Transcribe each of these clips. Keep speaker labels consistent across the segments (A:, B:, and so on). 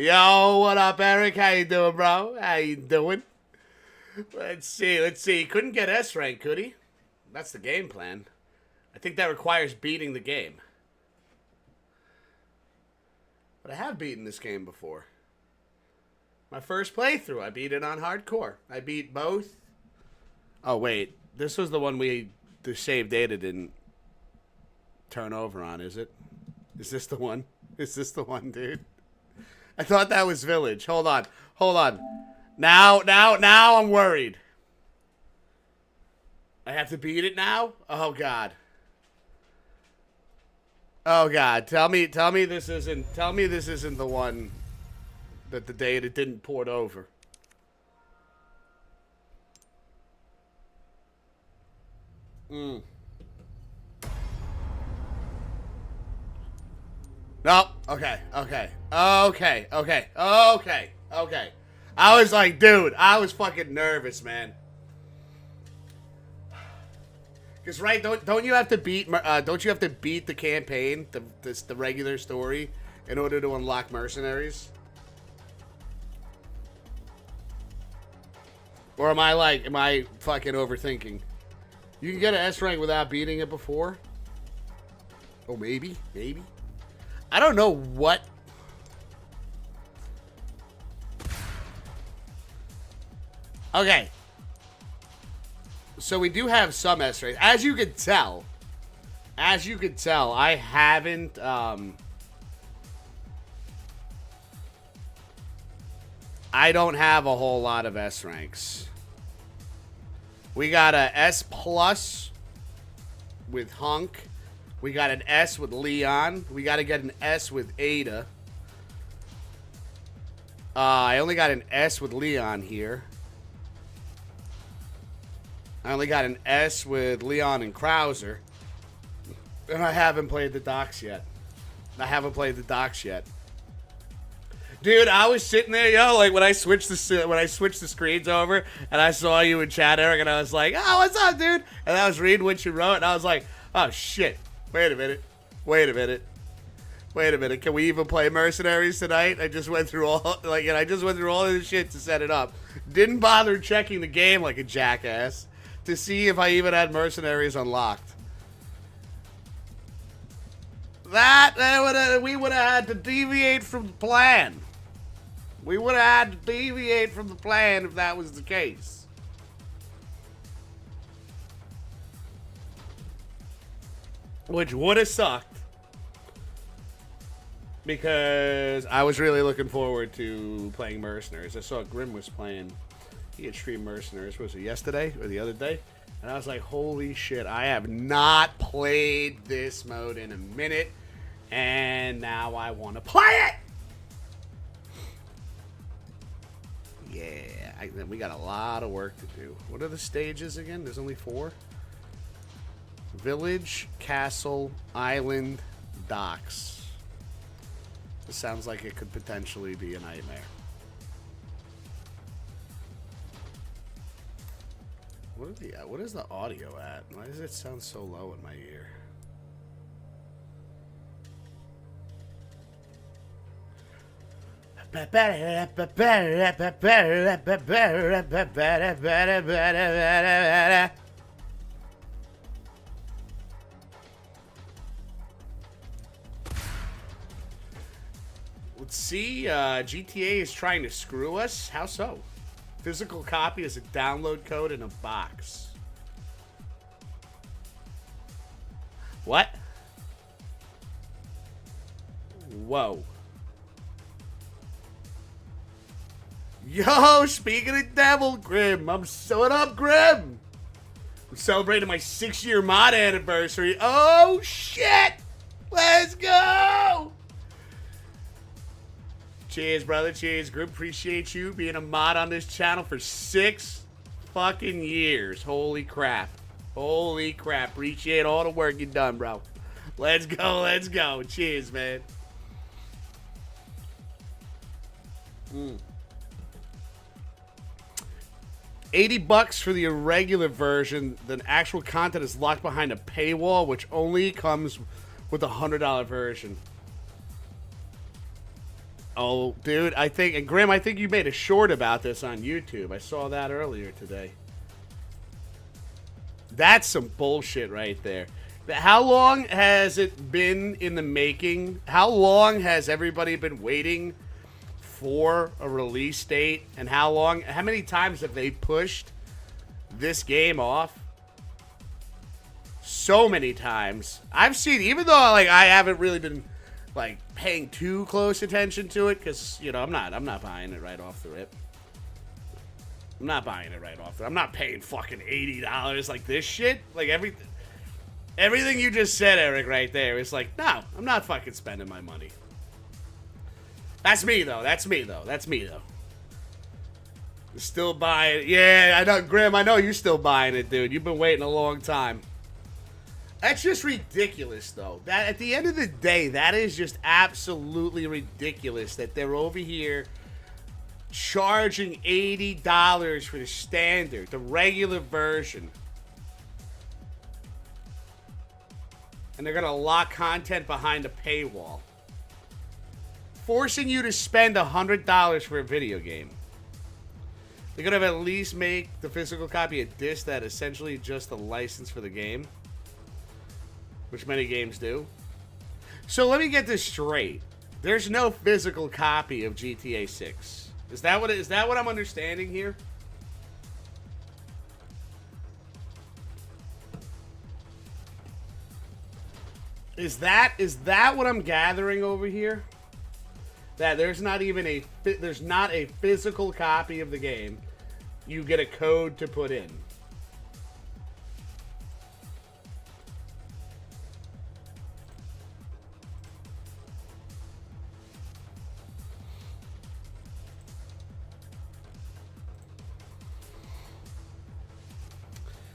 A: Yo, what up, Eric? How you doing, bro? How you doing? Let's see. He couldn't get S rank, could he? That's the game plan. I think that requires beating the game. But I have beaten this game before. My first playthrough, I beat it on hardcore. I beat both. Oh, wait. This was the one the save data didn't turn over on, is it? Is this the one? Is this the one, dude? I thought that was Village. Hold on. Now I'm worried. I have to beat it now? Oh, God. Oh, God. Tell me this isn't the one that the data didn't port over. No. Okay. I was like, dude, I was fucking nervous, man. Cause right, don't you have to beat the campaign, the regular story, in order to unlock Mercenaries? Or am I fucking overthinking? You can get an S rank without beating it before? Oh, maybe. I don't know what. Okay. So we do have some S ranks. As you could tell, I haven't, I don't have a whole lot of S ranks. We got a S plus with Hunk. We got an S with Leon. We got to get an S with Ada. I only got an S with Leon here. I only got an S with Leon and Krauser. And I haven't played the docks yet. Dude, I was sitting there, yo, like when I switched the screens over and I saw you in chat, Eric, and I was like, oh, what's up, dude? And I was reading what you wrote, and I was like, oh, shit. Wait a minute. Can we even play Mercenaries tonight? I just went through all of this shit to set it up. Didn't bother checking the game like a jackass to see if I even had Mercenaries unlocked. We would have had to deviate from the plan. If that was the case. Which would have sucked. Because I was really looking forward to playing Mercenaries. I saw Grim was playing. He had streamed Mercenaries. Was it yesterday or the other day? And I was like, holy shit, I have not played this mode in a minute. And now I want to play it! Yeah, we got a lot of work to do. What are the stages again? There's only 4. Village, Castle, Island, Docks. This sounds like it could potentially be a nightmare. What is the audio at? Why does it sound so low in my ear? Let's see. GTA is trying to screw us. How so? Physical copy is a download code in a box. What? Whoa. Yo, speaking of Devil, Grim. What up, Grim? I'm celebrating my 6-year mod anniversary. Oh, shit. Let's go. Cheers, brother. Cheers, Grim. Appreciate you being a mod on this channel for 6 fucking years. Holy crap. Appreciate all the work you've done, bro. Let's go. Cheers, man. $80 for the irregular version. The actual content is locked behind a paywall, which only comes with the $100 version. Oh, dude, I think, and Grim, I think you made a short about this on YouTube. I saw that earlier today. That's some bullshit right there. How long has it been in the making? How long has everybody been waiting for a release date? And how many times have they pushed this game off? So many times. I've seen, even though like I haven't really been like paying too close attention to it, because you know I'm not buying it right off the rip. I'm not buying it right off. I'm not paying fucking $80 like this shit. Like everything you just said, Eric, right there is like, no, I'm not fucking spending my money. That's me though. Still buying it. Yeah, I know, Grim. I know you're still buying it, dude. You've been waiting a long time. That's just ridiculous, though. That at the end of the day, that is just absolutely ridiculous that they're over here charging $80 for the standard, the regular version. And they're going to lock content behind a paywall. Forcing you to spend $100 for a video game. They're going to at least make the physical copy a disc that essentially just a license for the game. Which many games do. So let me get this straight. There's no physical copy of GTA 6. Is that what I'm understanding here? Is that what I'm gathering over here? That there's not a physical copy of the game. You get a code to put in.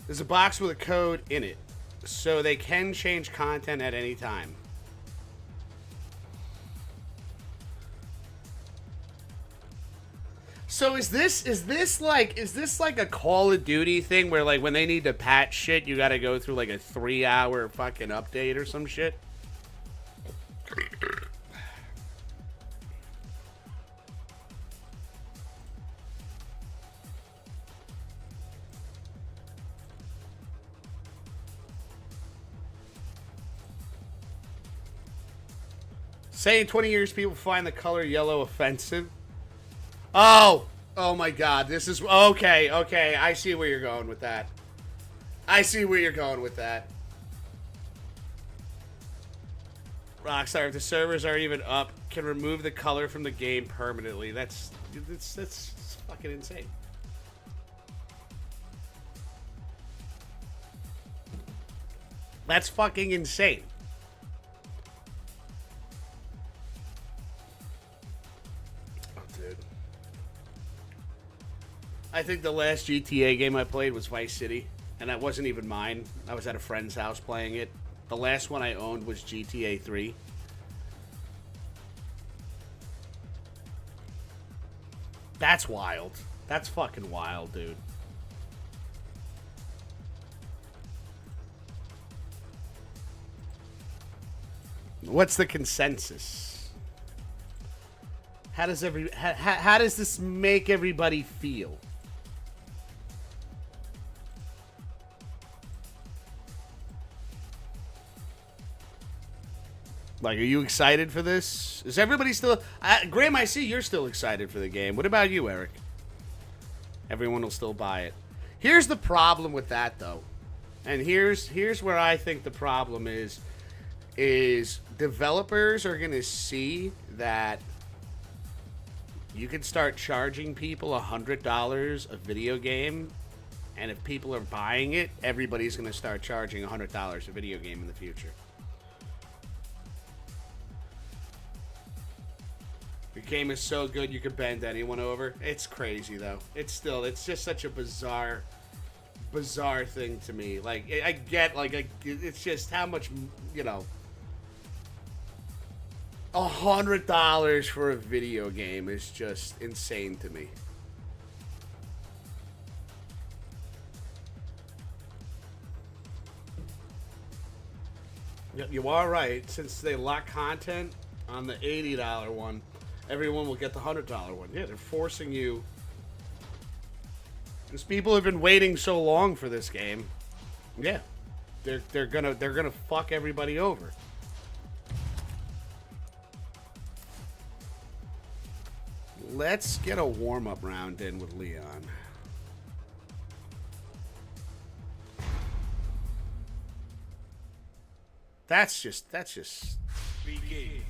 A: There's a box with a code in it, so they can change content at any time. So is this like a Call of Duty thing where like when they need to patch shit, you got to go through like a 3-hour fucking update or some shit? Say in 20 years people find the color yellow offensive. Oh my god, this is okay, I see where you're going with that. Rockstar, if the servers are even up, can remove the color from the game permanently. That's fucking insane. That's fucking insane. I think the last GTA game I played was Vice City, and that wasn't even mine. I was at a friend's house playing it. The last one I owned was GTA 3. That's wild. That's fucking wild, dude. What's the consensus? How does this make everybody feel? Like, are you excited for this? Is everybody still... Graham, I see you're still excited for the game. What about you, Eric? Everyone will still buy it. Here's the problem with that, though. And here's where I think the problem is developers are going to see that you can start charging people $100 a video game, and if people are buying it, everybody's going to start charging $100 a video game in the future. The game is so good you could bend anyone over. It's crazy though. It's just such a bizarre thing to me. Like I get it's just how much, you know, $100 for a video game is just insane to me. You are right. Since they lock content on the $80 one. everyone will get the $100 one. Yeah, they're forcing you. Because people have been waiting so long for this game. Yeah, they're gonna fuck everybody over. Let's get a warm-up round in with Leon. That's just begin.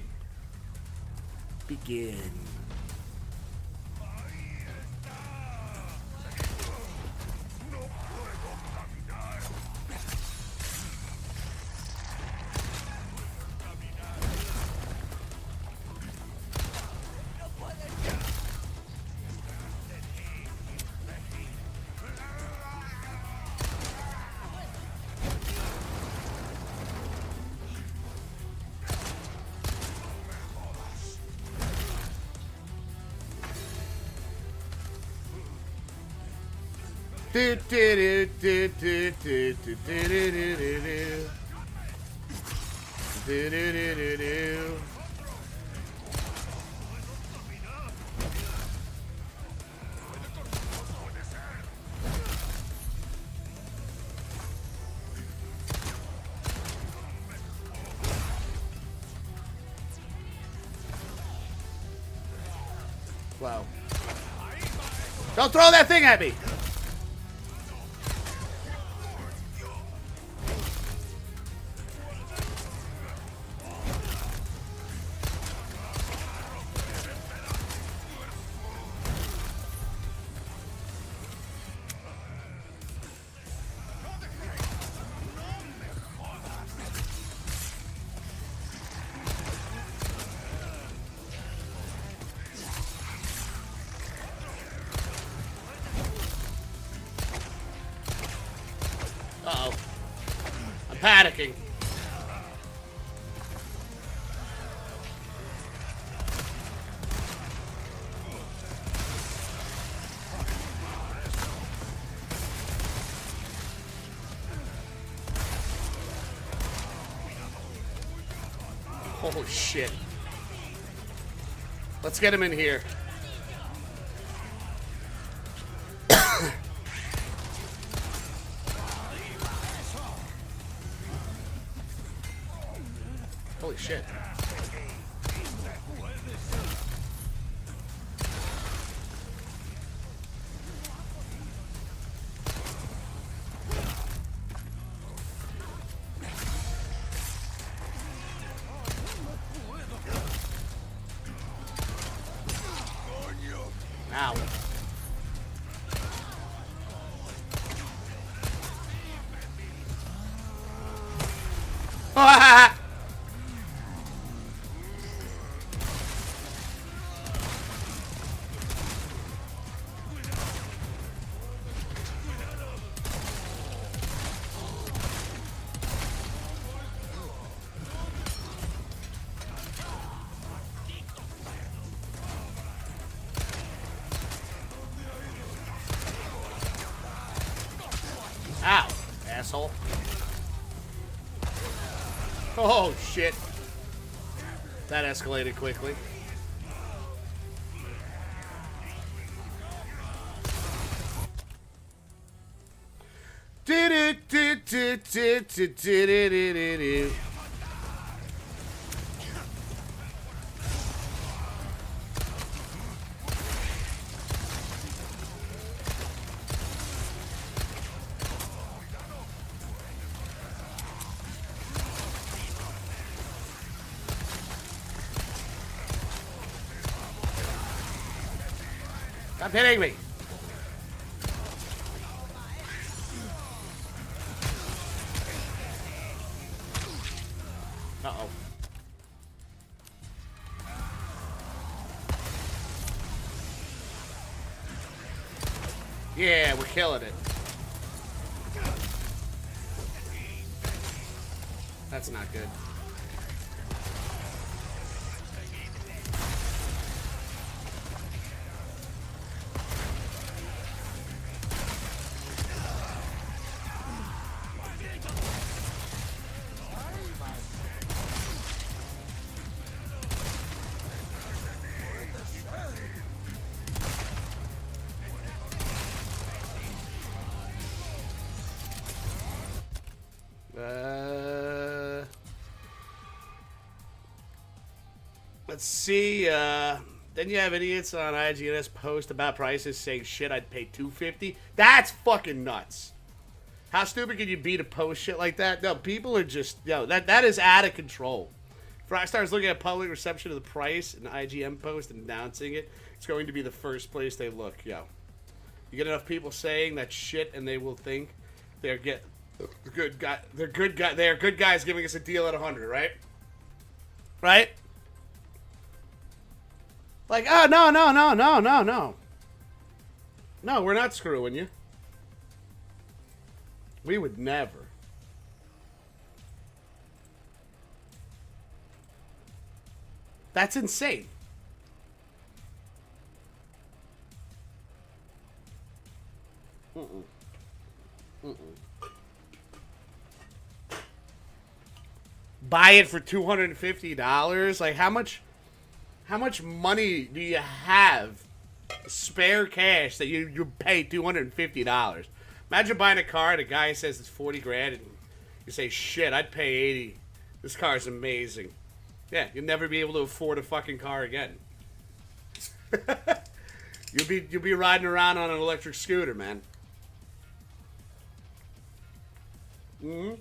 A: Do do do do do do do do do do do do do do. Wow. Don't throw that thing at me! Uh-oh. I'm panicking. Oh, shit. Let's get him in here. Holy shit. Ow. Ah! Ow, asshole. Oh, shit. That escalated quickly. Stop hitting me. Uh-oh. Yeah, we're killing it. That's not good. Let's see. Then you have idiots on IGNS post about prices saying shit. I'd pay $250. That's fucking nuts. How stupid can you be to post shit like that? No, people are just that is out of control. If Rockstar's looking at public reception of the price and IGN post and announcing it, it's going to be the first place they look. You get enough people saying that shit, and they will think they're good guy. They're good guy. They are good guys giving us a deal at 100, right? Right? Like, oh no. No, we're not screwing you. We would never. That's insane. Buy it for $250? Like, how much money do you have spare cash that you pay $250? Imagine buying a car and a guy says it's 40 grand and you say, shit, I'd pay 80. This car is amazing. Yeah, you'll never be able to afford a fucking car again. You'll be riding around on an electric scooter, man. No.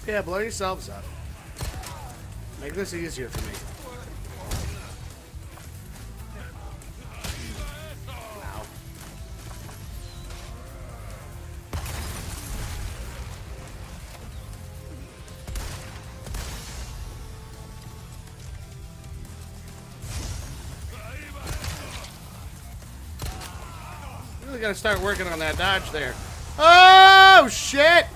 A: Yeah, blow yourselves up. Make this easier for me. Wow. Really gotta start working on that dodge there. Oh, shit!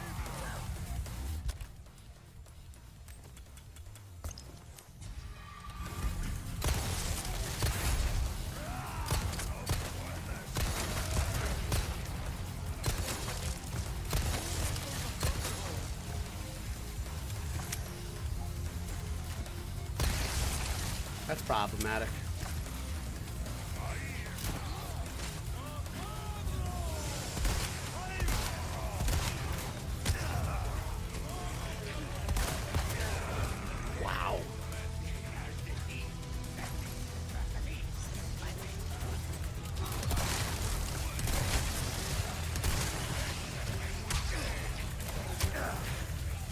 A: That's problematic. Wow.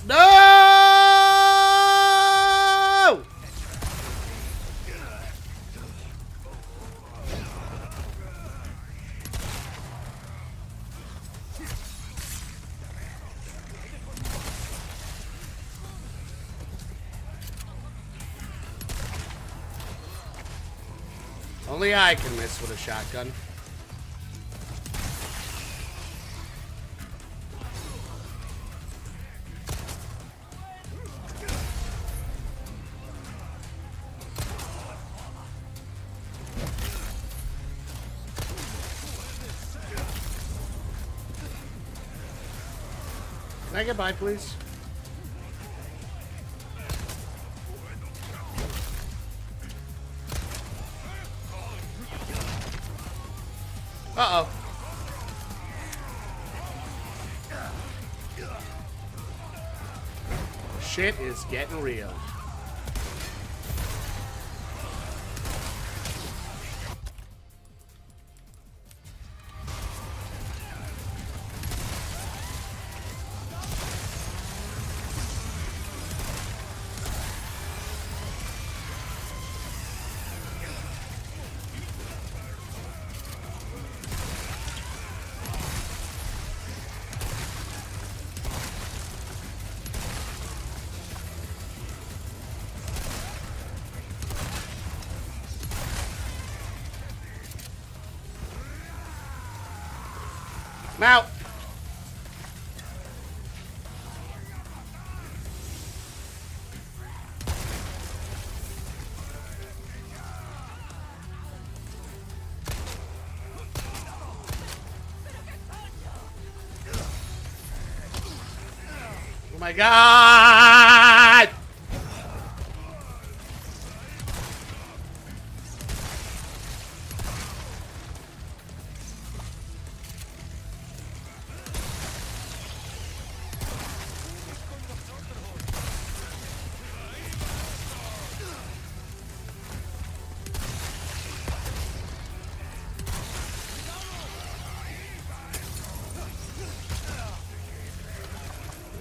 A: No! Only I can miss with a shotgun. Can I get by, please? Uh-oh. Shit is getting real. Now. Oh my God!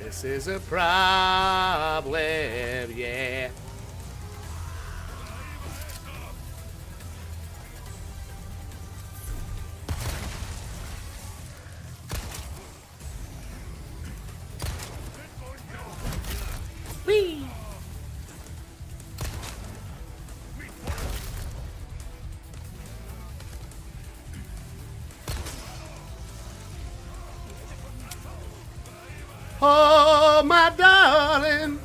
A: This is a problem, yeah. Whee! Oh, my darling.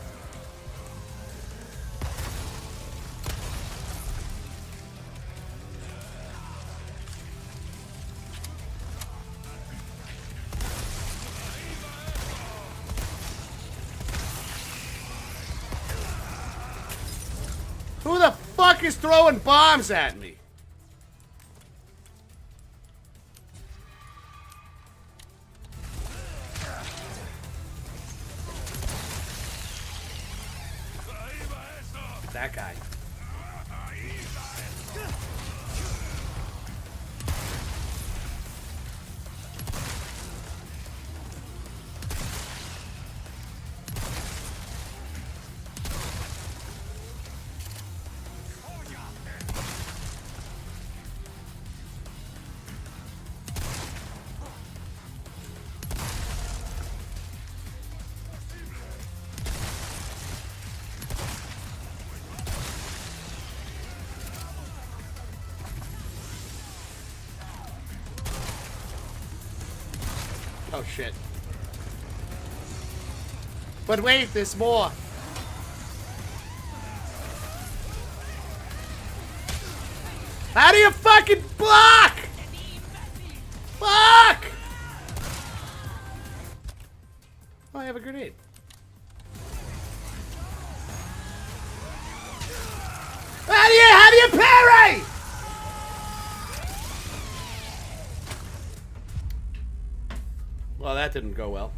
A: Who the fuck is throwing bombs at me? That guy. Oh shit. But wait, there's more. How do you fucking block? Fuck! Oh, I have a grenade. How do you parry? Well, that didn't go well.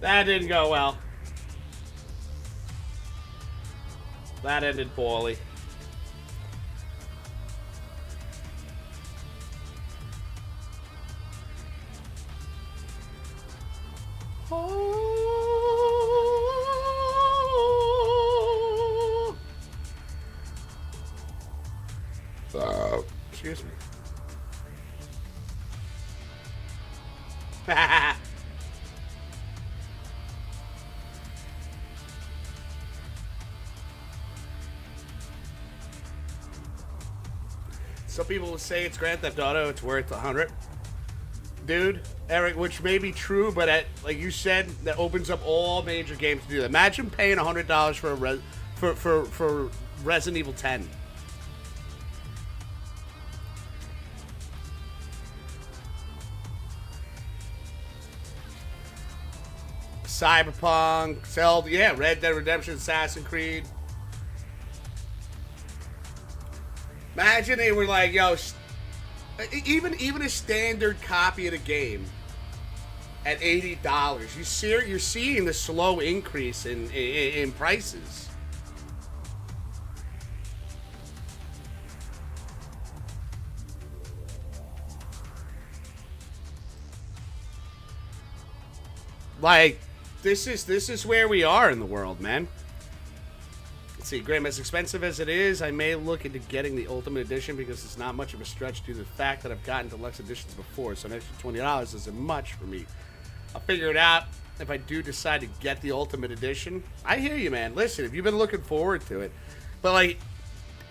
A: That didn't go well. That ended poorly. Excuse me. Some people will say it's Grand Theft Auto, it's worth 100. Dude, Eric, which may be true, but like you said, that opens up all major games to do that. Imagine paying $100 for Resident Evil 10. Cyberpunk, Zelda, yeah, Red Dead Redemption, Assassin's Creed. Imagine they were like, yo, even a standard copy of the game at $80. You're seeing the slow increase in prices. Like, this is where we are in the world, man. Let's see, Graham, as expensive as it is, I may look into getting the Ultimate Edition because it's not much of a stretch due to the fact that I've gotten deluxe editions before, so an extra $20 isn't much for me. I'll figure it out if I do decide to get the Ultimate Edition. I hear you, man. Listen, if you've been looking forward to it, but like,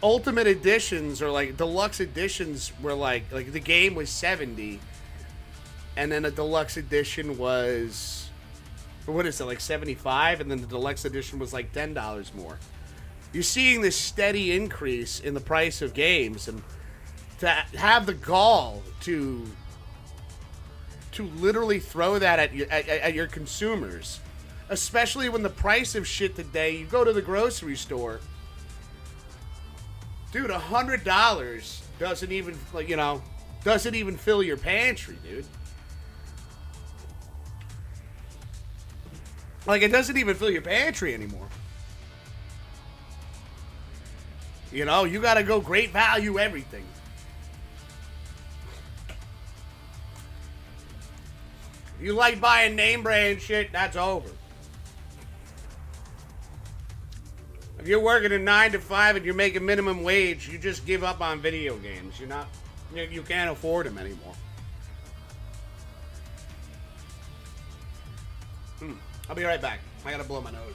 A: Ultimate editions or like deluxe editions were like the game was 70, and then a deluxe edition was, or what is it, like 75, and then the deluxe edition was like $10 more. You're seeing this steady increase in the price of games, and to have the gall to literally throw that at your consumers, especially when the price of shit today, you go to the grocery store, dude, $100 doesn't even, like, you know, doesn't even fill your pantry, dude. Like, it doesn't even fill your pantry anymore. You know, you gotta go great value everything. You like buying name brand shit, that's over. If you're working a 9 to 5 and you're making minimum wage, you just give up on video games. You can't afford them anymore. I'll be right back. I gotta blow my nose.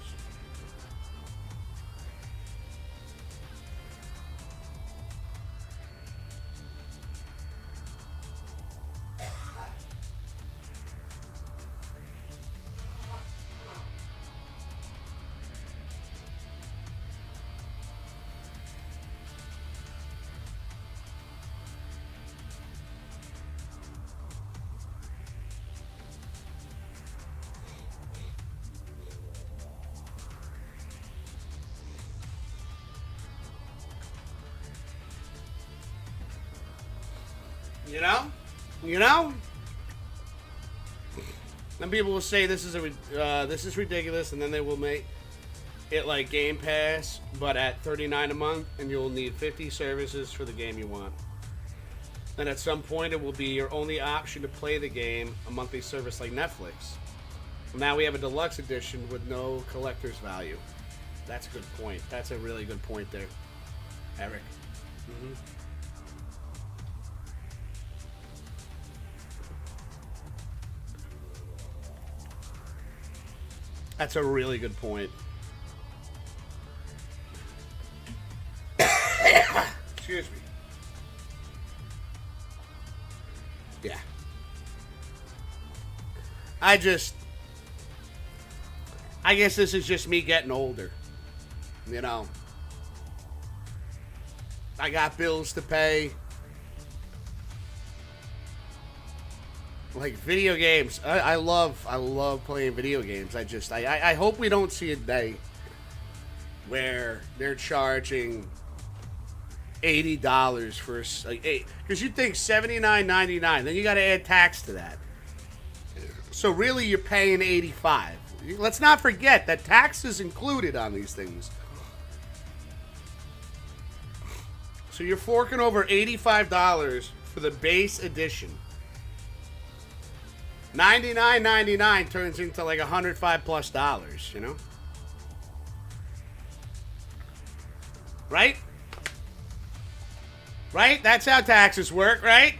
A: You know. Then people will say this is ridiculous, and then they will make it like Game Pass, but at $39 a month, and you'll need 50 services for the game you want. Then at some point, it will be your only option to play the game, a monthly service like Netflix. Now we have a deluxe edition with no collector's value. That's a good point. That's a really good point there, Eric. Mm-hmm. That's a really good point. Excuse me. Yeah. I guess this is just me getting older. You know. I got bills to pay. Like video games, I love playing video games. I hope we don't see a day where they're charging $80 for because you think $79.99, then you got to add tax to that. So really, you're paying $85. Let's not forget that tax is included on these things. So you're forking over $85 for the base edition. $99.99 turns into like $105+, you know? Right? Right? That's how taxes work, right?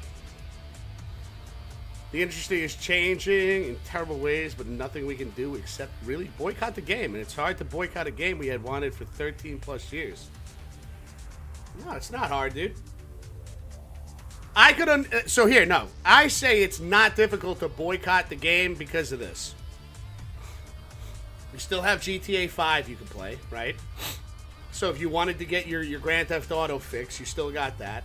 A: The industry is changing in terrible ways, but nothing we can do except really boycott the game. And it's hard to boycott a game we had wanted for 13+ years. No, it's not hard, dude. I say it's not difficult to boycott the game because of this. We still have GTA 5 you can play, right? So if you wanted to get your Grand Theft Auto fix, you still got that.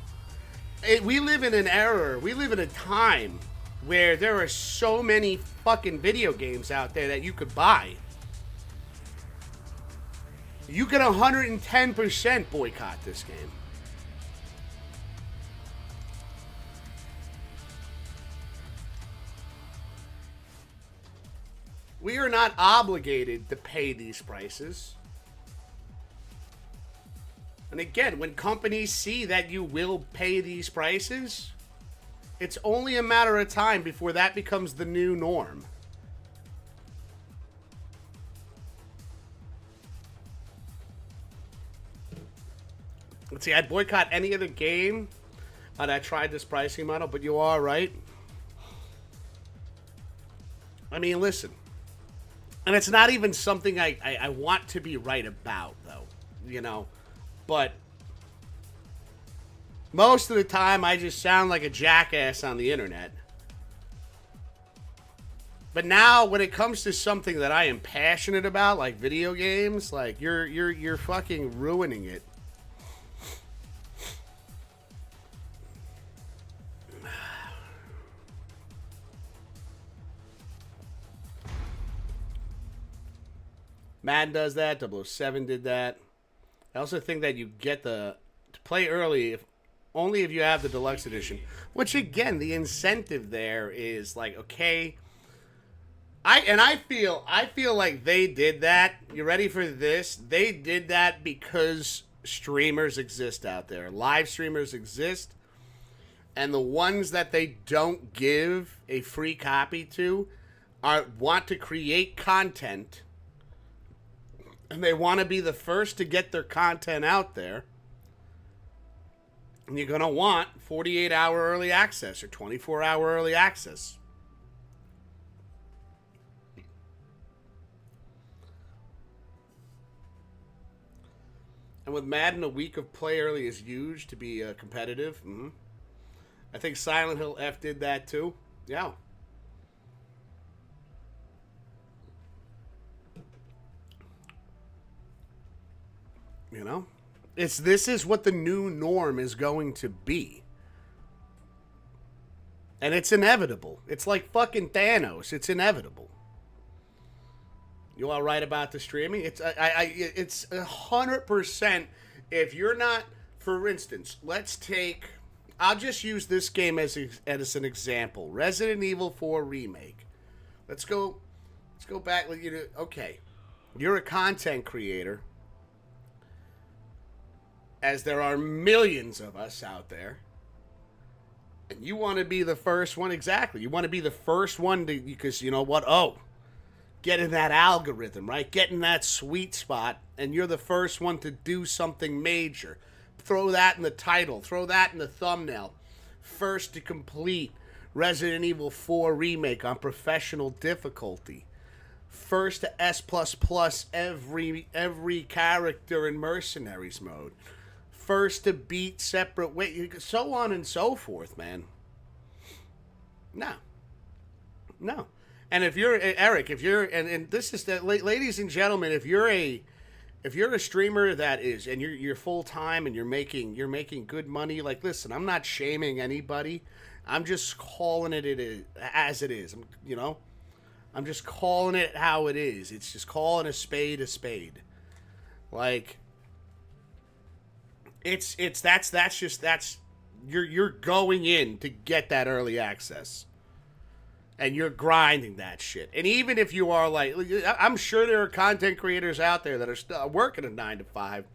A: We live in an era, we live in a time where there are so many fucking video games out there that you could buy. You can 110% boycott this game. We are not obligated to pay these prices. And again, when companies see that you will pay these prices, it's only a matter of time before that becomes the new norm. Let's see, I'd boycott any other game that I tried this pricing model, but you are right. I mean, listen. And it's not even something I want to be right about, though, you know. But Most of the time, I just sound like a jackass on the internet. But now, when it comes to something that I am passionate about, like video games, like you're fucking ruining it. Madden does that. 007 did that. I also think that you get to play early only if you have the deluxe edition. Which again, the incentive there is like, okay, I feel like they did that. You ready for this? They did that because streamers exist out there. Live streamers exist. And the ones that they don't give a free copy to want to create content. And they want to be the first to get their content out there. And you're going to want 48-hour early access or 24-hour early access. And with Madden, a week of play early is huge to be competitive. Mm-hmm. I think Silent Hill F did that too. Yeah. You know? This is what the new norm is going to be. And it's inevitable. It's like fucking Thanos. It's inevitable. You all right about the streaming? It's 100%. If you're not, for instance, I'll just use this game as an example. Resident Evil 4 Remake. Let's go back. Okay, you're a content creator, as there are millions of us out there, and you want to be the first one. Exactly, you want to be the first one because you know what? Oh, get in that algorithm, right? Get in that sweet spot, and you're the first one to do something major. Throw that in the title. Throw that in the thumbnail. First to complete Resident Evil 4 Remake on professional difficulty. First to S++ every character in Mercenaries mode. First to beat separate ways. So on and so forth, man. No. And if you're Eric, and this is the ladies and gentlemen, if you're a streamer that is, and you're full time and you're making good money, like, listen, I'm not shaming anybody. I'm just calling it as it is. I'm just calling it how it is. It's just calling a spade a spade. Like, you're going in to get that early access. And you're grinding that shit. And even if you are like, I'm sure there are content creators out there that are still working a 9 to 5.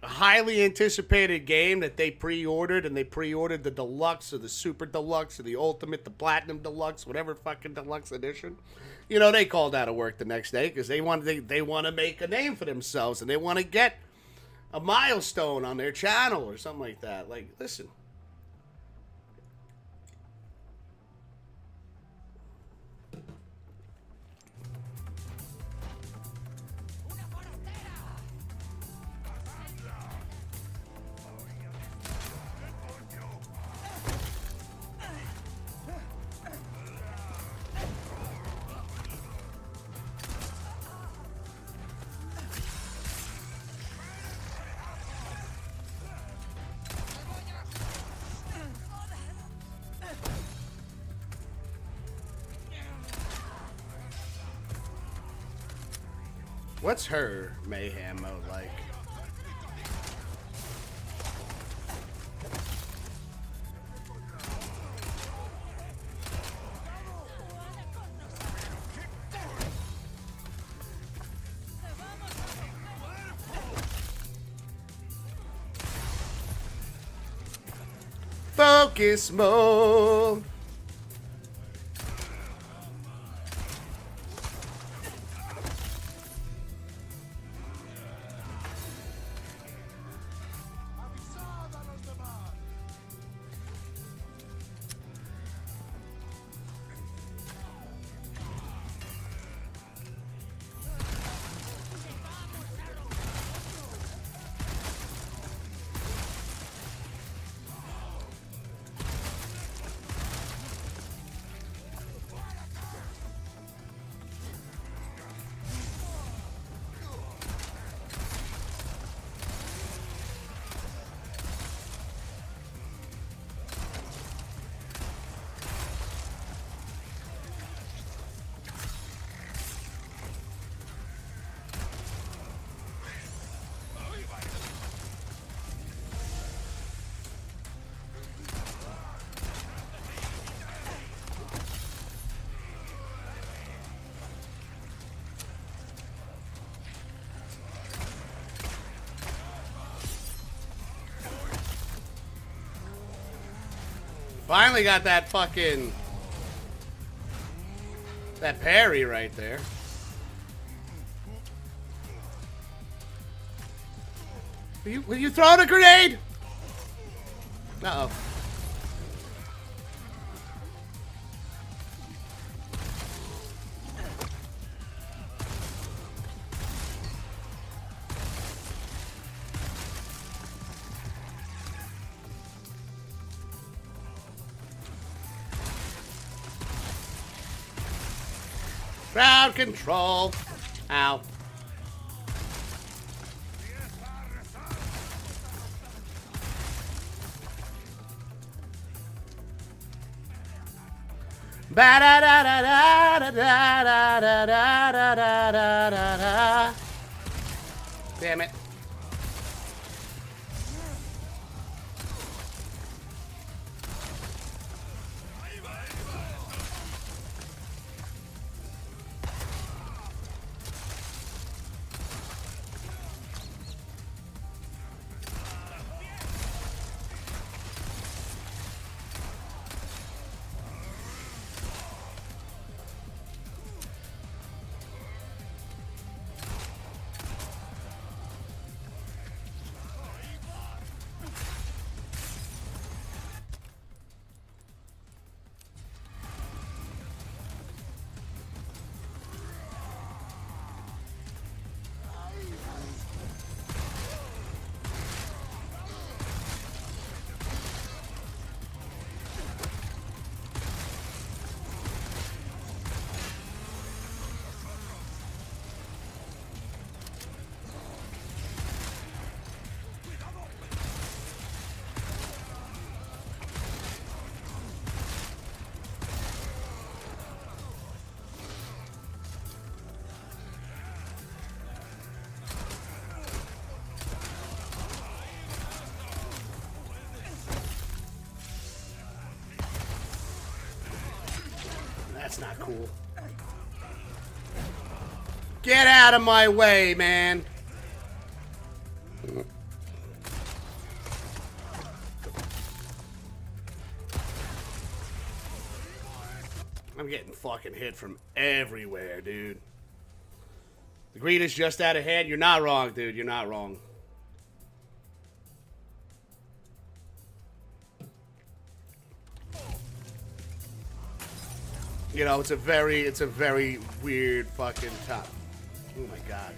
A: A highly anticipated game that they pre-ordered, and they pre-ordered the deluxe or the super deluxe or the ultimate, the platinum deluxe, whatever fucking deluxe edition. You know, they called out of work the next day because they want to make a name for themselves, and they want to get a milestone on their channel or something like that. Like, listen. What's her mayhem mode like? Focus mode. Finally got that fucking... that parry right there. Will you throw a grenade? Uh-oh. Crowd control. Ow. Ba da da da da da da da da da da da da. Damn it. That's not cool. Get out of my way, man. I'm getting fucking hit from everywhere, dude. The greed is just out of hand. You're not wrong, dude. You're not wrong. You know, it's a very weird fucking time. Oh my god.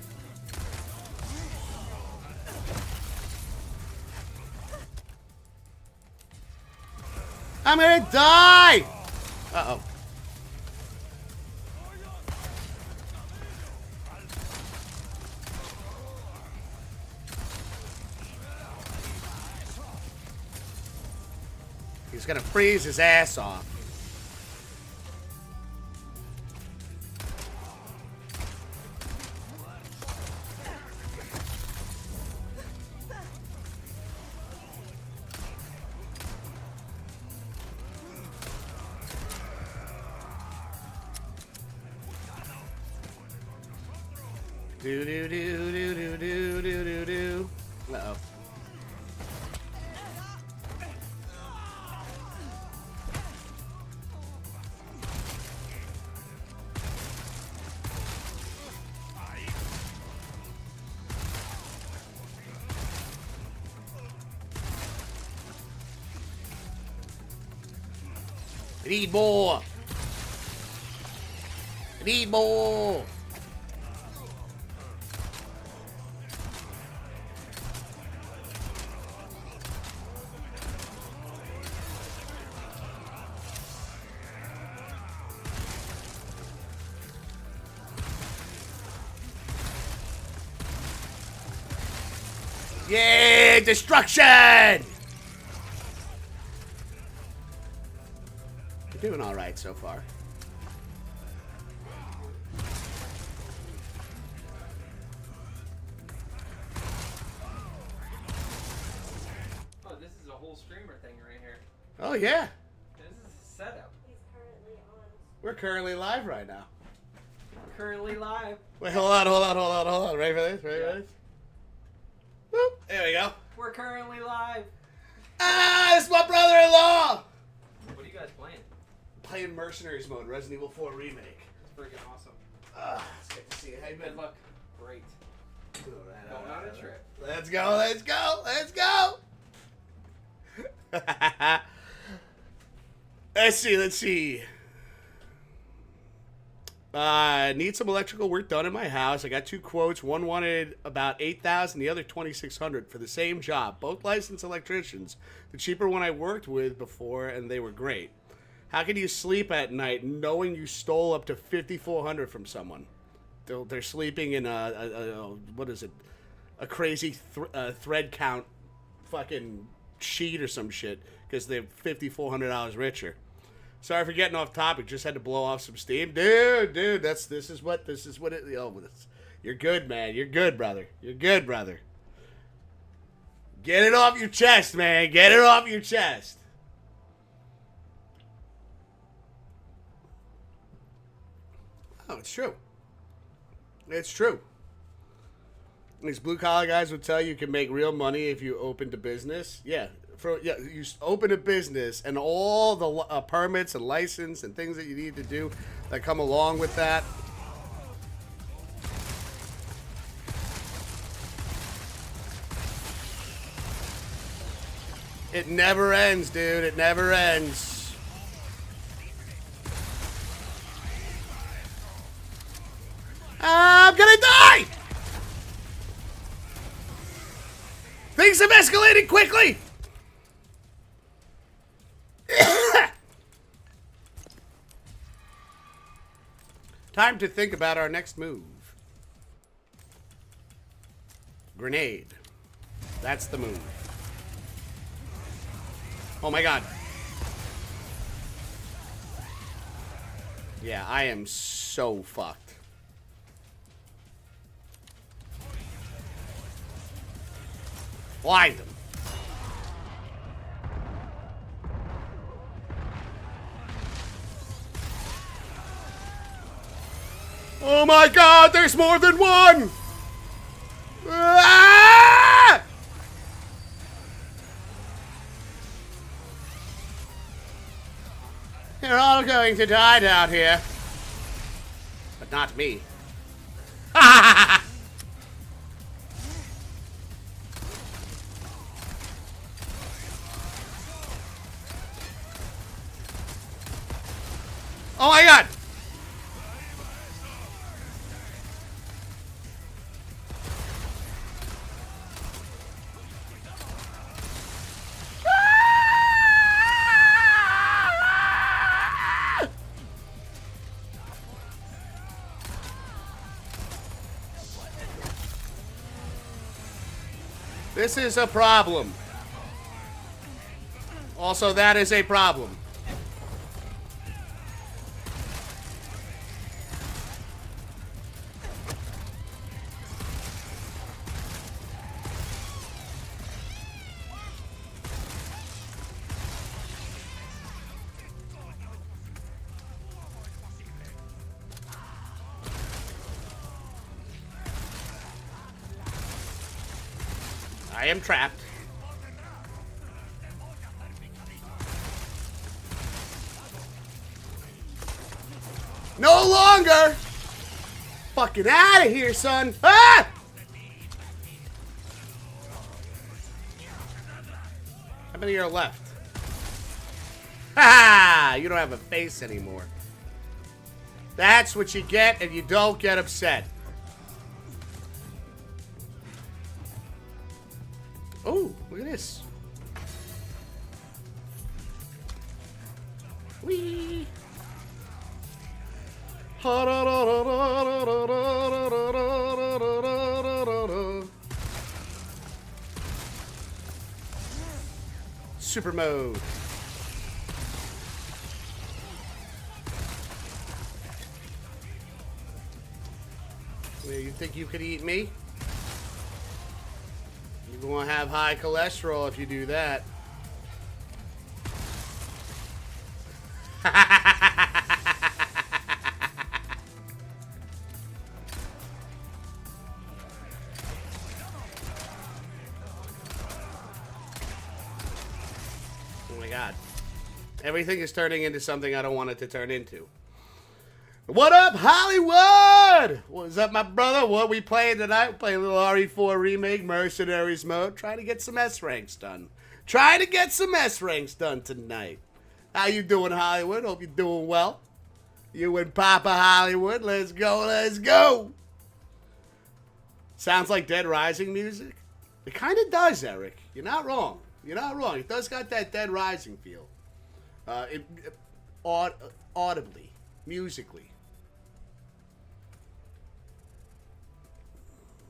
A: I'm gonna die! Uh-oh. He's gonna freeze his ass off. Do do do do do do do do do. Uh-oh. I need more. I need more. Yeah, destruction! You're doing all right so far.
B: Oh, this is a whole streamer thing right here.
A: Oh yeah.
B: This is a setup.
C: He's currently on.
A: We're currently live right now.
B: We're currently live.
A: Wait, hold on. Ready for this? Ready for this? Boop. There we go.
B: We're currently live.
A: Ah, it's my brother-in-law! playing Mercenaries mode, Resident Evil 4 Remake.
B: It's freaking awesome.
A: It's good to see you. How you been?
B: Good luck. Great. Going on a trip.
A: Let's go, let's go, let's go! Let's see. Need some electrical work done in my house. I got 2 quotes. One wanted about $8,000, the other $2,600 for the same job. Both licensed electricians. The cheaper one I worked with before, and they were great. How can you sleep at night knowing you stole up to $5,400 from someone? They're sleeping in what is it? A crazy thread count fucking sheet or some shit because they're $5,400 richer. Sorry for getting off topic. Just had to blow off some steam, dude. This is what it. You're good, man. You're good, brother. You're good, brother. Get it off your chest, man. Get it off your chest. Oh, it's true. It's true. These blue collar guys would tell you can make real money if you opened a business. Yeah. You open a business and all the permits and license and things that you need to do that come along with that. It never ends, dude. It never ends. I'm gonna die! Things have escalated quickly! Time to think about our next move. Grenade. That's the move. Oh my god. Yeah, I am so fucked. Blind him. Oh my god, there's more than one! Ah! You're all going to die down here. But not me. Oh my god! This is a problem. Also, that is a problem. I am trapped. No longer! Fucking out of here, son! Ah! How many are left? Ha! You don't have a face anymore. That's what you get, and you don't get upset. Oh, look at this. Whee! Super mode. You think you could eat me? You're gonna have high cholesterol if you do that. Oh my god. Everything is turning into something I don't want it to turn into. What up, Hollywood? What's up, my brother? What we playing tonight? We're playing a little RE4 Remake, Mercenaries mode. Trying to get some S ranks done. Trying to get some S ranks done tonight. How you doing, Hollywood? Hope you're doing well. You and Papa Hollywood. Let's go, let's go. Sounds like Dead Rising music? It kind of does, Eric. You're not wrong. You're not wrong. It does got that Dead Rising feel. Audibly, musically.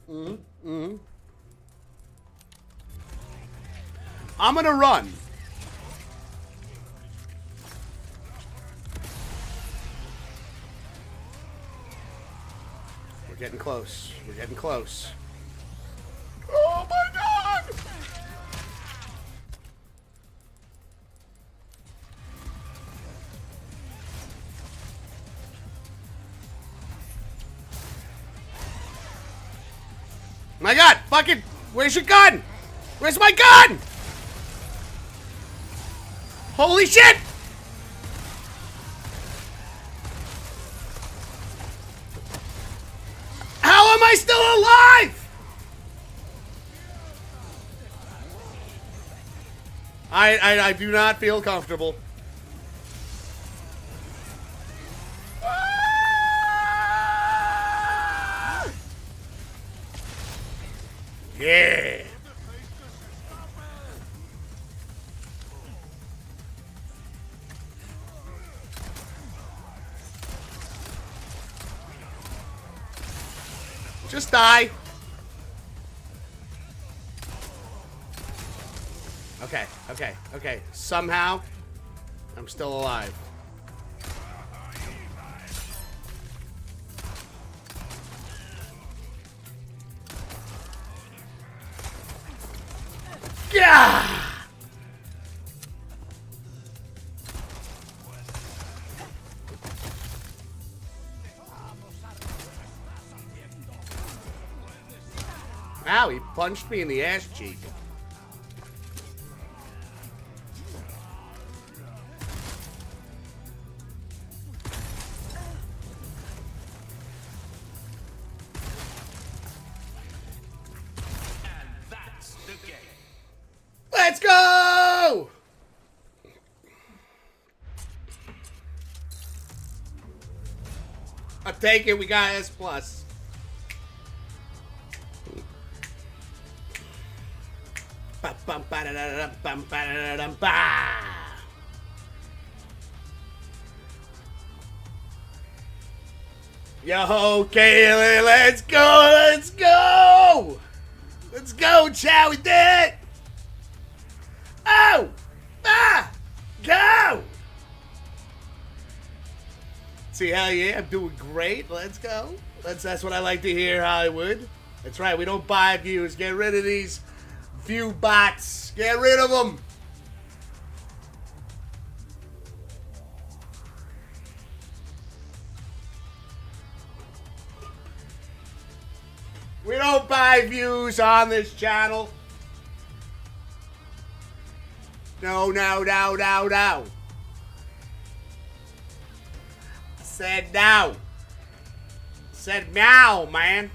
A: I'm gonna run. We're getting close. We're getting close. Oh my God! My God! Fucking! Where's your gun? Where's my gun? Holy shit! How am I still alive? I do not feel comfortable. Yeah. Just die. Okay. Somehow, I'm still alive. Yeah! Wow, he punched me in the ass cheek. Let's go! I'll take it. We got S+. Yo, Kaylee, let's go! Let's go! Let's go, Chow, we did it! Oh! Ah! Go! See, hell yeah, I'm doing great. Let's go. That's what I like to hear, Hollywood. That's right, we don't buy views. Get rid of these view bots. Get rid of them. We don't buy views on this channel. No. Said no. Said meow, man.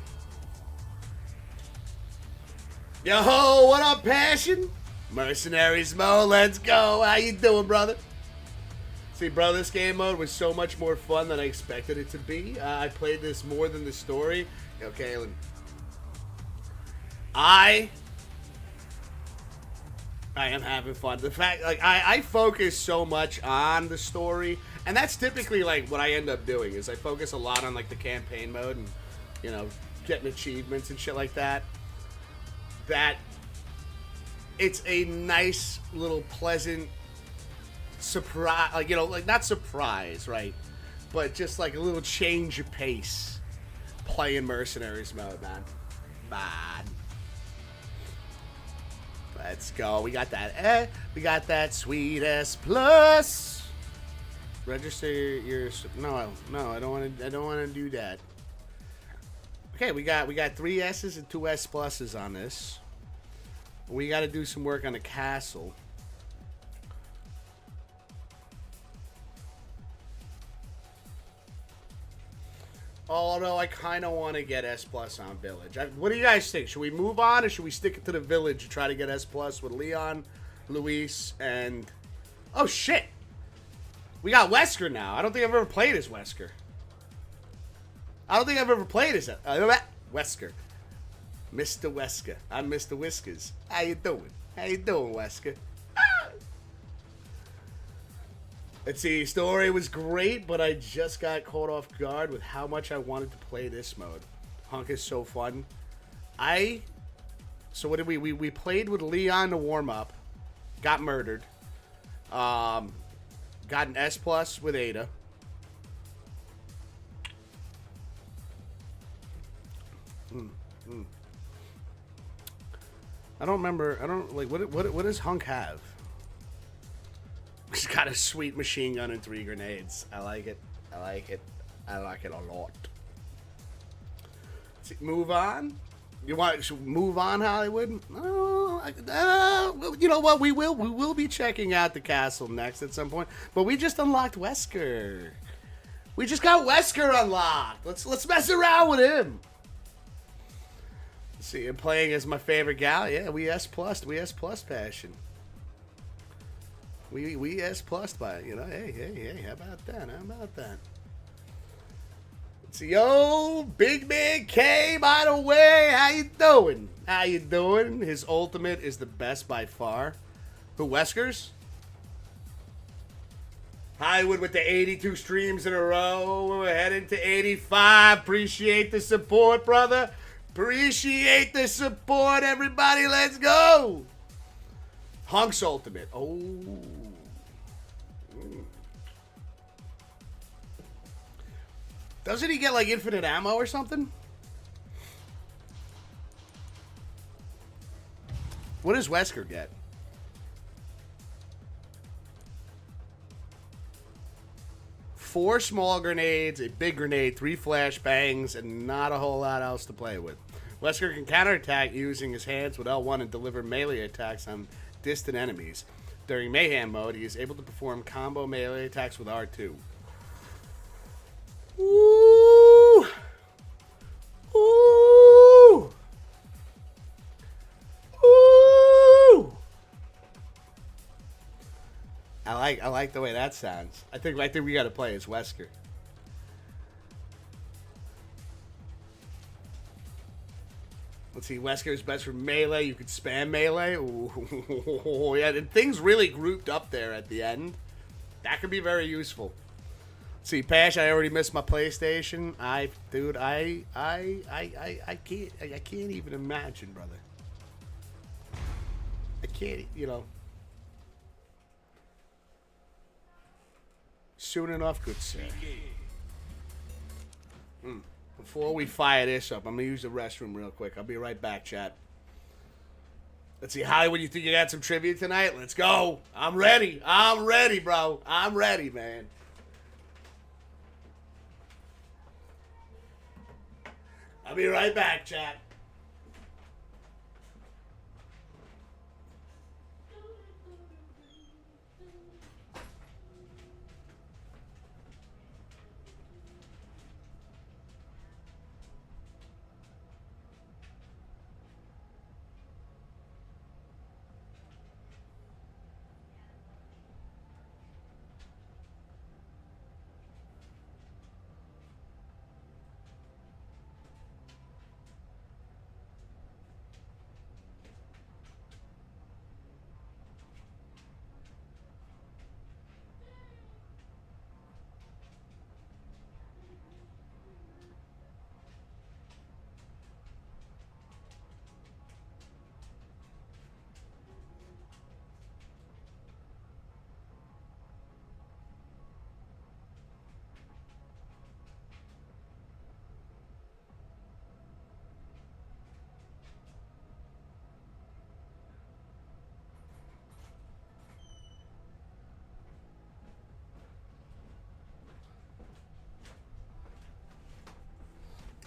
A: Yo, what up, Passion? Mercenaries mode, let's go. How you doing, brother? See, bro, this game mode was so much more fun than I expected it to be. I played this more than the story. Yo, Kaylin. I am having fun. The fact, like, I focus so much on the story, and that's typically, like, what I end up doing, is I focus a lot on, like, the campaign mode and, you know, getting achievements and shit like that. That it's a nice little pleasant surprise, like, you know, like, not surprise, right? But just, like, a little change of pace playing Mercenaries mode, man. Man. Let's go. We got that. We got that sweet S plus. Register your. No, I don't want to. I don't want to do that. Okay, we got 3 S's and 2 S pluses on this. We got to do some work on the castle. Although I kind of want to get S plus on Village. What do you guys think? Should we move on or should we stick it to the Village and try to get S plus with Leon, Luis, and... Oh, shit! We got Wesker now. I don't think I've ever played as Wesker. I don't think I've ever played as Wesker. Mr. Wesker. I'm Mr. Whiskers. How you doing? How you doing, Wesker? Let's see, story was great, but I just got caught off guard with how much I wanted to play this mode. Hunk is so fun. So what did we played with Leon to warm up, got murdered, got an S plus with Ada. I don't remember, what does Hunk have? He's got a sweet machine gun and 3 grenades. I like it. I like it. I like it a lot. See, move on? You want to move on, Hollywood? You know what? We will be checking out the castle next at some point. But we just unlocked Wesker. We just got Wesker unlocked. Let's mess around with him. Let's see, I'm playing as my favorite gal. Yeah, we S plus. We S plus passion. We S plus by it, you know. Hey, how about that? How about that? Let's see, yo, Big Man K, by the way, how you doing? How you doing? His ultimate is the best by far. Who, Weskers? Hollywood with the 82 streams in a row. We're heading to 85. Appreciate the support, brother. Appreciate the support, everybody. Let's go. Hunk's ultimate. Oh. Doesn't he get like infinite ammo or something? What does Wesker get? Four small grenades, a big grenade, 3 flashbangs, and not a whole lot else to play with. Wesker can counterattack using his hands with L1 and deliver melee attacks on distant enemies. During Mayhem mode, he is able to perform combo melee attacks with R2. Ooh! Ooh! Ooh! I like the way that sounds. I think we got to play as Wesker. Let's see, Wesker's best for melee. You could spam melee. Ooh, yeah, things really grouped up there at the end. That could be very useful. Let's see, Pash, I already missed my PlayStation. I can't even imagine, brother. I can't, you know. Soon enough, good sir. Before we fire this up, I'm going to use the restroom real quick. I'll be right back, chat. Let's see, Hollywood, you think you got some trivia tonight? Let's go. I'm ready. I'm ready, bro. I'm ready, man. I'll be right back, chat.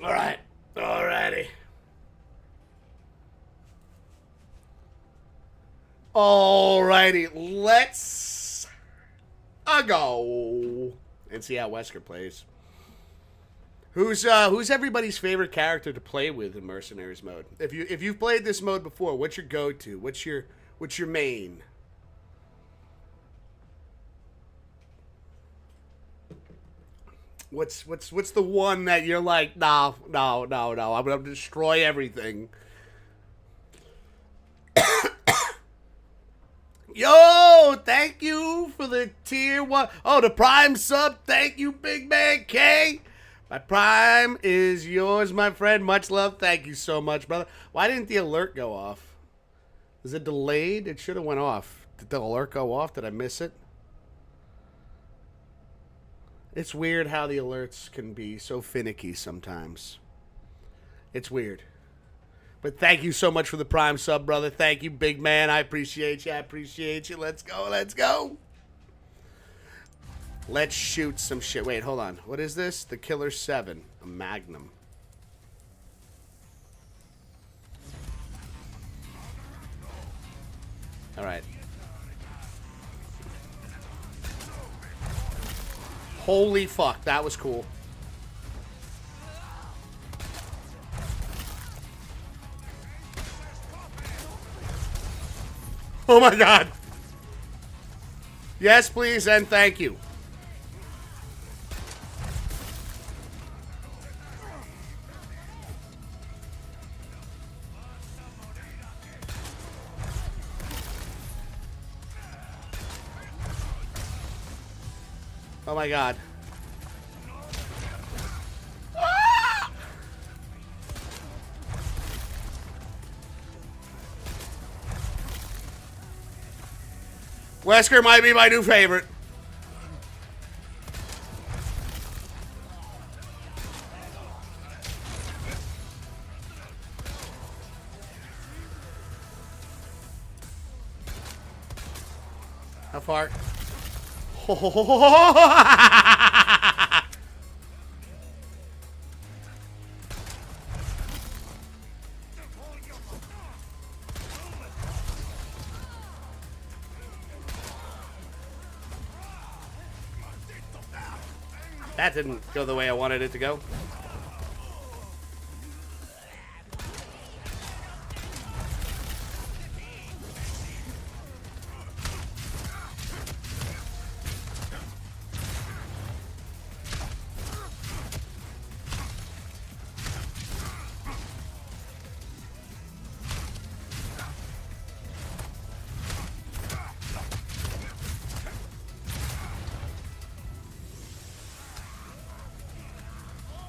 A: All right. Alrighty. Alrighty. Let's go and see how Wesker plays. Who's everybody's favorite character to play with in Mercenaries mode? If you've played this mode before, what's your go-to? What's your main? What's the one that you're like, no, I'm gonna destroy everything. Yo, thank you for the tier 1. Oh, the Prime sub. Thank you, Big Man K. My Prime is yours, my friend. Much love. Thank you so much, brother. Why didn't the alert go off? Is it delayed? It should have went off. Did the alert go off? Did I miss it? It's weird how the alerts can be so finicky sometimes. It's weird. But thank you so much for the Prime sub, brother. Thank you, big man. I appreciate you. Let's go. Let's shoot some shit. Wait, hold on. What is this? The Killer 7. A Magnum. Alright. Holy fuck, that was cool. Oh my god. Yes, please, and thank you. Oh my god. Ah! Wesker might be my new favorite. How far? That didn't go the way I wanted it to go.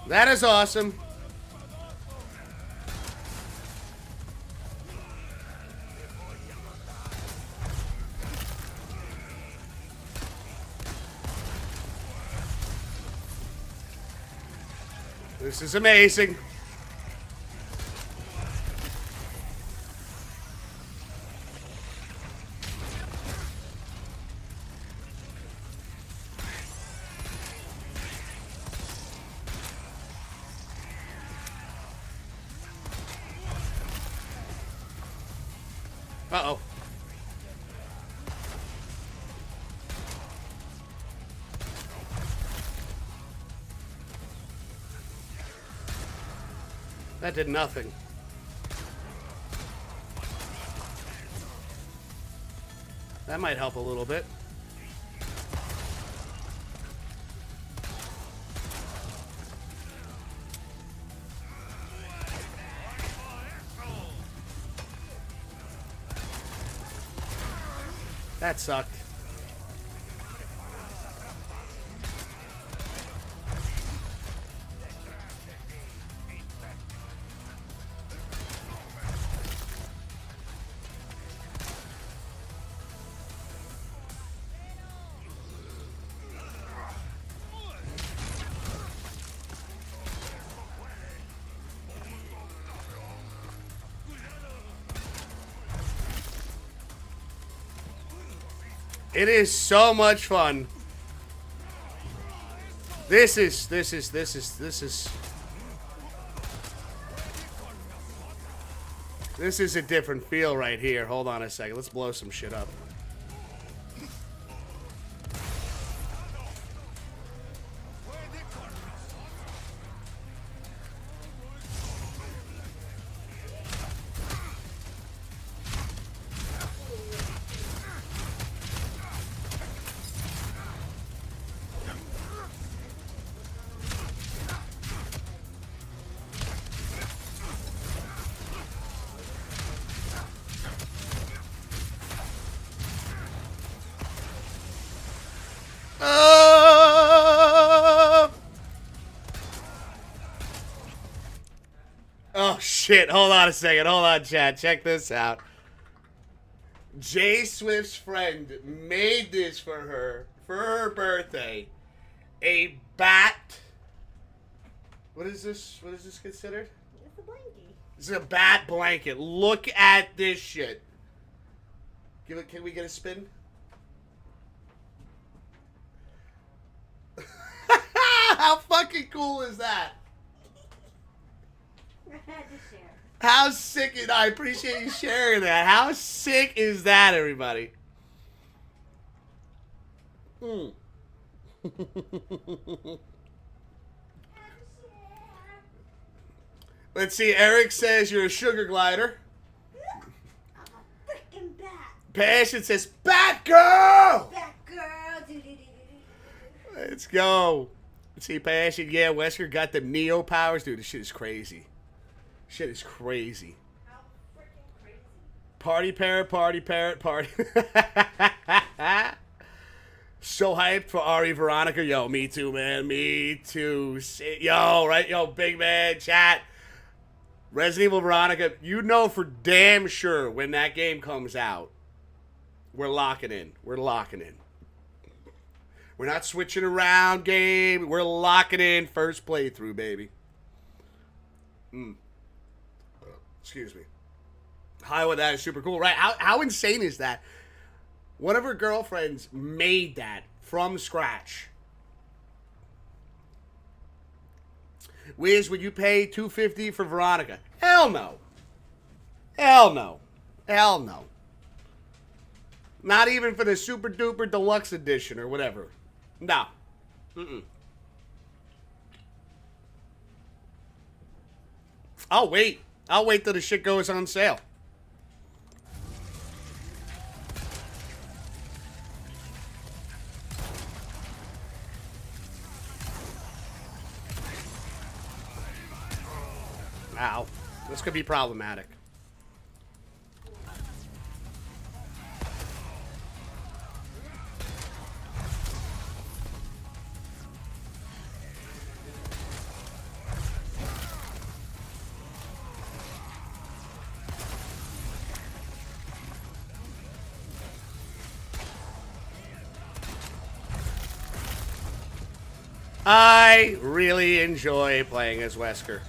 A: That is awesome. This is amazing. Uh-oh. That did nothing. That might help a little bit. That sucked. It is so much fun. This is a different feel right here. Hold on a second. Let's blow some shit up. Oh, shit. Hold on a second. Hold on, chat. Check this out. Jay Swift's friend made this for her birthday. A bat. What is this? What is this considered?
C: It's a blankie.
A: It's a bat blanket. Look at this shit. Give it. Can we get a spin? How fucking cool is that?
C: I had to share.
A: How sick is I appreciate you sharing that. How sick is that, everybody? Mm. Let's see. Eric says you're a sugar glider.
C: I'm a freaking bat.
A: Passion says Bat Girl.
C: Bat girl. Do-do-do-do-do-do.
A: Let's go. Let's see. Passion. Yeah, Wesker got the Neo powers. Dude, this shit is crazy. Shit is crazy.
C: How freaking crazy.
A: Party parrot, party parrot, party. So hyped for Ari Veronica. Yo, me too, man. Me too. Yo, right? Yo, big man, chat. Resident Evil Veronica, you know for damn sure when that game comes out, we're locking in. We're locking in. We're not switching around game. We're locking in first playthrough, baby. Excuse me. Highway, that is super cool, right? How insane is that? One of her girlfriends made that from scratch. Wiz, would you pay $250 for Veronica? Hell no. Hell no. Hell no. Not even for the super duper deluxe edition or whatever. No. Mm-mm. I'll wait. I'll wait till the shit goes on sale. Ow. This could be problematic. I really enjoy playing as Wesker.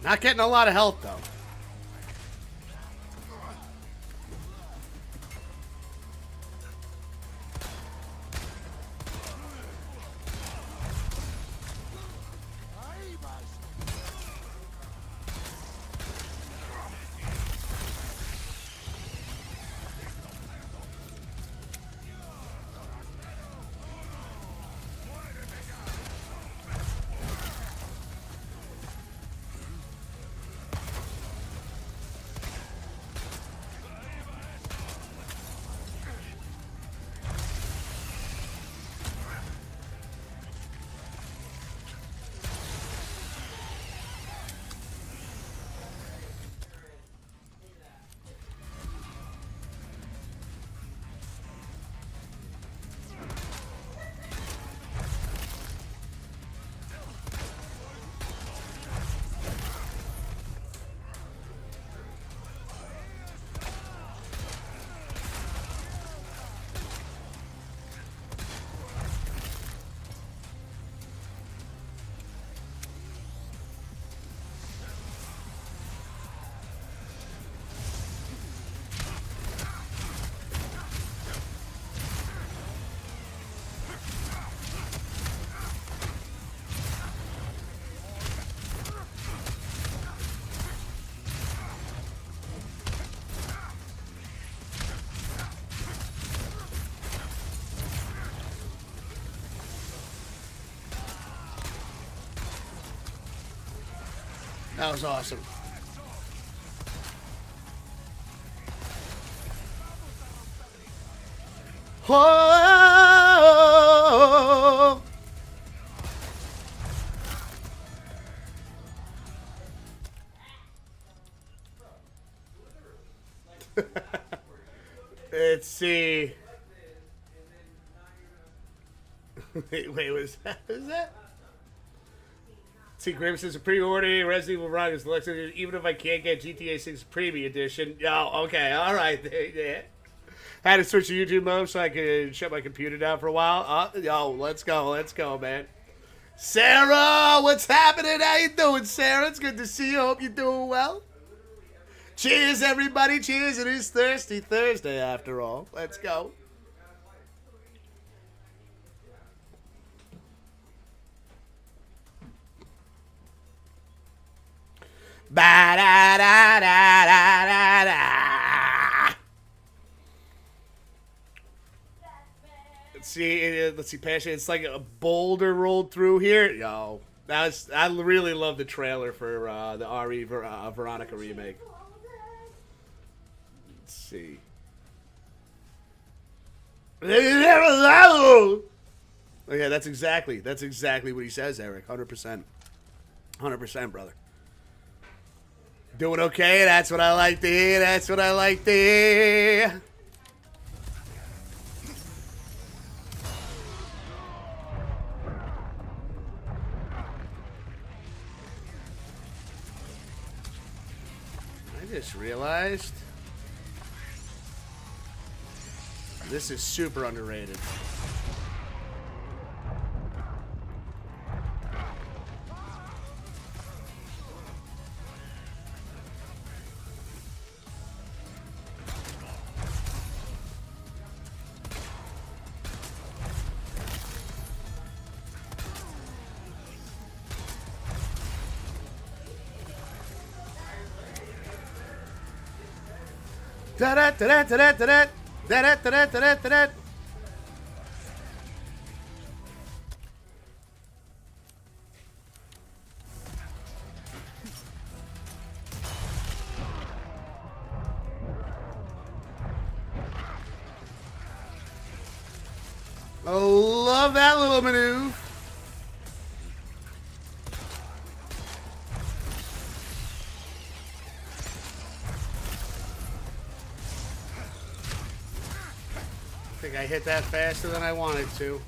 A: Not getting a lot of health, though. That was awesome. Whoa! Let's see. wait, was that? Was that? See, Grim says a pre-order Resident Evil Rock is selected even if I can't get GTA 6 Premium Edition. Yo, okay, all right. Yeah. Had to switch to YouTube mode so I could shut my computer down for a while. Yo, let's go, man. Sarah, what's happening? How you doing, Sarah? It's good to see you. Hope you're doing well. Cheers, everybody. Cheers. It is Thirsty Thursday, after all. Let's go. Ba-da-da-da-da-da. Let's see, Passion. It's like a boulder rolled through here. Yo, I really love the trailer for the RE Veronica remake. Let's see. Oh yeah, that's exactly what he says, Eric. 100%, 100%, brother. Doing okay? That's what I like to hear. That's what I like to hear. I just realized this is super underrated. Da-da-da-da-da-da-da. Da-da-da-da-da-da-da. I love that little maneuver. I think I hit that faster than I wanted to.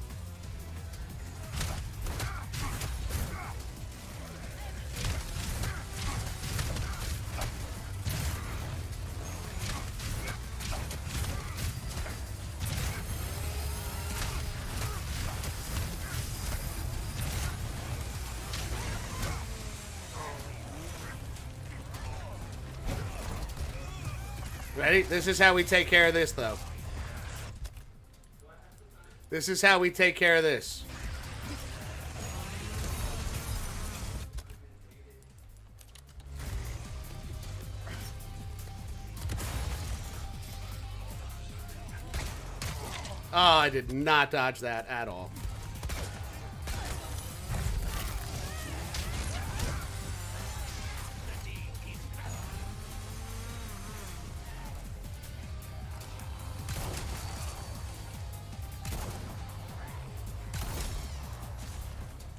A: Ready? This is how we take care of this, though. This is how we take care of this. Oh, I did not dodge that at all.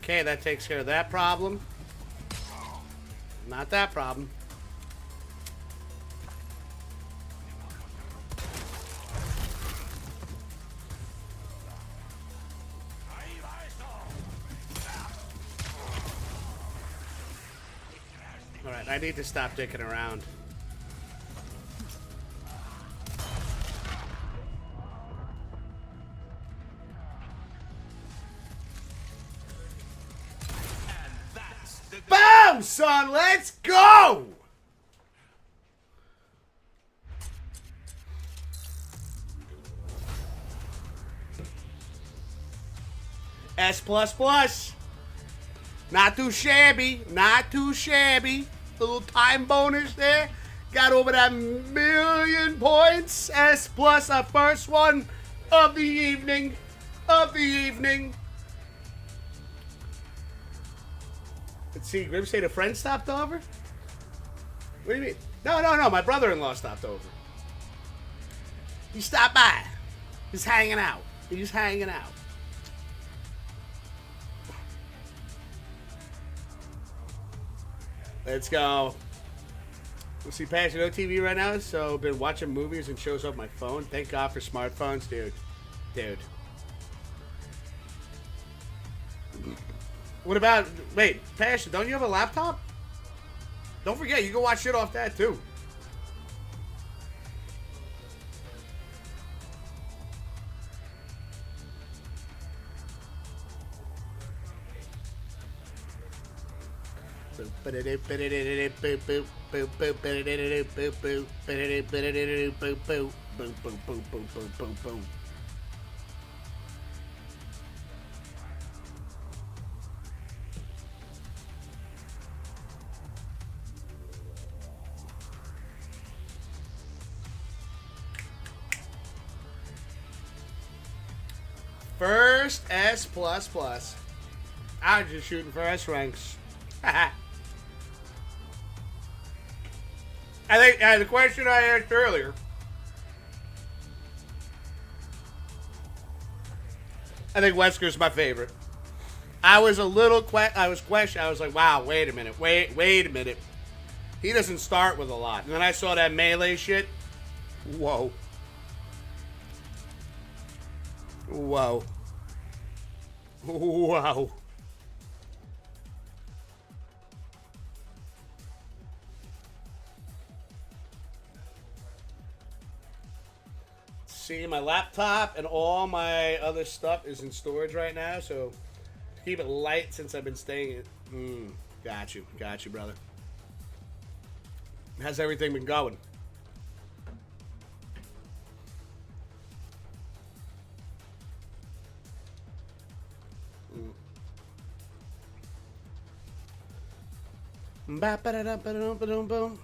A: Okay, that takes care of that problem. Not that problem. Alright, I need to stop dicking around. Boom, son, let's go! S++. Not too shabby. Not too shabby. Little time bonus there. Got over that 1,000,000 points. S+, our first one of the evening. Let's see, Grim say the friend stopped over? What do you mean? No, no, no. My brother-in-law stopped over. He stopped by. He's hanging out. He's hanging out. Let's go. We'll see Passion TV right now, so been watching movies and shows off my phone. Thank God for smartphones, dude. Dude. What about... Wait, Passion, don't you have a laptop? Don't forget, you can watch shit off that, too. First S++. I was just shooting for S ranks. I think the question I asked earlier. I think Wesker's my favorite. I was a little I was like, wow, wait a minute, wait a minute. He doesn't start with a lot. And then I saw that melee shit. Whoa. Whoa. Wow. See, my laptop and all my other stuff is in storage right now, so to keep it light since I've been staying. Got you, brother. How's everything been going? Ba-ba-da-da-ba-dum-ba-dum-bum.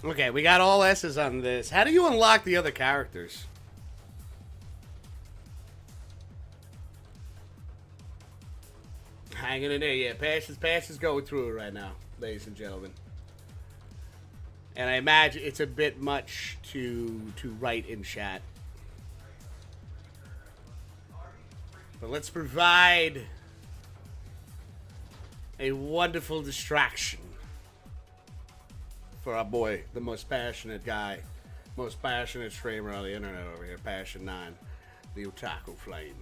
A: Okay, we got all S's on this. How do you unlock the other characters? Hanging in there, yeah. Passion's going through it right now, ladies and gentlemen. And I imagine it's a bit much to write in chat. But let's provide a wonderful distraction for our boy, the most passionate guy, most passionate streamer on the internet over here, Passion 9, the Otaku Flame.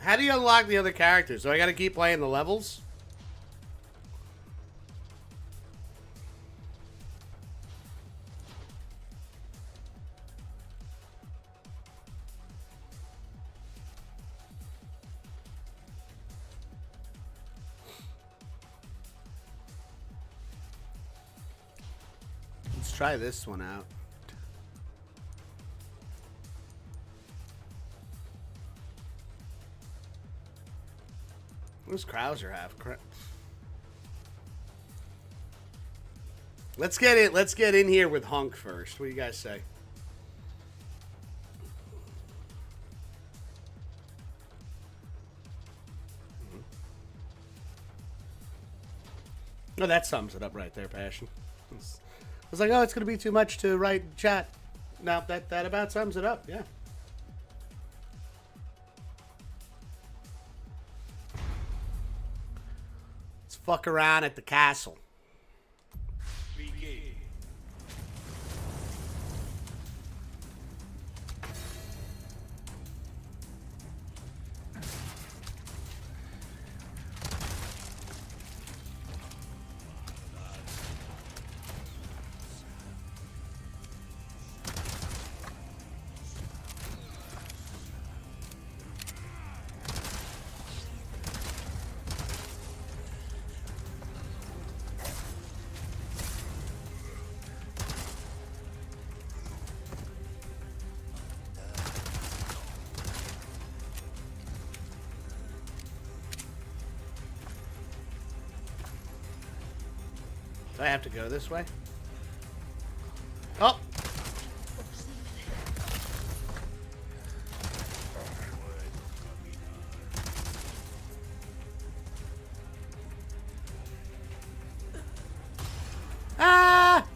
A: How do you unlock the other characters? Do I gotta keep playing the levels? Let's try this one out. What does Krauser have? Let's get it. Let's get in here with Hunk first. What do you guys say? Oh, that sums it up right there, Passion. I was like, oh, it's going to be too much to write in chat. No, that about sums it up, yeah. Let's fuck around at the castle. I have to go this way? Oh! Ah!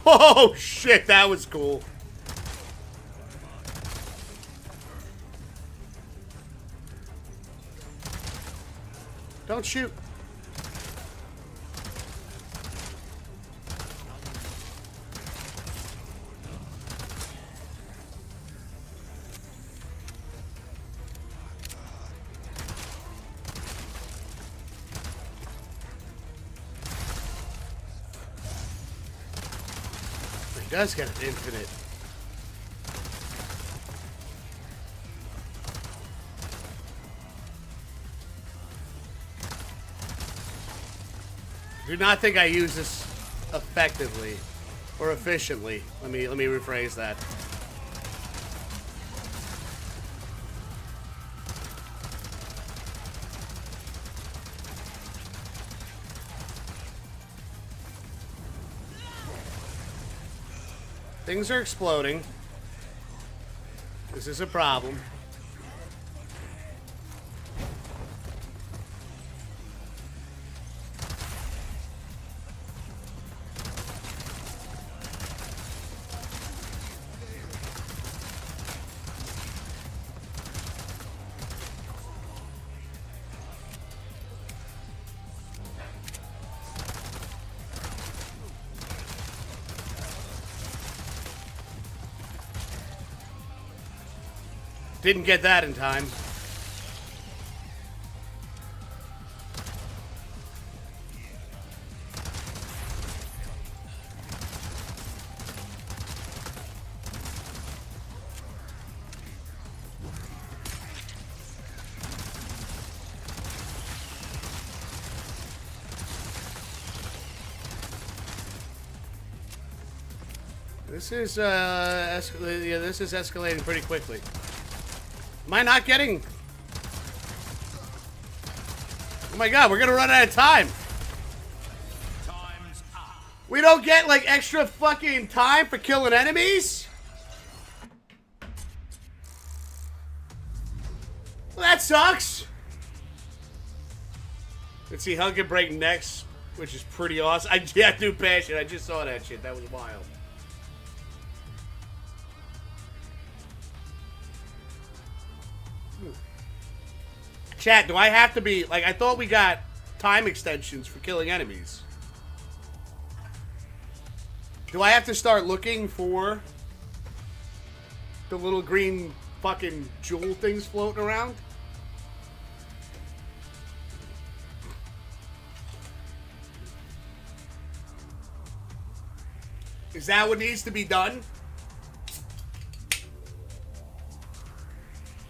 A: Oh shit, that was cool. Don't shoot. He does get an infinite. Do not think I use this effectively or efficiently. Let me rephrase that. Things are exploding. This is a problem. Didn't get that in time. This is this is escalating pretty quickly. Am I not getting? Oh my god, we're gonna run out of time.
D: Time's up.
A: We don't get like extra fucking time for killing enemies? Well, that sucks. Let's see, hug and break necks, which is pretty awesome. Yeah, do passion. I just saw that shit. That was wild. Chat, do I have to be, like, I thought we got time extensions for killing enemies. Do I have to start looking for the little green fucking jewel things floating around? Is that what needs to be done?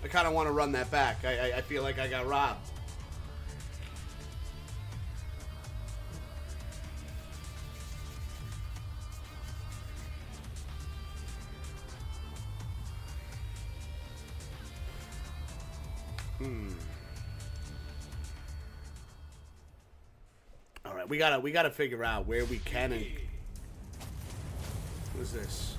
A: I kind of want to run that back. I feel like I got robbed. All right, we gotta figure out where we can and what is this?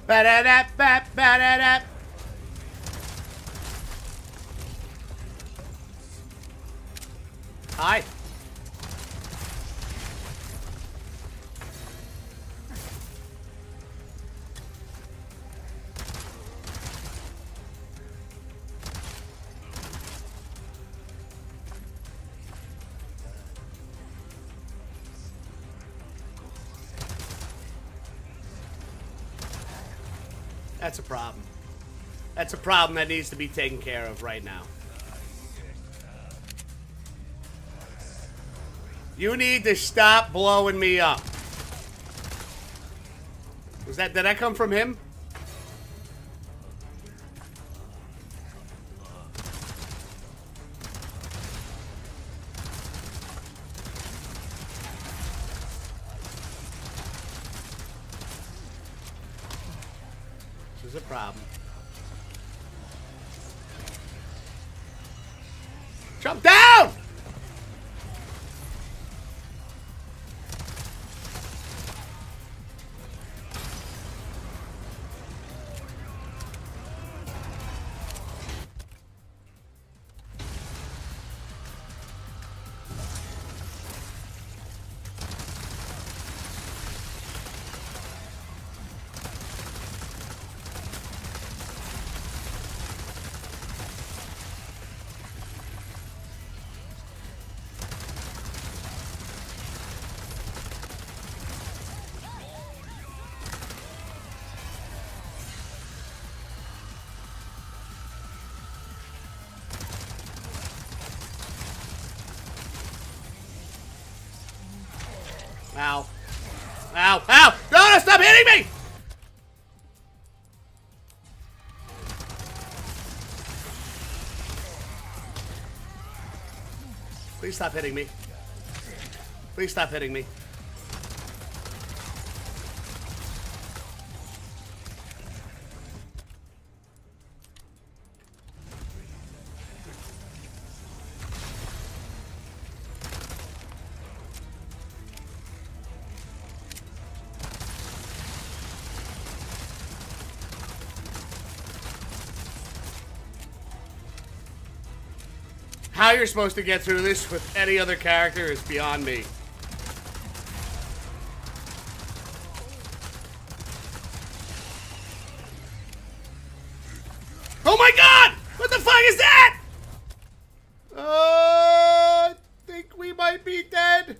A: Ba-da-da, ba-da-da. Hi. That's a problem. That's a problem that needs to be taken care of right now. You need to stop blowing me up. Did that come from him? This is a problem. Jump down! Ow. Ow. Ow! No, stop hitting me! Please stop hitting me. Please stop hitting me. How you're supposed to get through this with any other character is beyond me. Oh my god! What the fuck is that? I think we might be dead.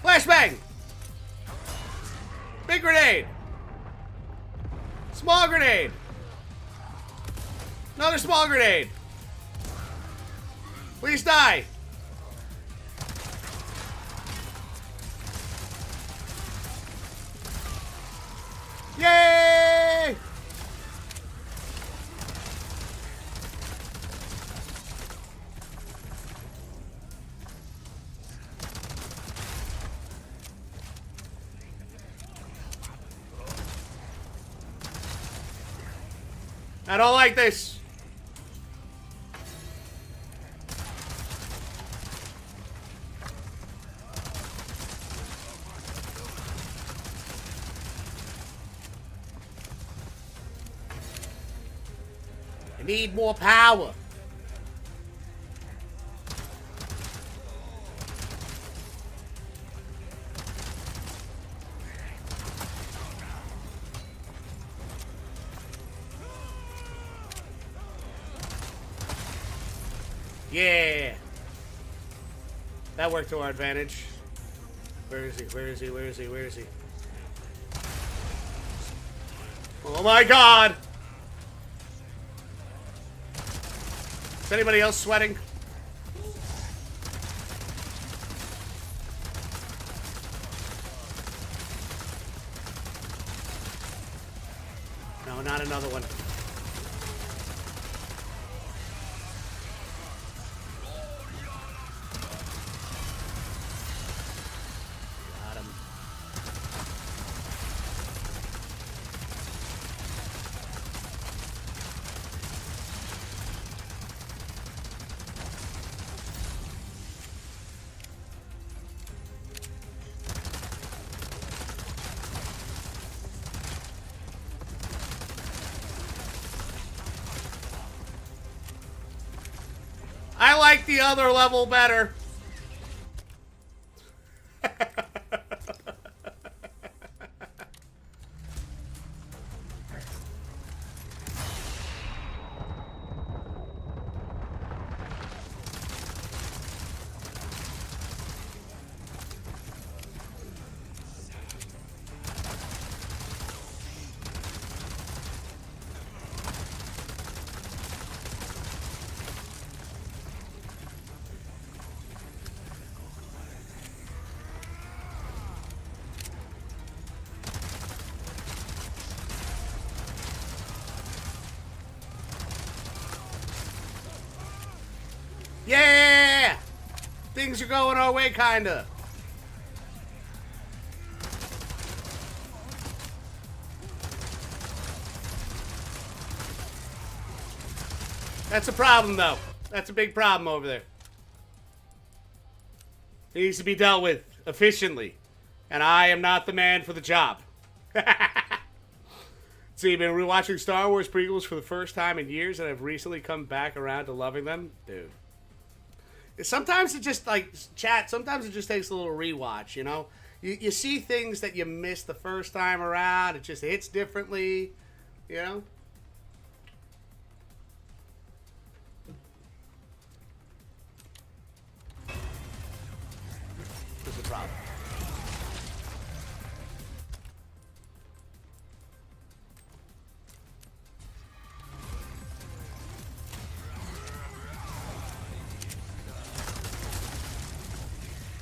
A: Flashbang! Big grenade! Small grenade! Another small grenade! Please die! Yay! I don't like this. I need more power. Yeah. That worked to our advantage. Where is he? Where is he? Where is he? Where is he? Oh my god! Is anybody else sweating? No, not another one. Got him. I like the other level better. Things are going our way, kinda. That's a problem, though. That's a big problem over there. It needs to be dealt with efficiently. And I am not the man for the job. So you've been rewatching Star Wars prequels for the first time in years, and I've recently come back around to loving them? Dude. Sometimes it just, like, chat, sometimes it just takes a little rewatch, you know? You see things that you missed the first time around. It just hits differently, you know? What's the problem?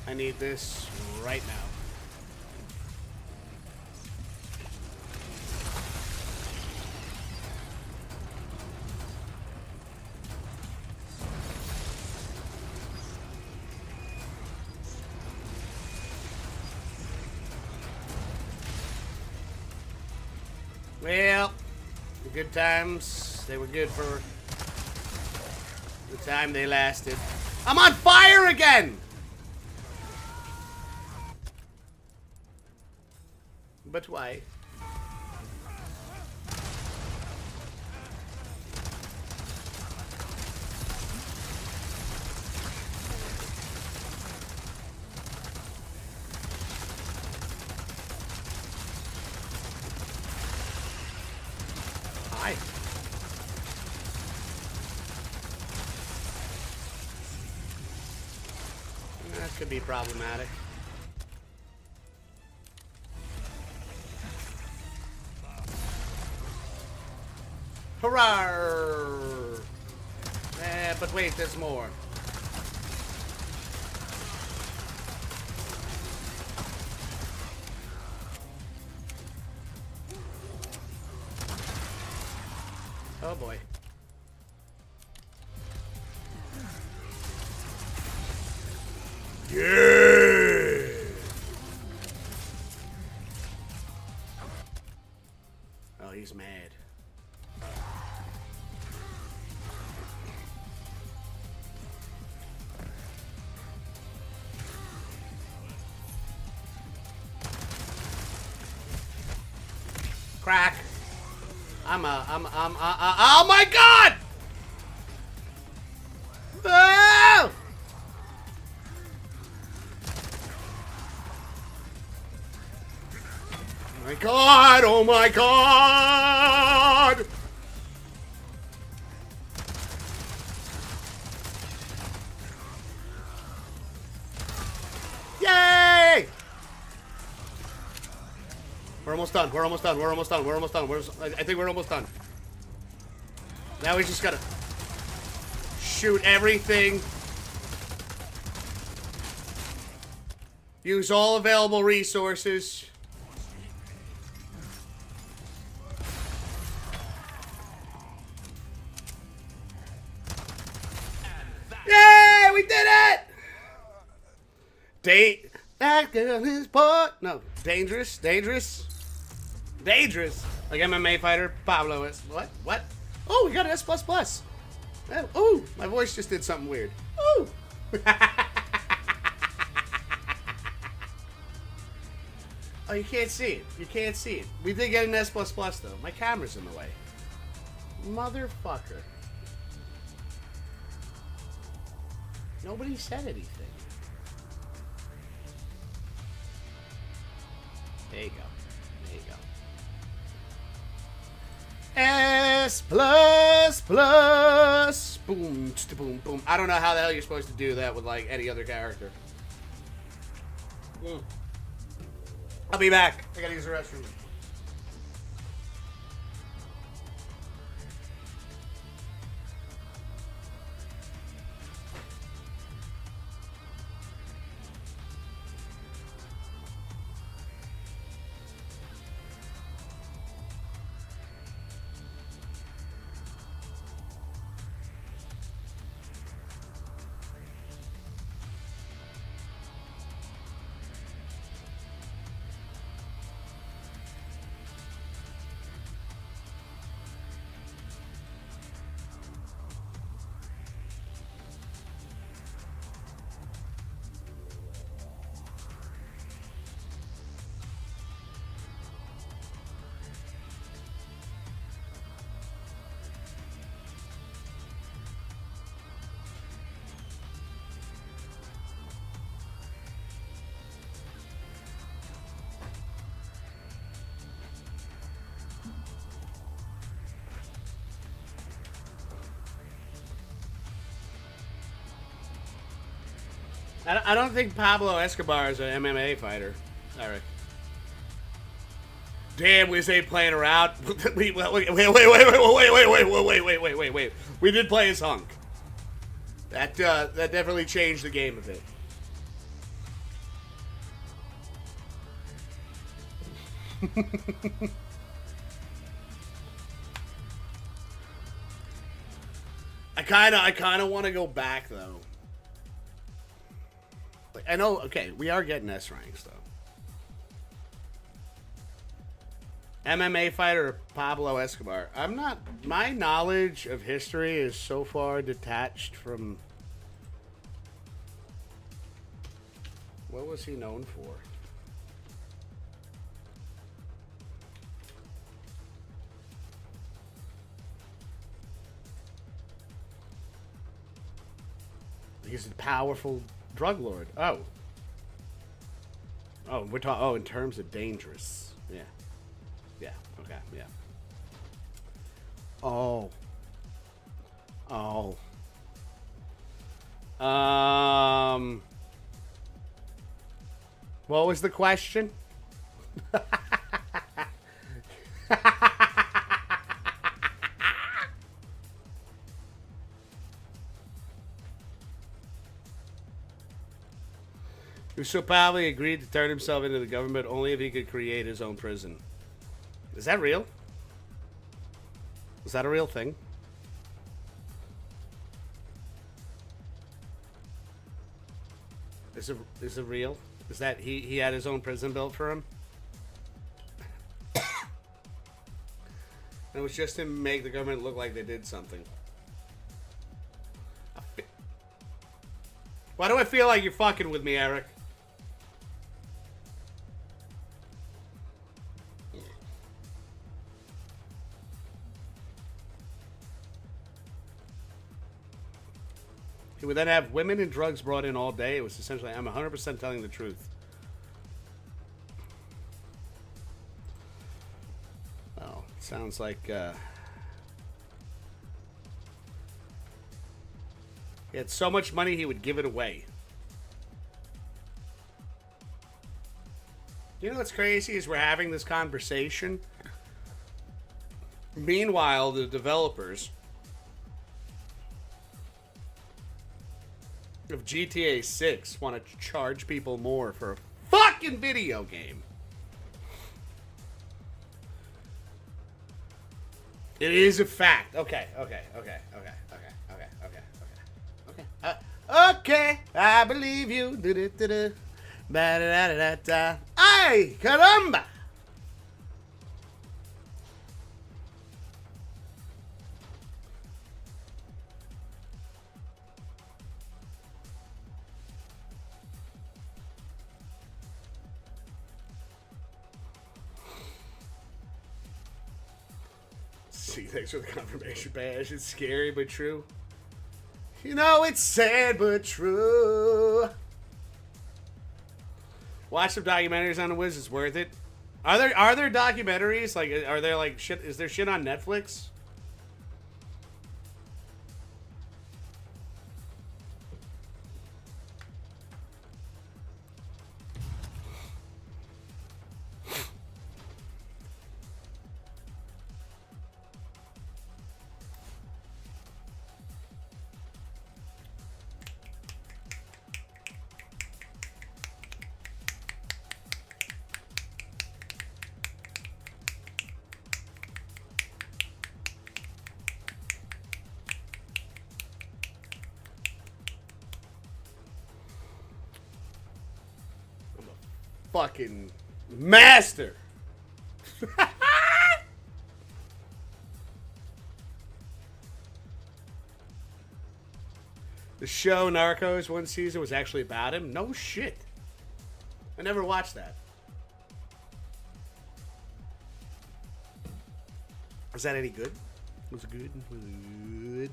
A: I need this right now. Well, the good times, they were good for the time they lasted. I'm on fire again! But why? Hi. That could be problematic. Hurrah! But wait, there's more. Oh boy. Yeah! Oh, he's mad. Crack. Oh my god! Oh! My god! Oh my god! Yay! We're almost done. We're almost done. We're almost done. We're almost done. I think we're almost done. Now we just gotta shoot everything. Use all available resources. Yay! We did it! That girl is part. No, dangerous. Dangerous. Like MMA fighter Pablo is. What? Oh, we got an S++. Oh, my voice just did something weird. Ooh. Oh, you can't see it. You can't see it. We did get an S++ though. My camera's in the way. Motherfucker. Nobody said anything. There you go. There you go. S++. Boom, boom, boom. I don't know how the hell you're supposed to do that with like any other character. I'll be back. I gotta use the restroom. I don't think Pablo Escobar is an MMA fighter, Eric. Damn, we say playing around. Wait. We did play as Hunk. That definitely changed the game a bit. I kind of want to go back though. Like, I know. Okay, we are getting S ranks though. MMA fighter Pablo Escobar. I'm not. My knowledge of history is so far detached from. What was he known for? He's a powerful drug lord. Oh. Oh, we're talking. Oh, in terms of dangerous. Yeah. Yeah. Okay. Yeah. Oh. Oh. What was the question? Who probably agreed to turn himself into the government only if he could create his own prison. Is that real? Is that a real thing? Is it real? Is that he had his own prison built for him? And it was just to make the government look like they did something. Why do I feel like you're fucking with me, Eric? He would then have women and drugs brought in all day. It was essentially, I'm 100% telling the truth. Oh, sounds like, he had so much money he would give it away. You know what's crazy is we're having this conversation. Meanwhile, the developers of GTA 6 want to charge people more for a fucking video game. It is a fact. Okay. Okay, I believe you. Ay, caramba! See, thanks for the confirmation badge. It's scary but true. You know, it's sad but true. Watch some documentaries on the Wiz. It's worth it. Are there documentaries? Like, are there like shit? Is there shit on Netflix? Fucking master. The show Narcos one season was actually about him? No shit. I never watched that. Was that any good? Was it good? Was it good?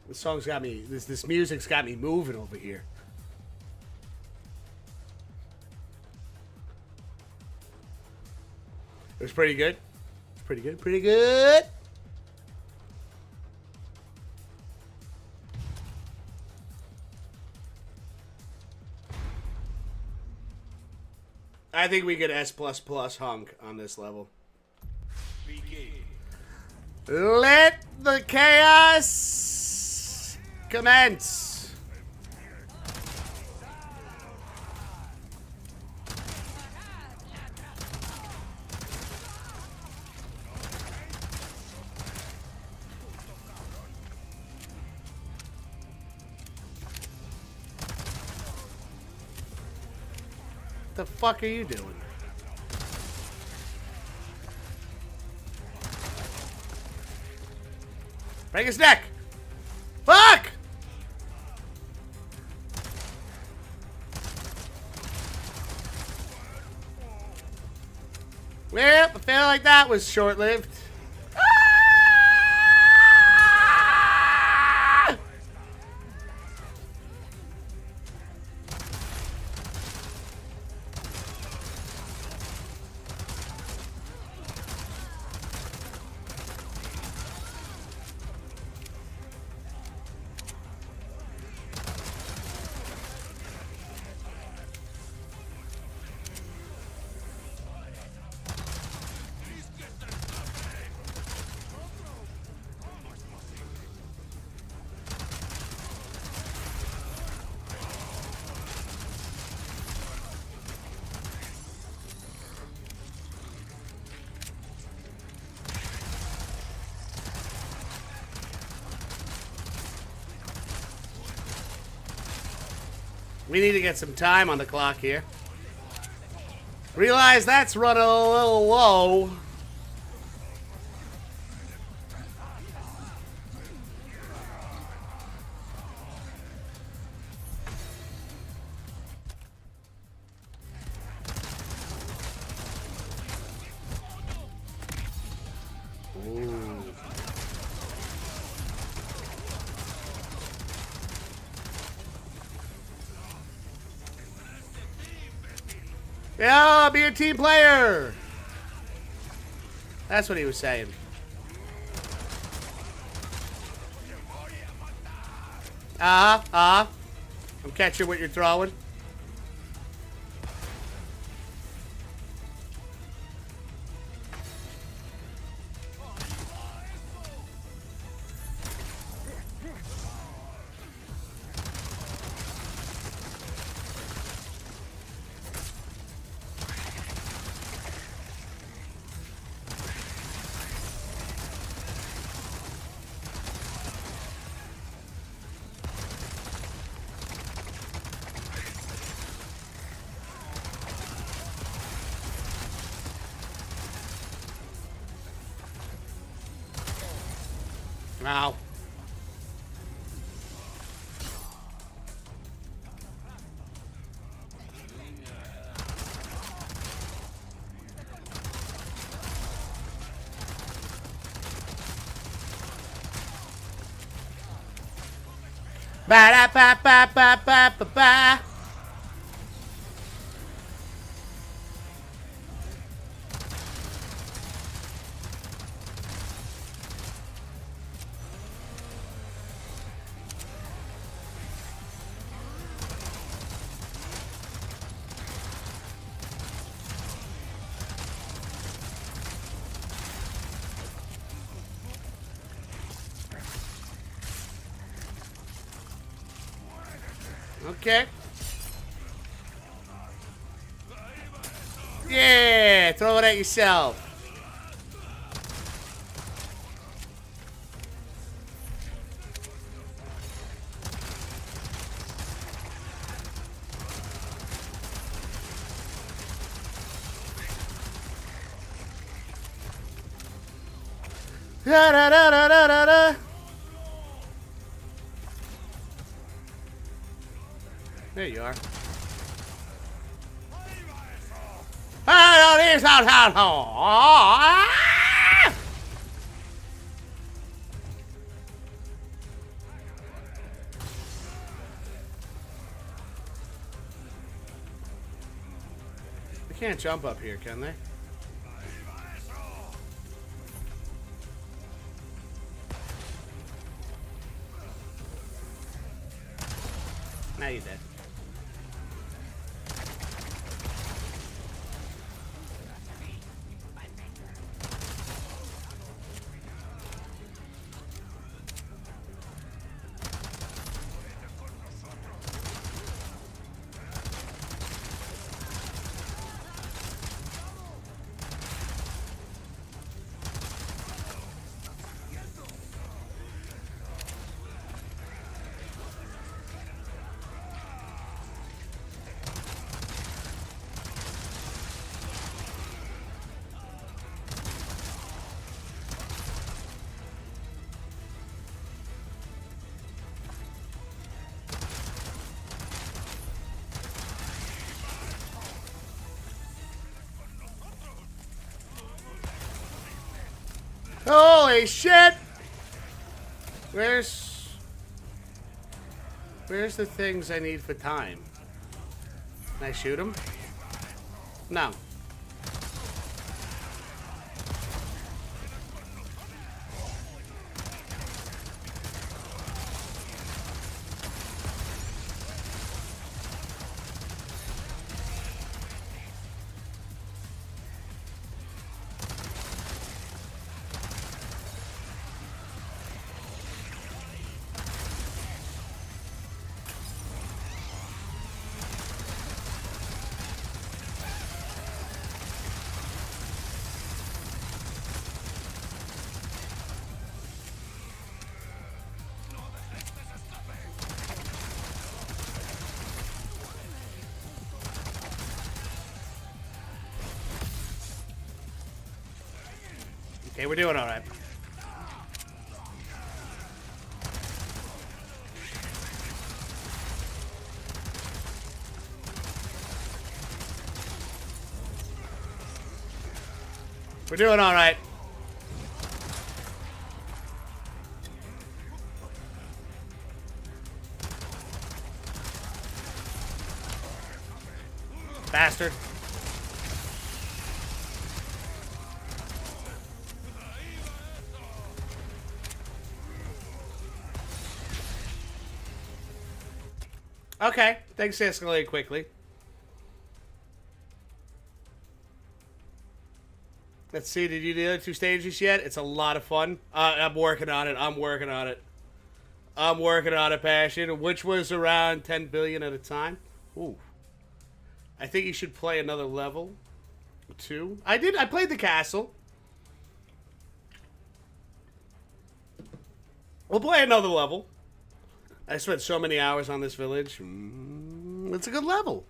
A: This song's got me, this music's got me moving over here. It was pretty good. It's pretty good. Pretty good. I think we get S++ hunk on this level. Let the chaos commence. What the fuck are you doing? Break his neck! Fuck! Well, I feel like that was short-lived. Ah! We need to get some time on the clock here. Realize that's running a little low. Yeah, be a team player. That's what he was saying. I'm catching what you're throwing. Ow. Ba-da-ba-ba-ba-ba-ba-ba. Okay. Yeah, throw it at yourself. Da da da da da da da. There you are. They can't jump up here, can they? Now you're dead. Holy shit! Where's the things I need for time? Can I shoot him? No. Okay, we're doing all right. We're doing all right. Bastard. Okay, things escalate quickly. Let's see, did you do the other 2 stages yet? It's a lot of fun. I'm working on it. I'm working on it. I'm working on it, Passion. Which was around 10 billion at a time. Ooh. I think you should play another level. 2. I played the castle. We'll play another level. I spent so many hours on this village. It's a good level.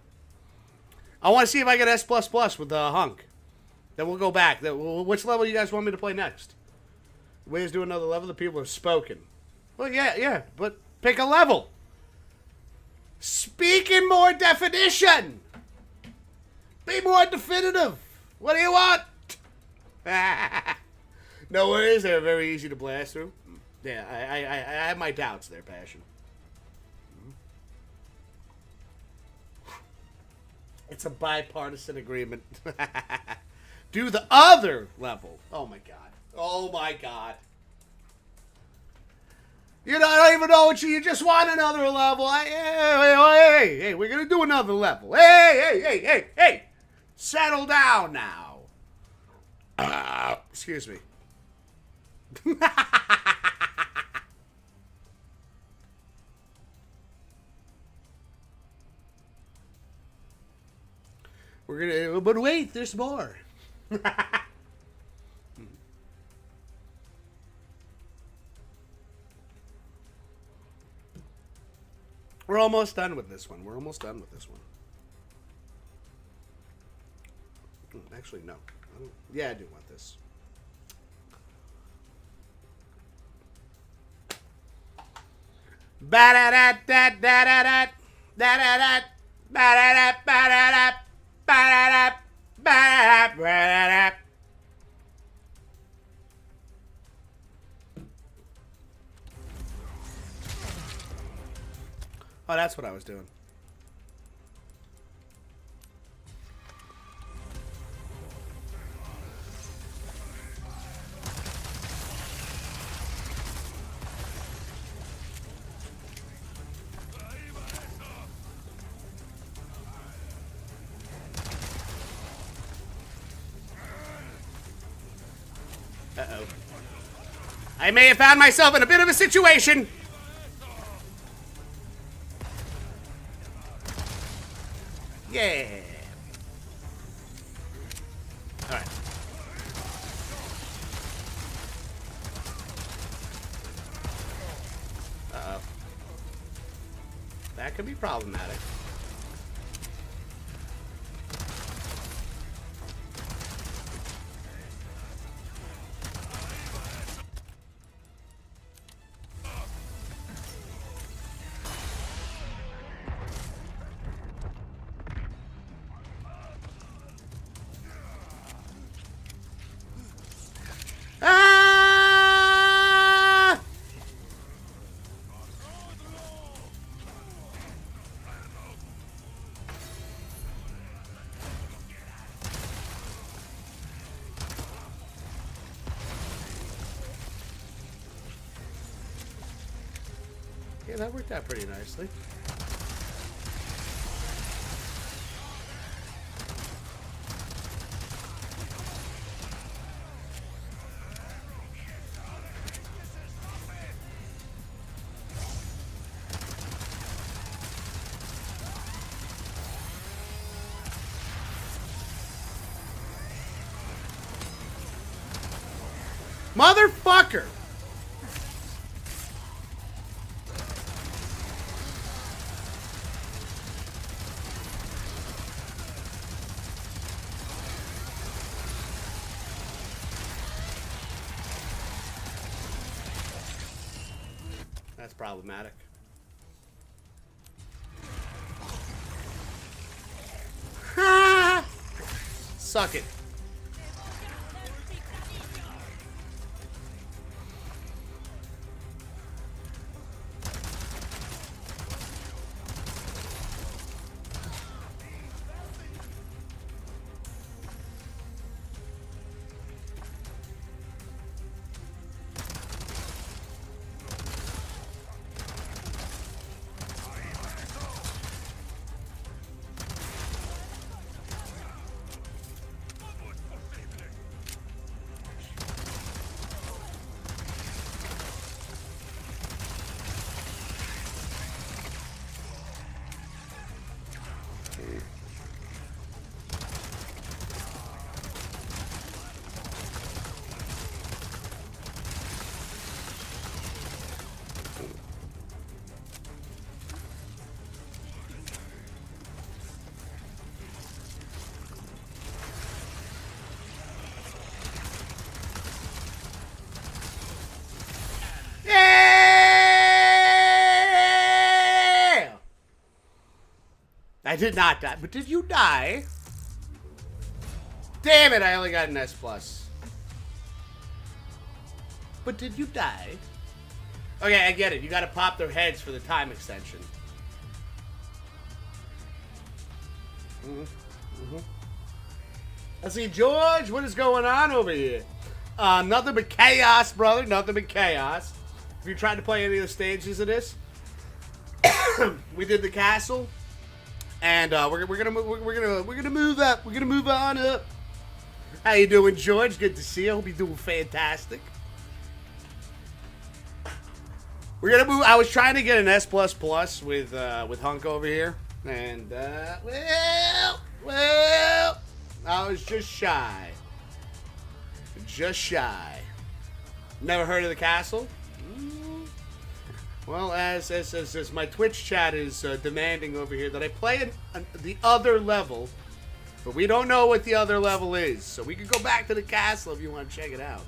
A: I want to see if I get S++ with the hunk. Then we'll go back. Which level you guys want me to play next? Ways do another level. The people have spoken. Well, yeah, but pick a level. Speak in more definition. Be more definitive. What do you want? No worries. They're very easy to blast through. Yeah, I have my doubts there, Passion. It's a bipartisan agreement. Do the other level. Oh my god. Oh my god. You know, I don't even know what you just want another level. Hey, we're gonna do another level. Hey. Settle down now. Excuse me. We're gonna, but wait, there's more. We're almost done with this one. Actually, no. Yeah, I do want this. Ba-da-da-da-da-da-da. Da-da-da. Ba-da-da. Ba-da-da. Ba-da-da. Ba-da-da. Ba-da-da. Oh, that's what I was doing. Uh-oh. I may have found myself in a bit of a situation. Yeah. All right. Uh-oh. That could be problematic. Ah! that worked out pretty nicely. Motherfucker! That's problematic. Ha! Suck it. Yeah! I did not die, but did you die? Damn it, I only got an S+. But did you die? Okay, I get it. You gotta pop their heads for the time extension. I see George. What is going on over here? Nothing but chaos, brother. Nothing but chaos. Have you tried to play any of the stages of this? We did the castle, and we're gonna move up. We're gonna move on up. How you doing, George? Good to see you. I hope you're doing fantastic. We're gonna move. I was trying to get an S++ with Hunk over here, and well, I was just shy. Just shy. Never heard of the castle? Well, as my Twitch chat is demanding over here that I play the other level, but we don't know what the other level is, so we can go back to the castle if you want to check it out.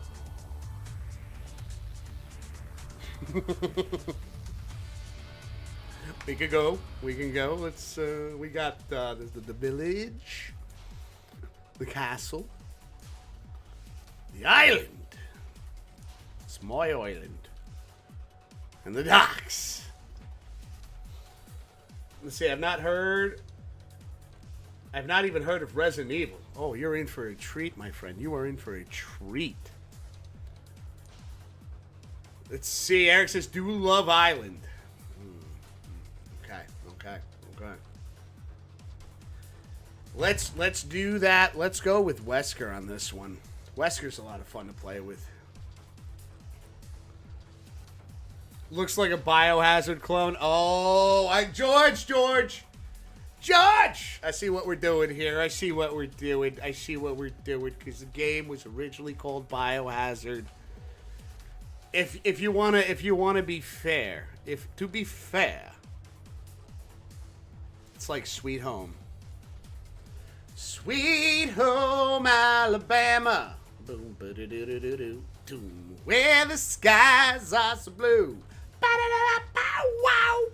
A: We can go. Let's. We got the village, the castle, the island. It's my island. And the docks. Let's see, I've not even heard of Resident Evil. Oh, you're in for a treat, my friend. You are in for a treat. Let's see, Eric says, do love Island. Okay. Let's do that. Let's go with Wesker on this one. Wesker's a lot of fun to play with. Looks like a Biohazard clone. Oh, George! I see what we're doing here. I see what we're doing. Because the game was originally called Biohazard. If you wanna be fair, to be fair, it's like Sweet Home. Sweet Home Alabama. Boom, ba-do-do-do-do-do. Doom, where the skies are so blue. Wow.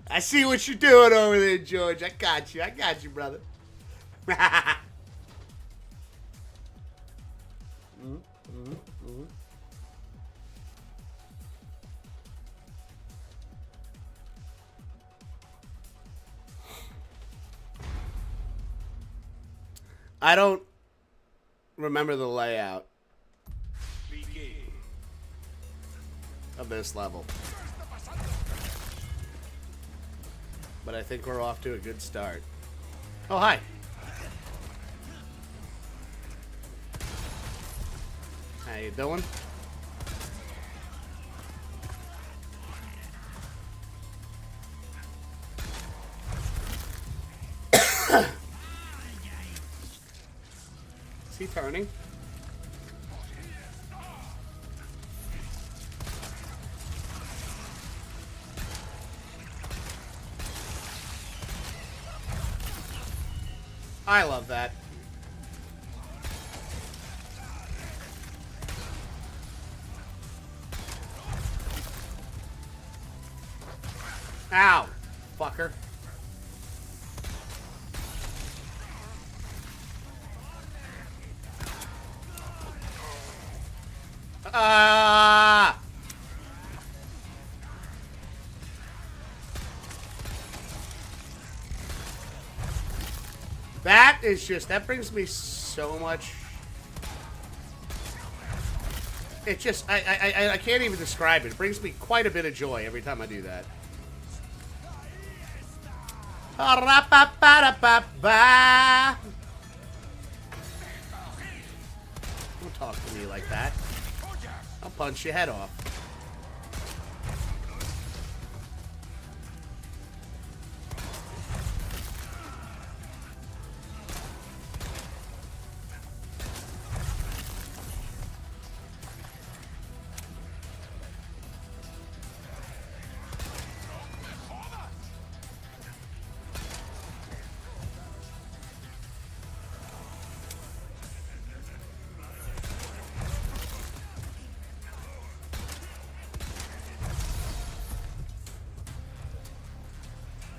A: I see what you're doing over there, George. I got you, brother. I don't remember the layout. of this level. But I think we're off to a good start. Oh, hi. How you doing? Is he turning? I love that. Ow, fucker. Ah! That is just, that brings me so much. It just, I can't even describe it. It brings me quite a bit of joy every time I do that. Don't talk to me like that. I'll punch your head off.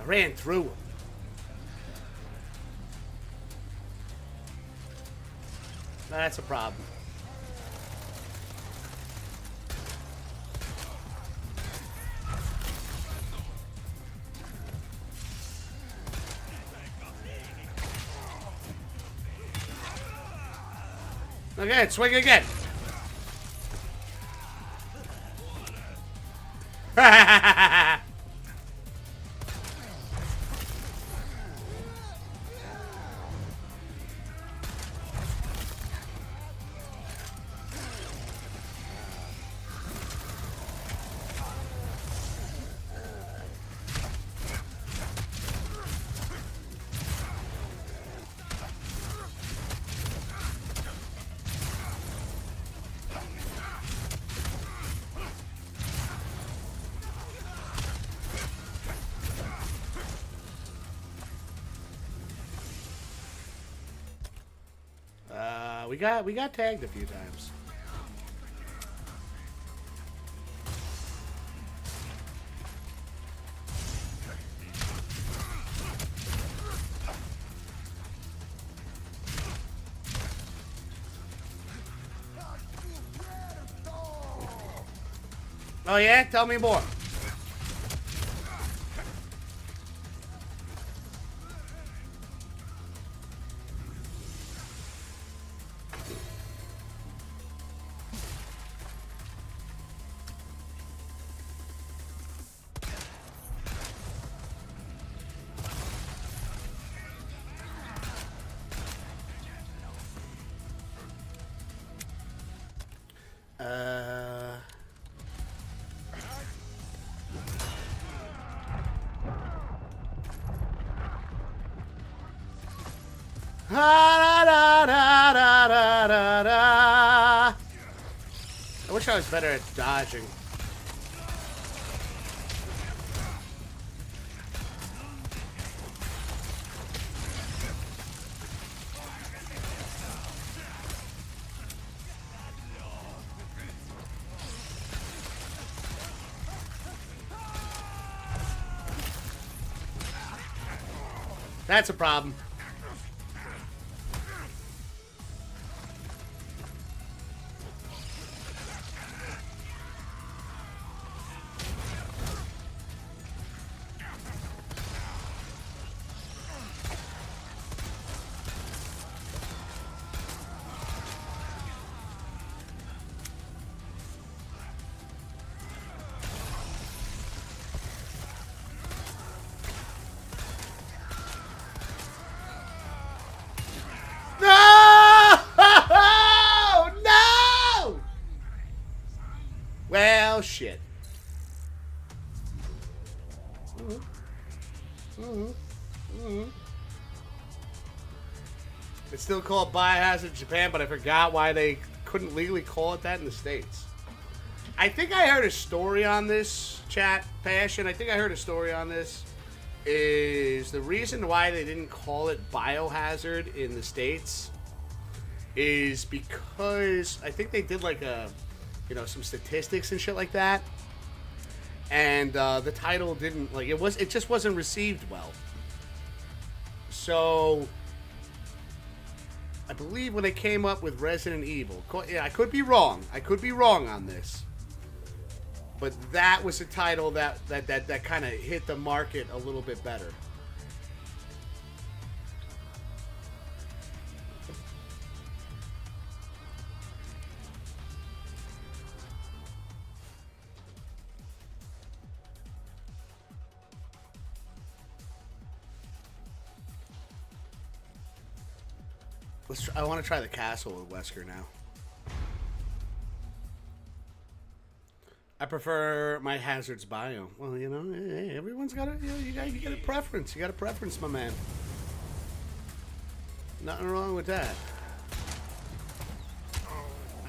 A: I ran through him. That's a problem. Okay, swing again. We got tagged a few times. Oh yeah? Tell me more. I wish I was better at dodging. That's a problem. It's still called Biohazard in Japan, but I forgot why they couldn't legally call it that in the States. I think I heard a story on this, chat, Passion. I think I heard a story on this. Is the reason why they didn't call it Biohazard in the States is because I think they did like some statistics and shit like that. And the title didn't, it just wasn't received well. So I believe when they came up with Resident Evil, I could be wrong. I could be wrong on this. But that was a title that kind of hit the market a little bit better. I want to try the castle with Wesker now. I prefer my hazards bio. Well, hey, everyone's got you got a preference. You got a preference, my man. Nothing wrong with that.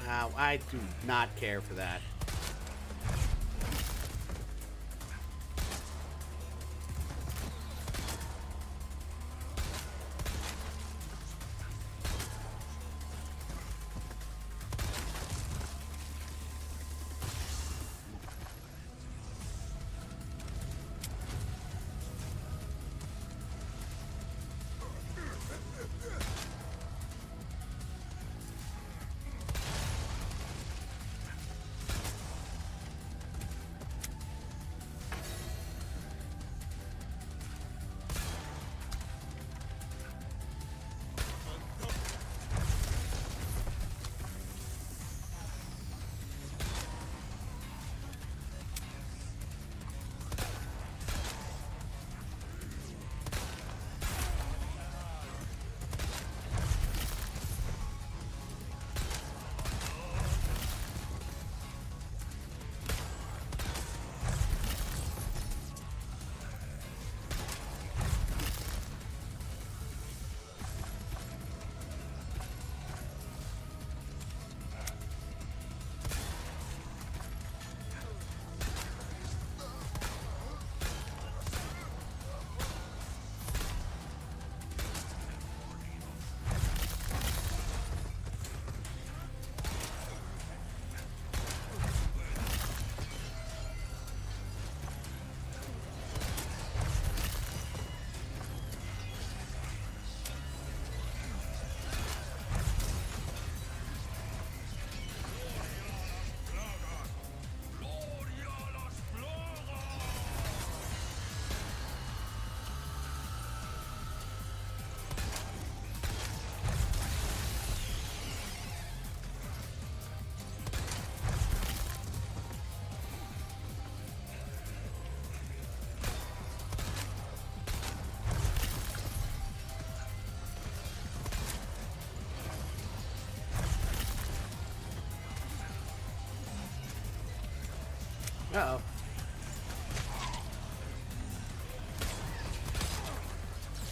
A: I do not care for that. Uh-oh.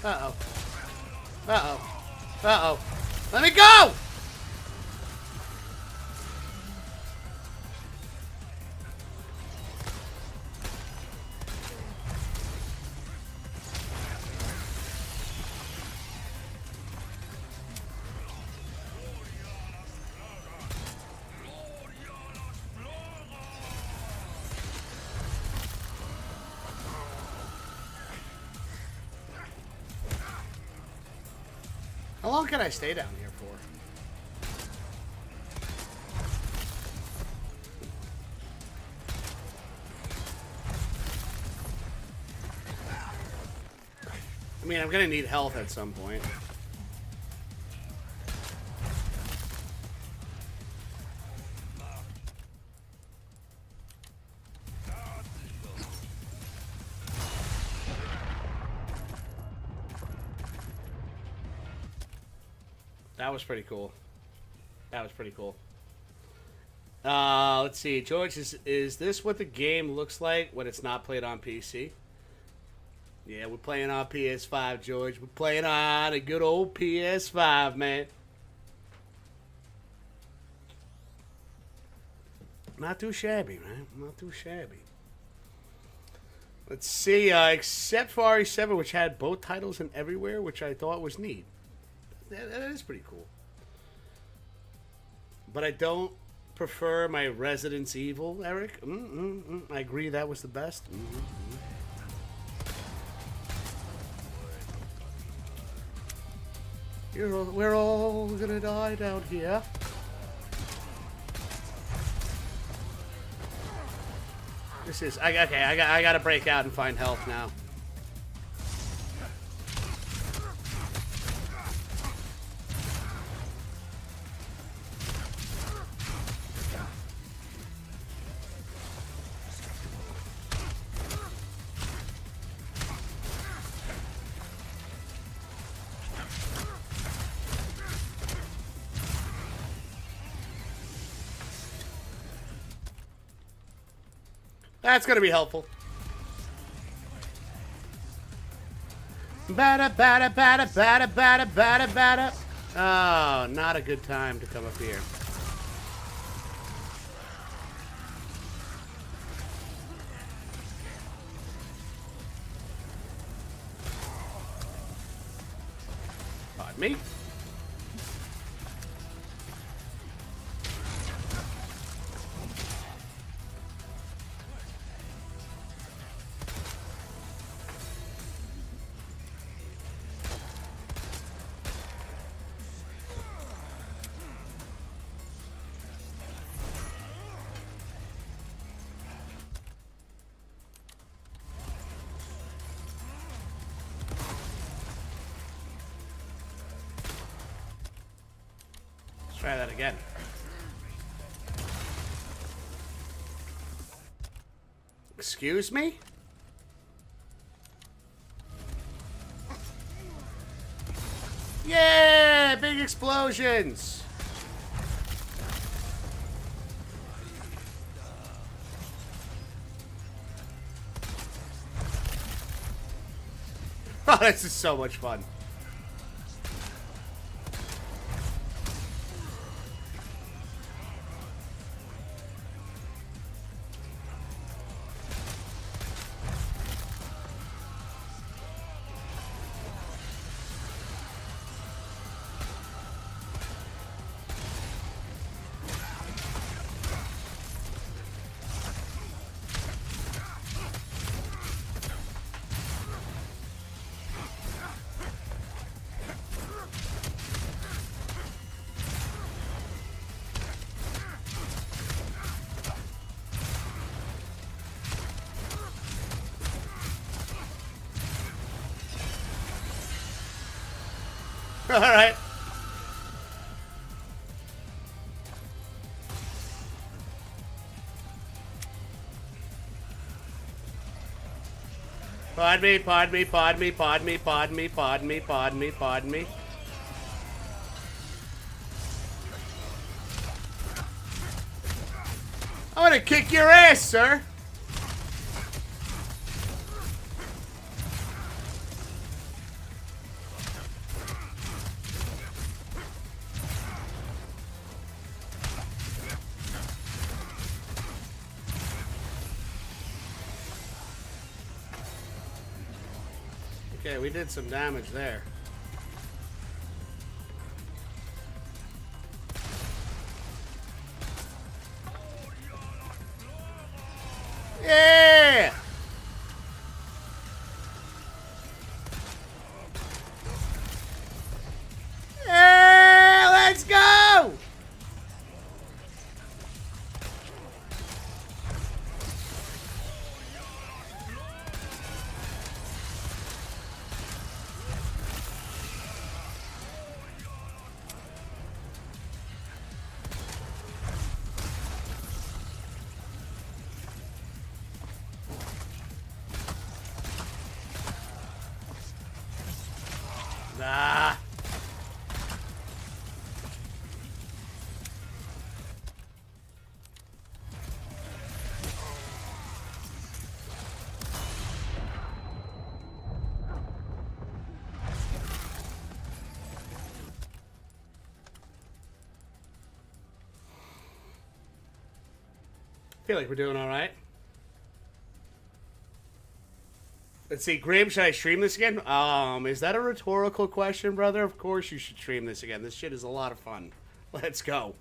A: Uh-oh. Uh-oh. Uh-oh. Let me go! How long can I stay down here for? I mean, I'm gonna need health at some point. That was pretty cool. That was pretty cool. Let's see. George, is this what the game looks like when it's not played on PC? Yeah, we're playing on PS5, George. We're playing on a good old PS5, man. Not too shabby, man. Not too shabby. Let's see, except for RE7, which had both titles and everywhere, which I thought was neat. That is pretty cool. But I don't prefer my Resident Evil, Eric. I agree that was the best. We're all gonna die down here. This is okay. I gotta break out and find health now. That's gonna be helpful. Bada bada bada bada bada bada bada. Oh, not a good time to come up here. Pardon me. Try that again. Excuse me? Yeah, big explosions. Oh, this is so much fun. All right. Pardon me, pardon me, pardon me, pardon me, pardon me, pardon me, pardon me, pardon me. I'm gonna kick your ass, sir. Okay, we did some damage there. Yeah! Yeah, let's go! Ah. feel like we're doing all right. Let's see, Graham, should I stream this again? Is that a rhetorical question, brother? Of course you should stream this again. This shit is a lot of fun. Let's go.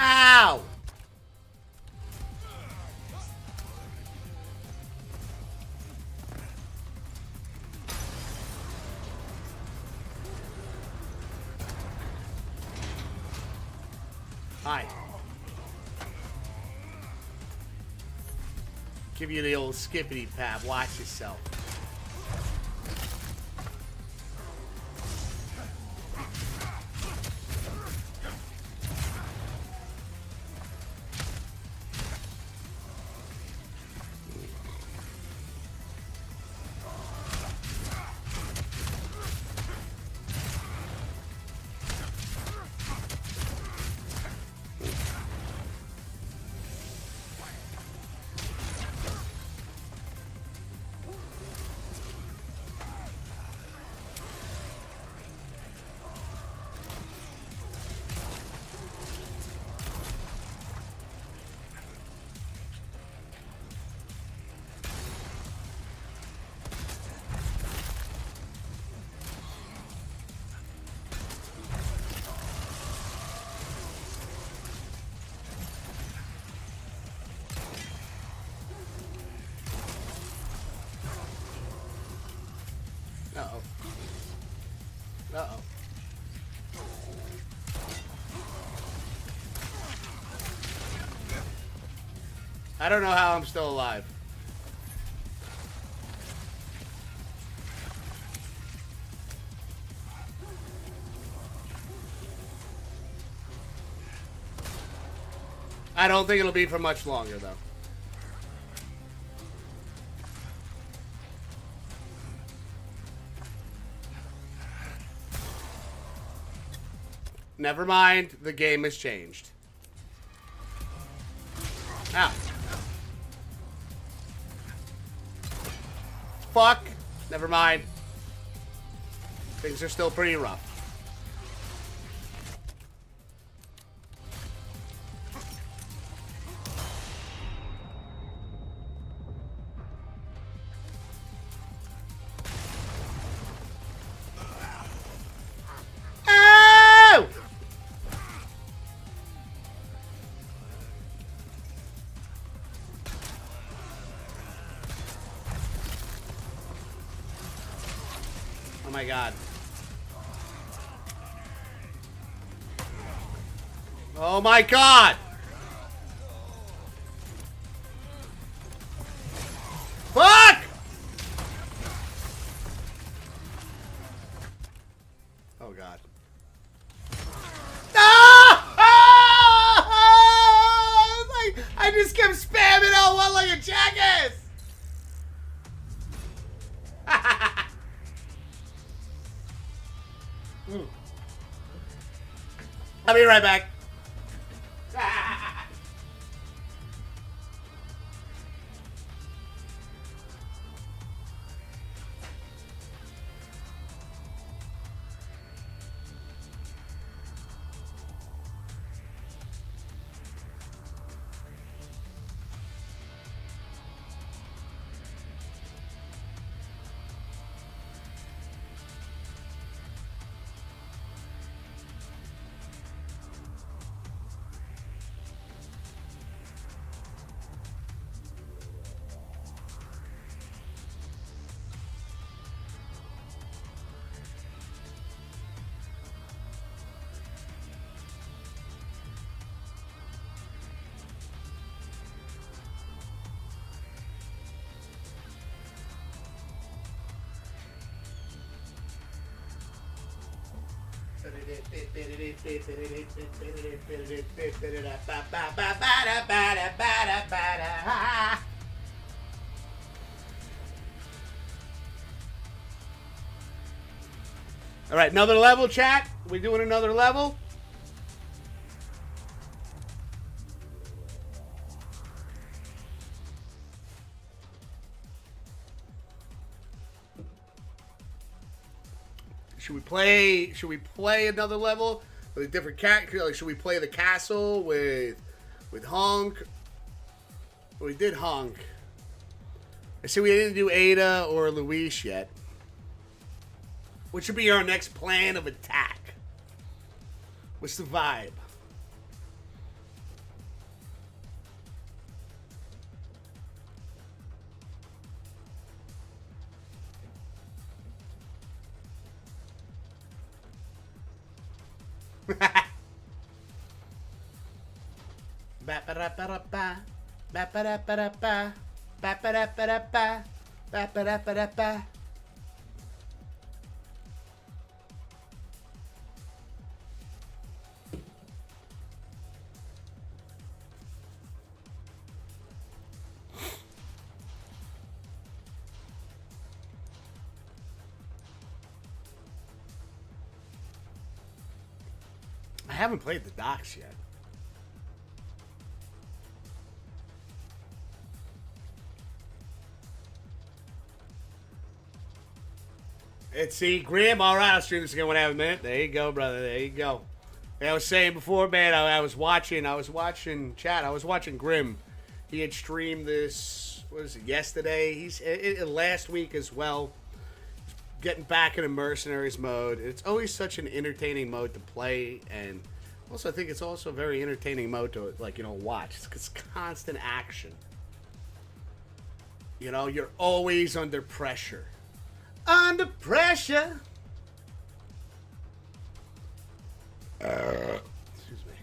A: Ow! Hi. Give you the old skippity pap. Watch yourself. Uh-oh. Uh-oh. I don't know how I'm still alive. I don't think it'll be for much longer, though. Never mind, the game has changed. Ow. Fuck. Never mind. Things are still pretty rough. Ow! Oh my god. Oh my god! Fuck! Oh god. Ah! Ah! Like, I just kept spamming L1 like a jackass! I'll be right back. All right, another level, chat. We doing another level? Should we play another level with a different character? Like, should we play the castle with Honk? We did Honk. I see we didn't do Ada or Luis yet. What should be our next plan of attack? What's the vibe? Ba-ba-da-ba-da-ba. Ba-ba-da-ba-da-ba. Ba-ba-da-ba-da-ba. Ba-ba-da-ba-da-ba. I haven't played the docks yet. Let's see, Grim. All right, I'll stream this again when I have a minute. There you go, brother. There you go. Like I was saying before, man, I was watching chat. I was watching Grim. He had streamed this. What was it? Yesterday. He's last week as well. Getting back into Mercenaries mode. It's always such an entertaining mode to play, and also I think it's also a very entertaining mode to watch. It's constant action. You know, you're always under pressure. Under pressure. Excuse me.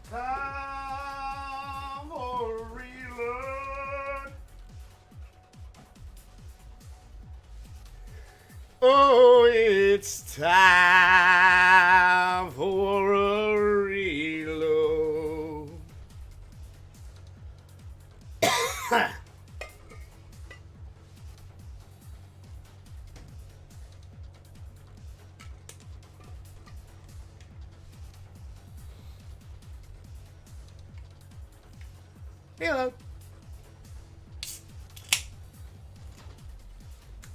A: Time for a reload. Oh, it's time for a reload. Hello.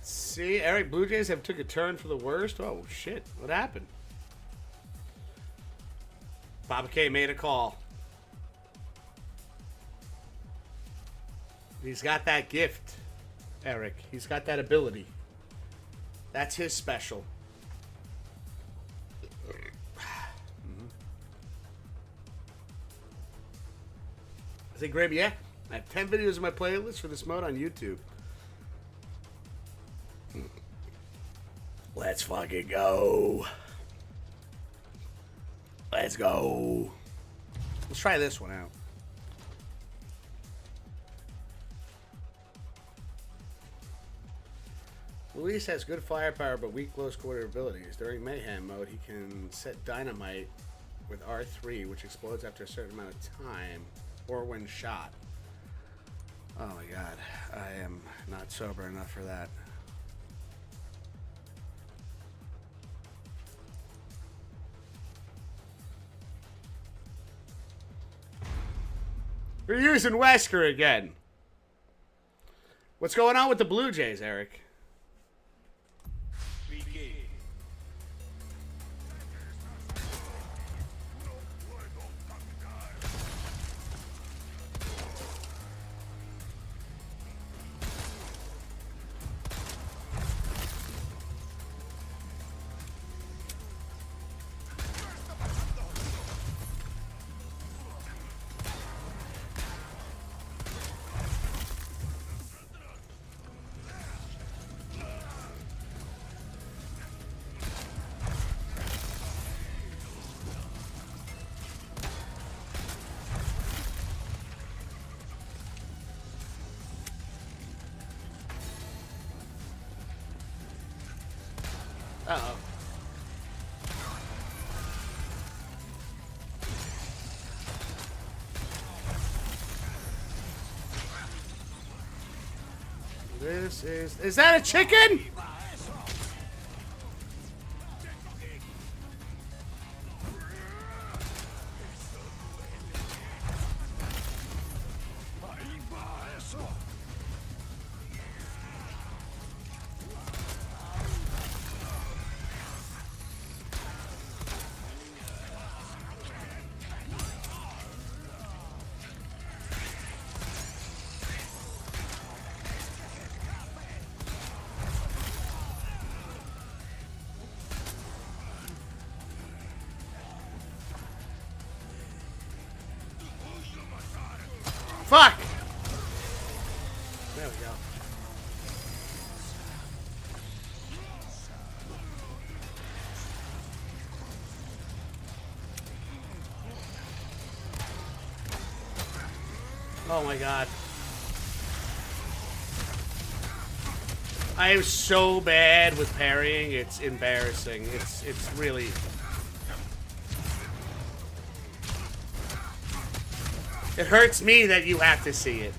A: See, Eric, Blue Jays have took a turn for the worst. Oh, shit. What happened? Baba K made a call. He's got that gift, Eric. He's got that ability. That's his special. I say, Graham, yeah. I have 10 videos in my playlist for this mode on YouTube. Let's fucking go. Let's go. Let's try this one out. Luis has good firepower but weak close quarter abilities. During Mayhem mode, he can set dynamite with R3, which explodes after a certain amount of time or when shot. Oh my god, I am not sober enough for that. We're using Wesker again. What's going on with the Blue Jays, Eric? This is... Is that a chicken? Fuck! There we go. Oh my god. I am so bad with parrying, it's embarrassing. It's really... It hurts me that you have to see it.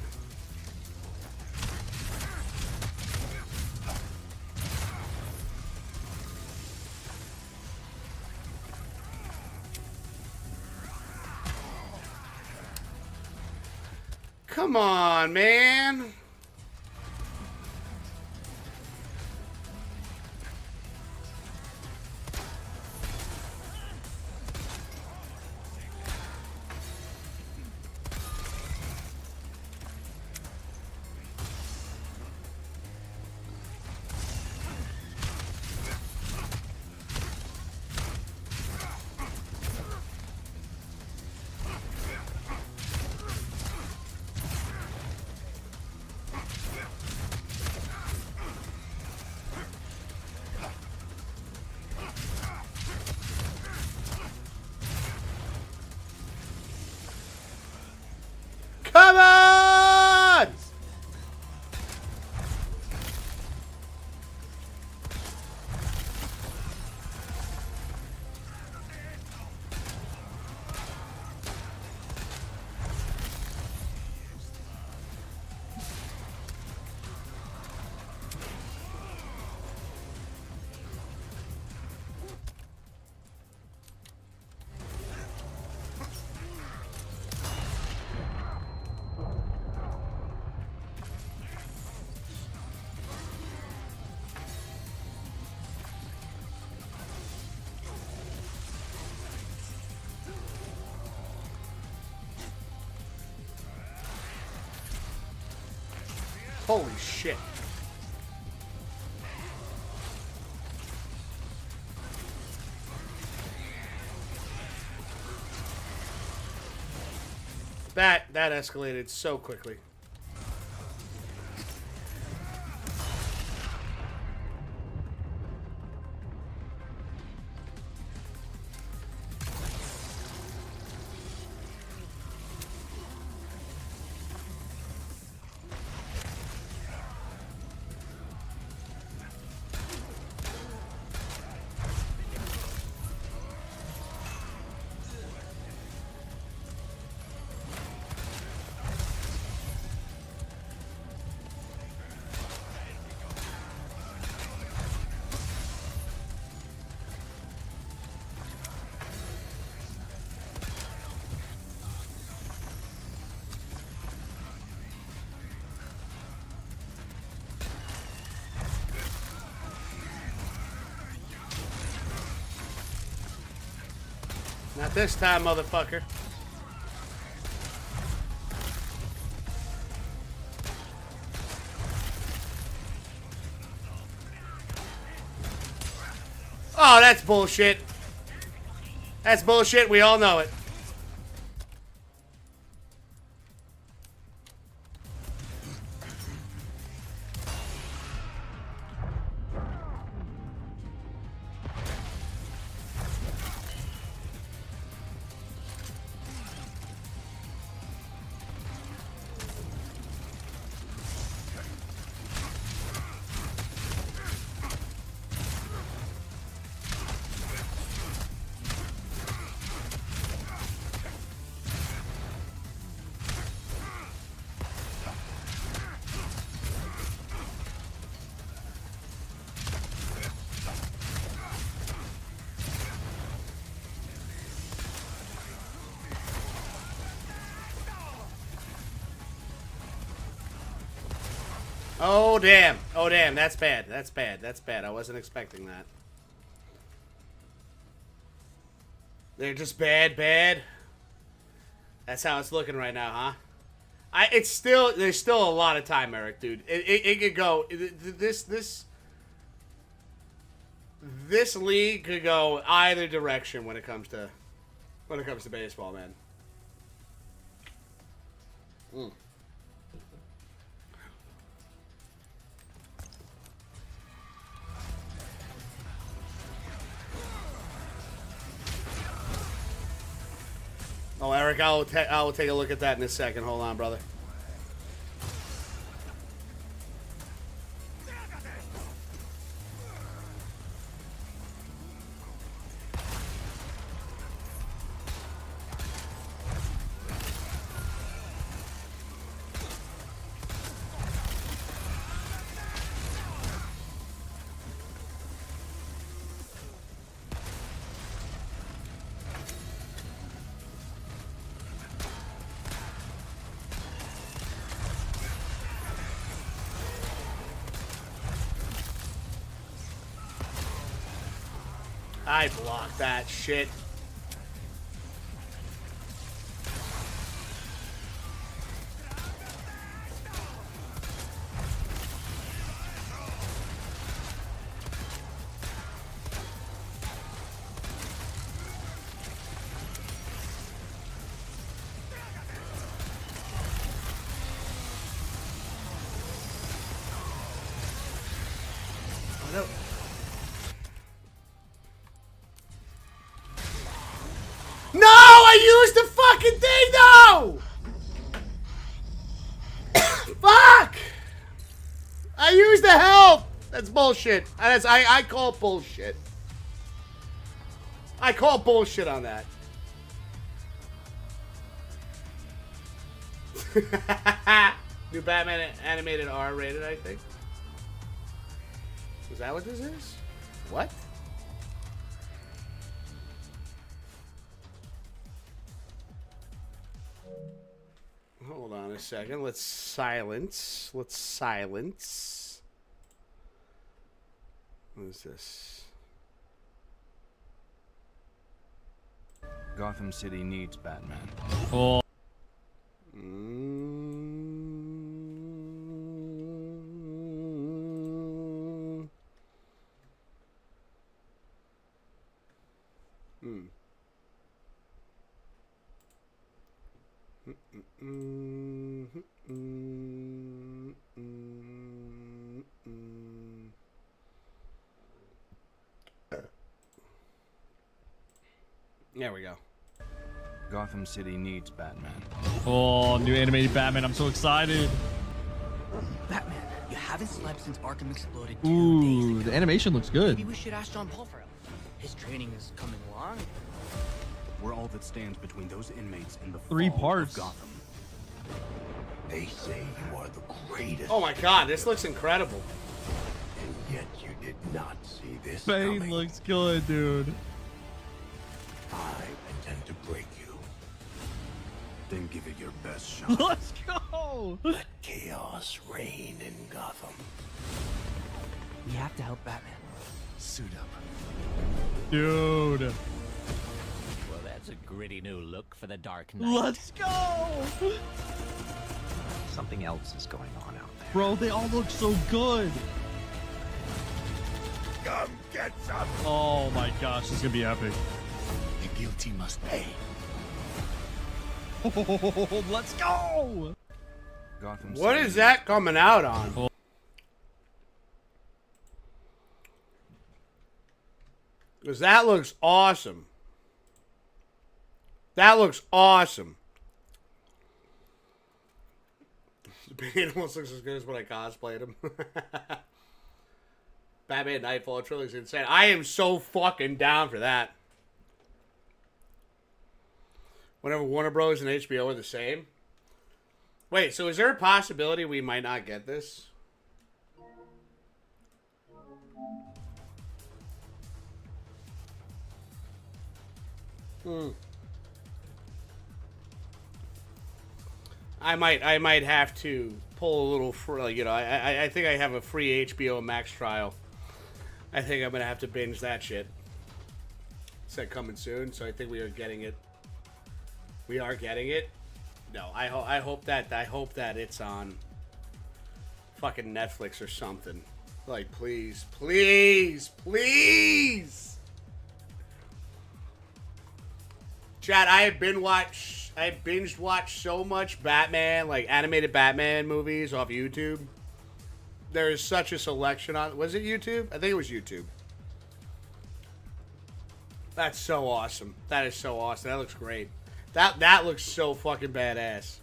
A: Come on, man. Come on! Holy shit. That escalated so quickly. Not this time, motherfucker. Oh, that's bullshit. That's bullshit. We all know it. Oh, damn. Oh, damn. That's bad. That's bad. That's bad. I wasn't expecting that. They're just bad. That's how it's looking right now, huh? There's still a lot of time, Eric, dude. It could go. This league could go either direction when it comes to baseball, man. Mm. Oh, Eric, I will take a look at that in a second. Hold on, brother. I blocked that shit. Oh, no. No, I used the fucking thing though. Fuck! I used the help. That's bullshit. I call bullshit. I call bullshit on that. New Batman animated R-rated, I think. Is that what this is? What? Hold on a second. Let's silence. What is this?
D: Gotham City needs Batman.
E: Oh.
A: There we go.
D: Gotham City needs Batman.
E: Oh, new animated Batman. I'm so excited.
F: Batman, you haven't slept since Arkham exploded 2
E: Ooh,
F: days ago.
E: the animation looks good.
F: Maybe we should ask John Paul for help. His training is coming along.
D: We're all that stands between those inmates and the
E: 3
D: fall
E: parts.
D: of Gotham. They say you are the greatest.
A: Oh my god, this looks incredible.
D: And yet you did not see this
E: Bane
D: coming.
E: looks good, dude.
D: I intend to break you. Then give it your best shot.
E: Let's go.
D: Let chaos reign in Gotham.
F: We have to help Batman.
D: Suit up.
E: Dude.
G: Well, that's a gritty new look for the Dark Knight.
E: Let's go.
G: Something else is going on out there.
E: Bro, they all look so good.
D: Come get some.
E: Oh my gosh, this is gonna be epic.
D: The guilty must pay.
E: Let's go.
D: Gotham
A: What
D: City
A: is that coming out on?
E: Oh.
A: Because that looks awesome. That looks awesome. Bane almost looks as good as when I cosplayed him. Batman Nightfall Trilogy is insane. I am so fucking down for that. Whenever Warner Bros. And HBO are the same. Wait, so is there a possibility we might not get this? I might have to pull a little, I think I have a free HBO Max trial. I think I'm going to have to binge that shit. Said coming soon, so I think we are getting it. We are getting it. No, I hope that it's on fucking Netflix or something. Like, please. Chad, I binged watched so much Batman, like animated Batman movies off YouTube. There is such a selection on. Was it YouTube? I think it was YouTube. That's so awesome. That is so awesome. That looks great. That looks so fucking badass.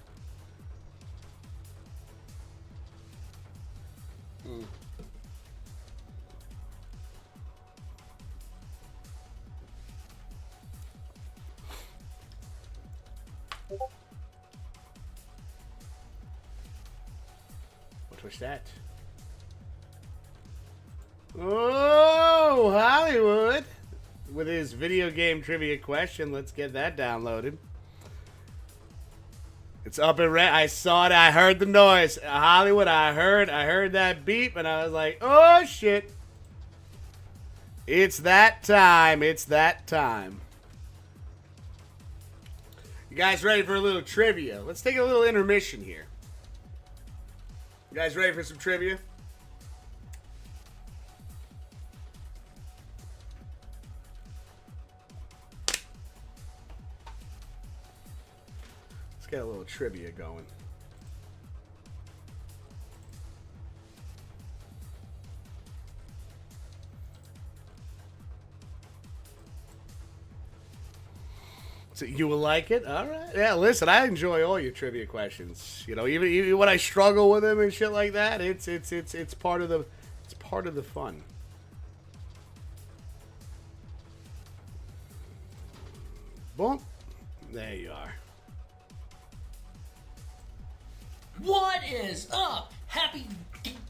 A: What was that? Oh, Hollywood! With his video game trivia question, let's get that downloaded. It's up and red. I saw it. I heard the noise. Hollywood, I heard that beep, and I was like, oh, shit. It's that time. It's that time. You guys ready for a little trivia? Let's take a little intermission here. You guys ready for some trivia? Let's get a little trivia going. So you will like it? All right. Yeah, listen, I enjoy all your trivia questions. You know, even when I struggle with them and shit like that, it's part of the fun. Boom. There you are.
H: What is up? Happy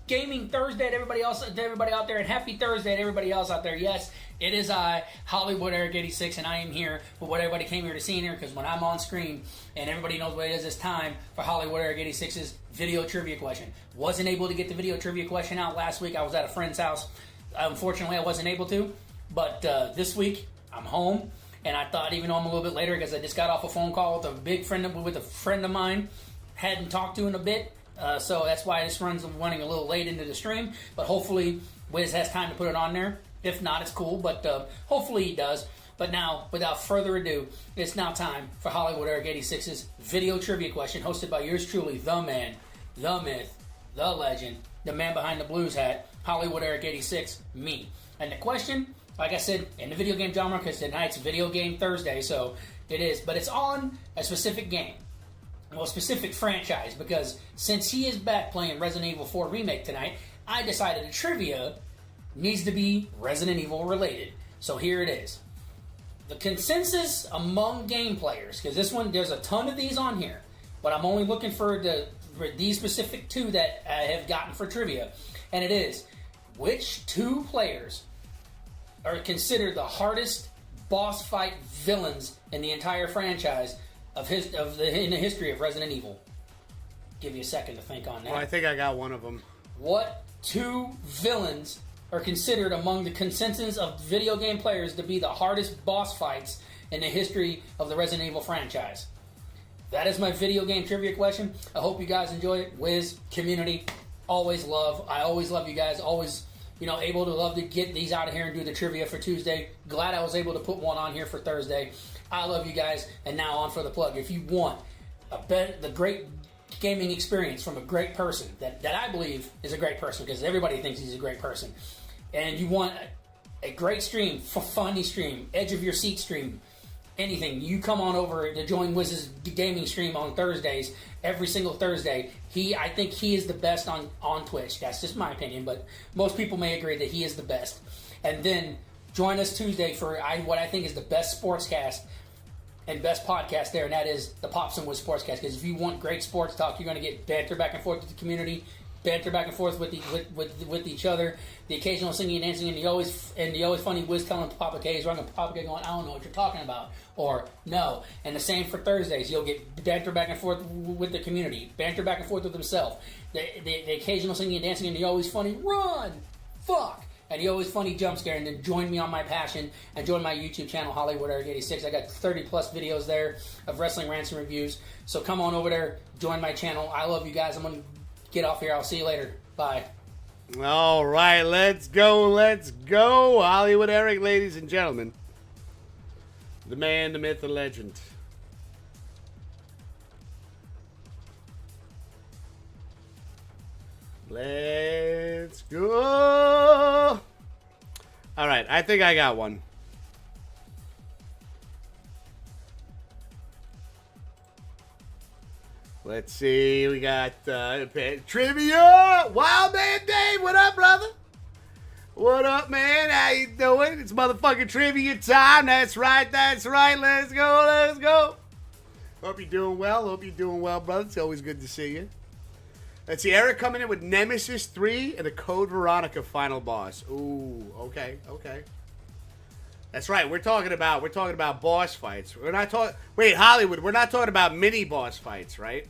H: Gaming Thursday to everybody else, to everybody out there, and happy Thursday to everybody else out there. Yes, it is I, Hollywood Eric 86, and I am here for what everybody came here to see in here, because when I'm on screen and everybody knows what it is, it's time for Hollywood Eric 86's video trivia question. Wasn't able to get the video trivia question out last week. I was at a friend's house. Unfortunately, I wasn't able to, but this week I'm home, and I thought, even though I'm a little bit later, because I just got off a phone call with a friend of mine, hadn't talked to in a bit. So that's why this running a little late into the stream, but hopefully Wiz has time to put it on there. If not, it's cool, but hopefully he does. But now, without further ado, it's now time for Hollywood Eric 86's video trivia question, hosted by yours truly, the man, the myth, the legend, the man behind the blues hat, Hollywood Eric 86, me. And the question, like I said, in the video game genre, because tonight's Video Game Thursday, so it is, but it's on a specific game. Well, specific franchise, because since he is back playing Resident Evil 4 Remake tonight, I decided the trivia needs to be Resident Evil related. So here it is. The consensus among game players, because this one, there's a ton of these on here, but I'm only looking for these specific two that I have gotten for trivia, and it is, which two players are considered the hardest boss fight villains in the entire franchise in the history of Resident Evil? Give you a second to think on that.
A: Well, I think I got one of them.
H: What two villains are considered among the consensus of video game players to be the hardest boss fights in the history of the Resident Evil franchise? That is my video game trivia question. I hope you guys enjoy it. Wiz, community, I always love you guys. Always, able to love to get these out of here and do the trivia for Tuesday. Glad I was able to put one on here for Thursday. I love you guys, and now on for the plug. If you want the great gaming experience from a great person, that I believe is a great person, because everybody thinks he's a great person, and you want a great stream, funny stream, edge of your seat stream, anything, you come on over to join Wiz's gaming stream on Thursdays, every single Thursday. I think he is the best on Twitch. That's just my opinion, but most people may agree that he is the best. And then join us Tuesday for what I think is the best sportscast and best podcast there, and that is the Pops and Wiz Sportscast. Because if you want great sports talk, you're going to get banter back and forth with the community. banter back and forth with each other. The occasional singing and dancing, and the always funny whiz telling Papa K is running Papa K going, I don't know what you're talking about, or no. And the same for Thursdays. You'll get banter back and forth with the community, banter back and forth with himself. The occasional singing and dancing, and the always funny run, fuck. And the always funny jump scare, and then join me on my passion and join my YouTube channel, Hollywood Eric 86. I got 30 plus videos there of wrestling rants and reviews. So come on over there, join my channel. I love you guys. I'm going to get off here. I'll see you later. Bye.
A: All right, let's go. Hollywood Eric, ladies and gentlemen. The man, the myth, the legend. Let's go. All right, I think I got one. Let's see. We got trivia. Wild Man Dave, what up, brother? What up, man? How you doing? It's motherfucking trivia time. That's right. Let's go. Hope you're doing well, brother. It's always good to see you. Let's see, Eric coming in with Nemesis 3 and the Code Veronica final boss. Ooh, okay. That's right. We're talking about boss fights. We're not talking. Wait, Hollywood. We're not talking about mini boss fights, right?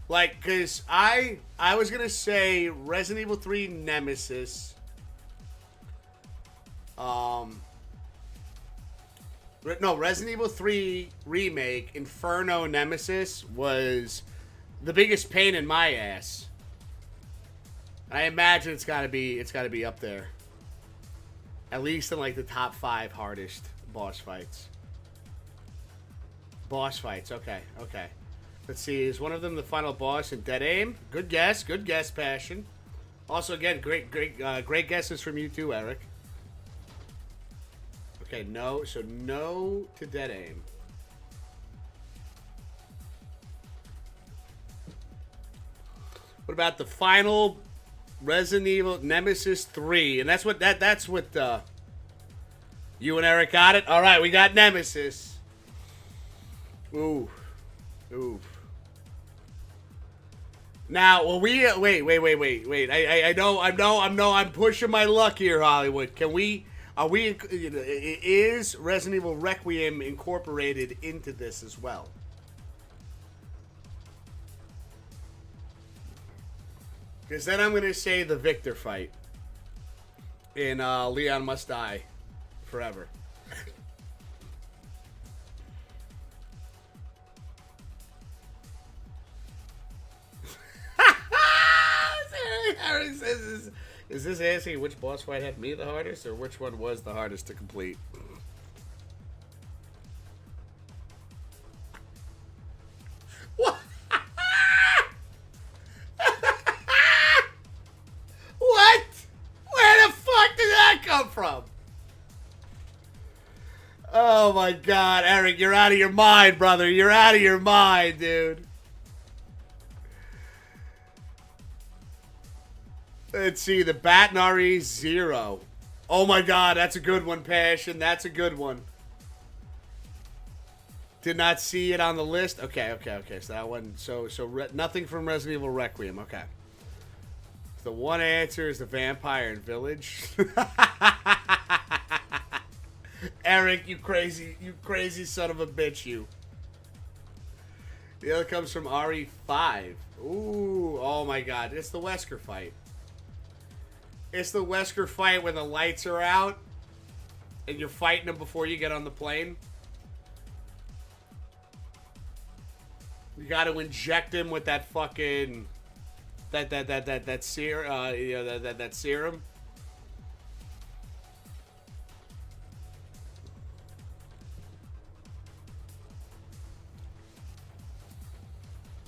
A: Like, cause I was gonna say Resident Evil 3 Nemesis. Resident Evil 3 Remake Inferno Nemesis was the biggest pain in my ass. I imagine it's gotta be up there. At least in like the top 5 hardest boss fights. Okay. Let's see, is one of them the final boss in Dead Aim? Good guess, Passion. Also, again, great guesses from you too, Eric. Okay, no to Dead Aim. What about the final Resident Evil Nemesis 3? And that's what you and Eric got it? Alright, we got Nemesis. Ooh. Now, well, wait. I'm pushing my luck here, Hollywood. Is Resident Evil Requiem incorporated into this as well? Because then I'm going to say the Victor fight in Leon Must Die Forever. Aaron says, is this asking which boss fight had me the hardest or which one was the hardest to complete? What? What? Where the fuck did that come from? Oh my god, Eric, you're out of your mind, brother. You're out of your mind, dude. Let's see, the Batnari Zero. Oh my god, that's a good one, Passion. That's a good one. Did not see it on the list. Okay. So that one, nothing from Resident Evil Requiem. Okay. The one answer is the Vampire in Village. Eric, you crazy son of a bitch, you. The other comes from RE5. Ooh, oh my god, it's the Wesker fight. It's the Wesker fight when the lights are out and you're fighting him before you get on the plane. You got to inject him with that fucking that serum.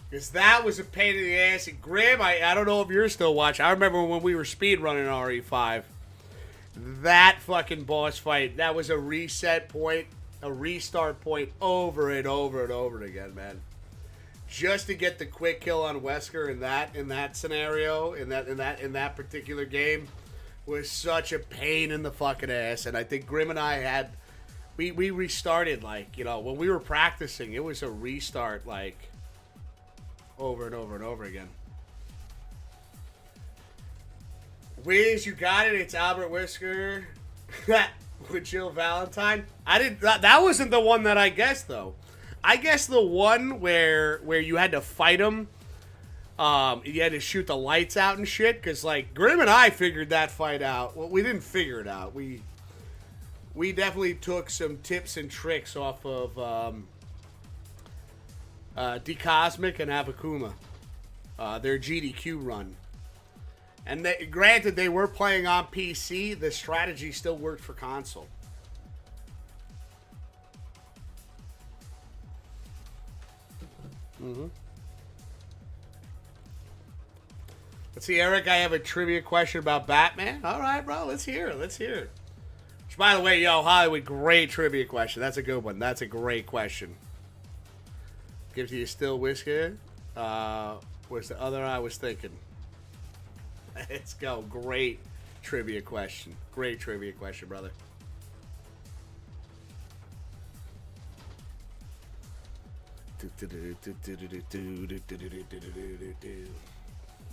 A: Because that was a pain in the ass. And Grim, I don't know if you're still watching. I remember when we were speed running RE5. That fucking boss fight, that was a reset point, a restart point over and over and over again, man. Just to get the quick kill on Wesker in that scenario, in that particular game, was such a pain in the fucking ass. And I think Grim and I we restarted, like, you know, when we were practicing, it was a restart, like, over and over and over again. Wiz, you got it. It's Albert Whisker with Jill Valentine. I didn't. That wasn't the one that I guessed though. I guessed the one where you had to fight him. You had to shoot the lights out and shit. Cause like Grim and I figured that fight out. Well, we didn't figure it out. We definitely took some tips and tricks off of D-Cosmic and Avakuma. Their GDQ run. And granted, they were playing on PC. The strategy still worked for console. Let's see, Eric, I have a trivia question about Batman. All right, bro, let's hear it. Let's hear it. Which, by the way, yo, Hollywood, great trivia question. That's a good one. That's a great question. Gives you still whiskey. Where's the other I was thinking? Let's go. Great trivia question. Great trivia question, brother.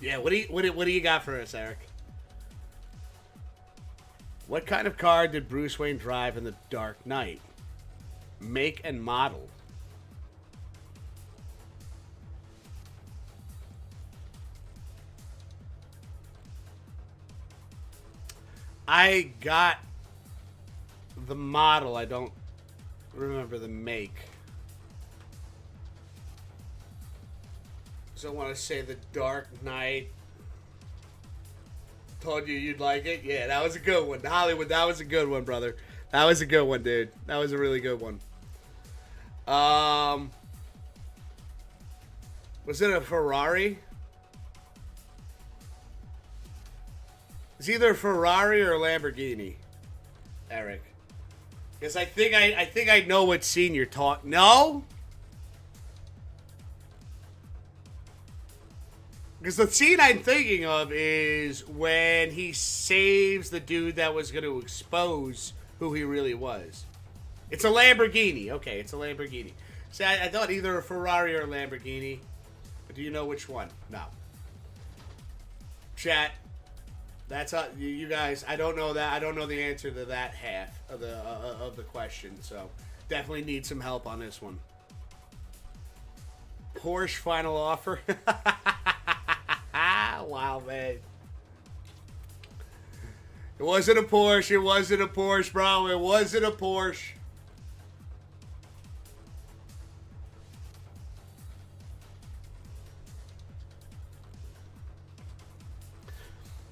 A: Yeah, what do you got for us, Eric? What kind of car did Bruce Wayne drive in The Dark Knight? Make and model. I got the model. I don't remember the make. So I want to say The Dark Knight. Told you you'd like it. Yeah, that was a good one. Hollywood, that was a good one, brother. That was a good one, dude. That was a really good one. Was it a Ferrari? It's either a Ferrari or a Lamborghini, Eric. Because I think I know what scene you're talking. No? Because the scene I'm thinking of is when he saves the dude that was going to expose who he really was. It's a Lamborghini. Okay, it's a Lamborghini. See, I thought either a Ferrari or a Lamborghini. But do you know which one? No. Chat. That's you guys. I don't know that. I don't know the answer to that half of the question. So definitely need some help on this one. Porsche final offer. Wow, man. It wasn't a Porsche. It wasn't a Porsche, bro. It wasn't a Porsche.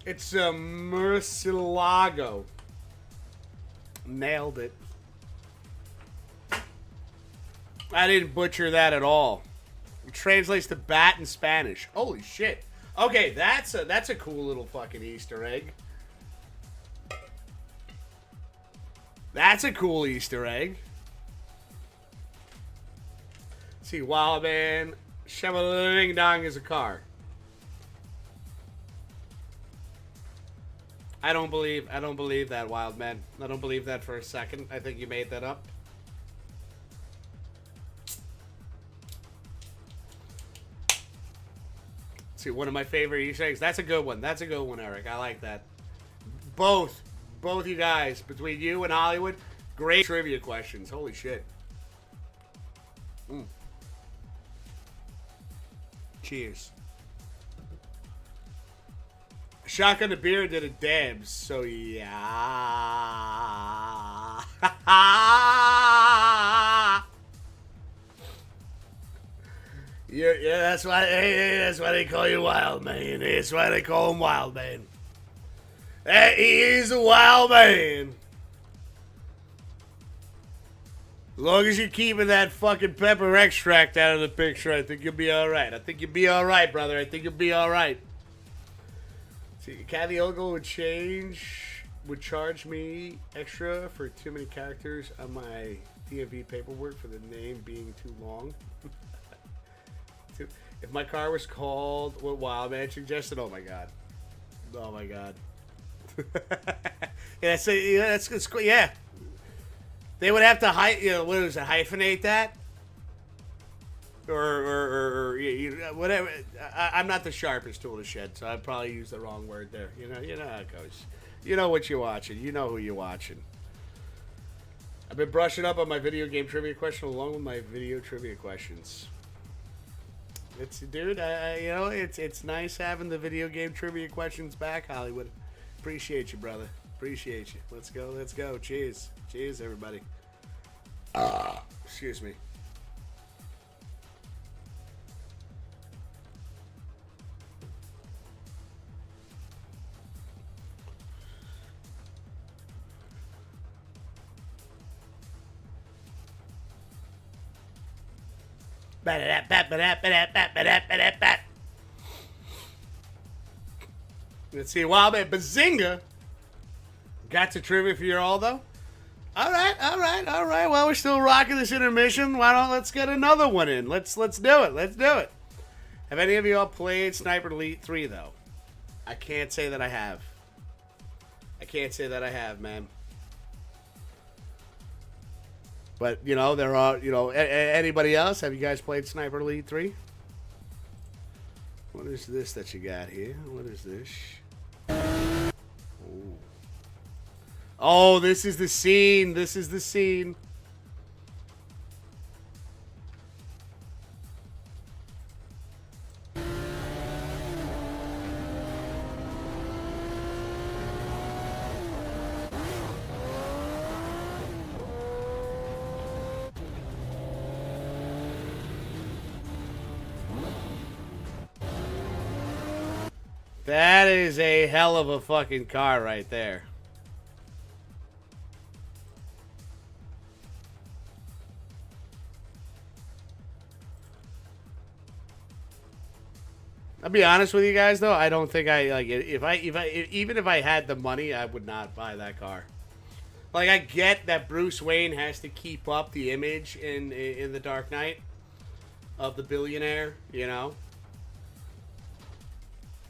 A: It's a Murcielago. Nailed it. I didn't butcher that at all. It translates to bat in Spanish. Holy shit. Okay, that's a cool little fucking Easter egg. That's a cool Easter egg. Let's see, Wild Man. Shavaling Dong is a car. I don't believe that, Wild Man. I don't believe that for a second. I think you made that up. See, one of my favorite Easter eggs. That's a good one. That's a good one, Eric. I like that. Both you guys, between you and Hollywood, great trivia questions. Holy shit. Cheers. Shotgun the beer did a dabs, so yeah. Yeah, that's why. Hey, that's why they call you Wild Man. That's why they call him Wild Man. He is a wild man. As long as you're keeping that fucking pepper extract out of the picture, I think you'll be all right. I think you'll be all right, brother. I think you'll be all right. See, Kathy Ogle would charge me extra for too many characters on my DMV paperwork for the name being too long. If my car was called what Wild Man suggested, oh my god. Oh my god. Yeah, that's cool. Yeah. They would have to hyphenate that. whatever. I'm not the sharpest tool to shed, so I'd probably use the wrong word there. You know how it goes. You know what you're watching. You know who you're watching. I've been brushing up on my video game trivia question along with my video trivia questions. Dude, it's nice having the video game trivia questions back, Hollywood. Appreciate you, brother. Appreciate you. Let's go. Cheers. Cheers, everybody. Excuse me. Let's see. Wow, man. Bazinga. Got to trivia for you all, though. All right. Well, we're still rocking this intermission. Let's get another one in. Let's do it. Have any of you all played Sniper Elite 3, though? I can't say that I have. Man. But, there are, anybody else? Have you guys played Sniper Elite 3? What is this that you got here? What is this? Ooh. Oh, this is the scene. That is a hell of a fucking car right there. I'll be honest with you guys, though. I don't think I like it. Even if I had the money, I would not buy that car. Like, I get that Bruce Wayne has to keep up the image in the Dark Knight of the billionaire,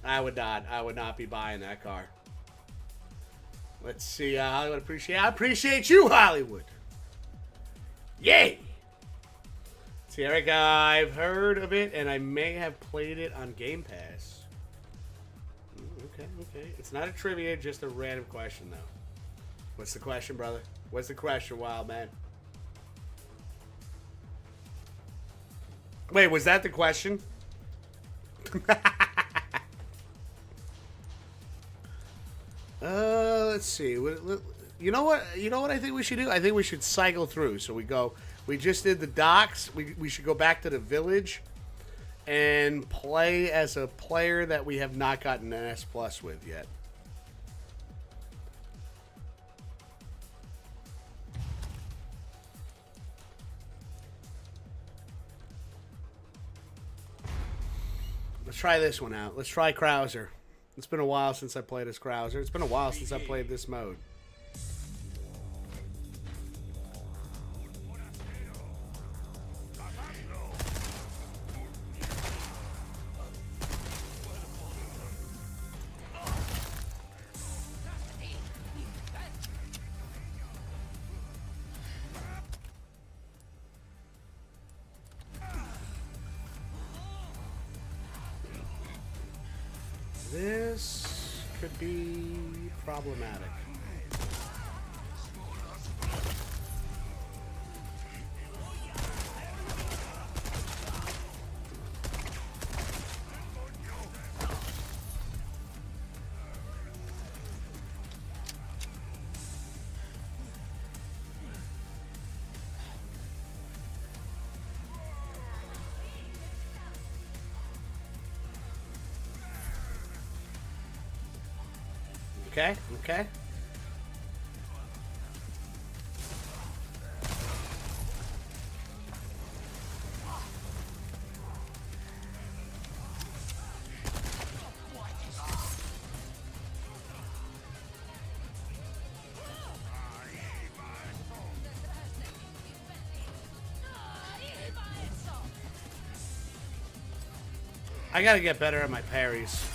A: I would not be buying that car. Let's see, Hollywood I appreciate you, Hollywood. Yay! See, Eric, I've heard of it, and I may have played it on Game Pass. Okay. It's not a trivia, just a random question, though. What's the question, brother? What's the question, wild man? Wait, was that the question? Let's see. You know what I think we should do? I think we should cycle through. So we just did the docks. We should go back to the village and play as a player that we have not gotten an S+ with yet. Let's try this one out. Let's try Krauser. It's been a while since I played as Krauser. It's been a while since I played this mode. This could be problematic. Okay. I gotta get better at my parries.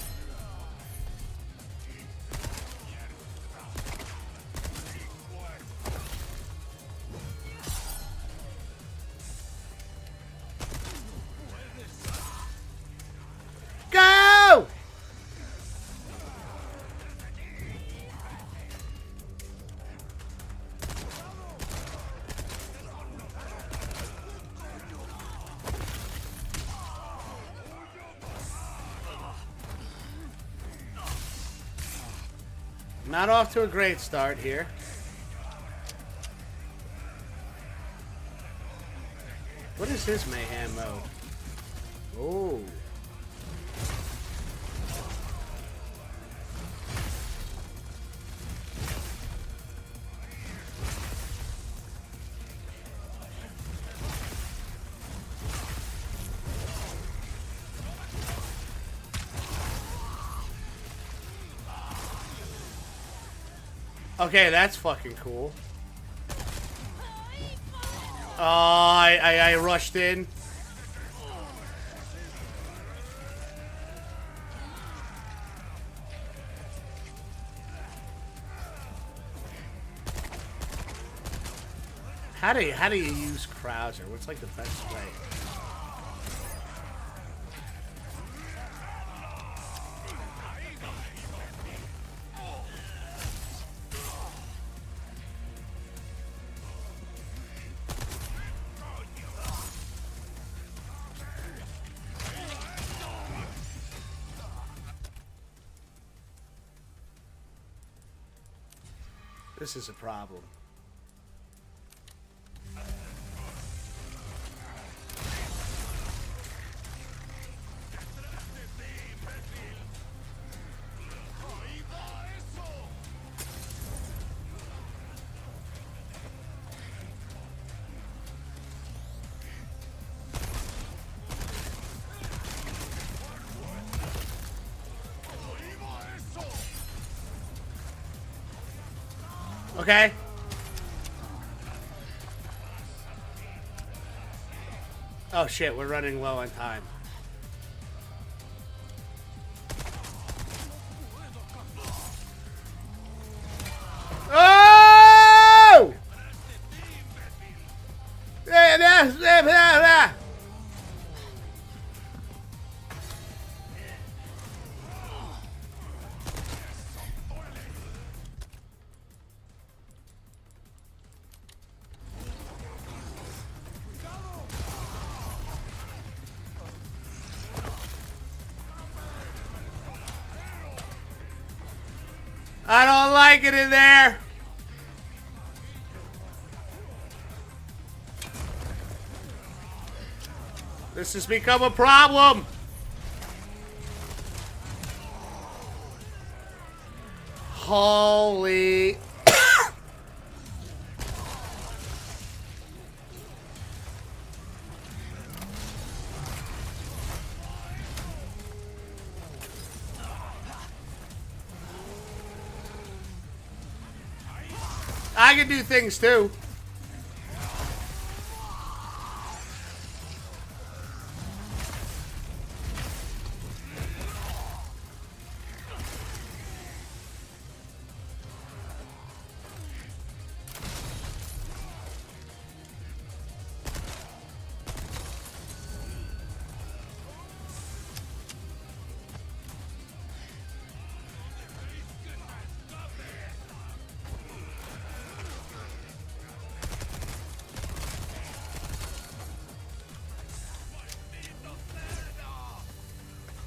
A: Not off to a great start here. What is his mayhem mode? Oh. Okay, that's fucking cool. Oh, I rushed in. How do you use Krauser? What's like the best way? This is a problem. Okay. Oh shit, we're running low on time. Oh! I don't like it in there. This has become a problem. Holy. I can do things too.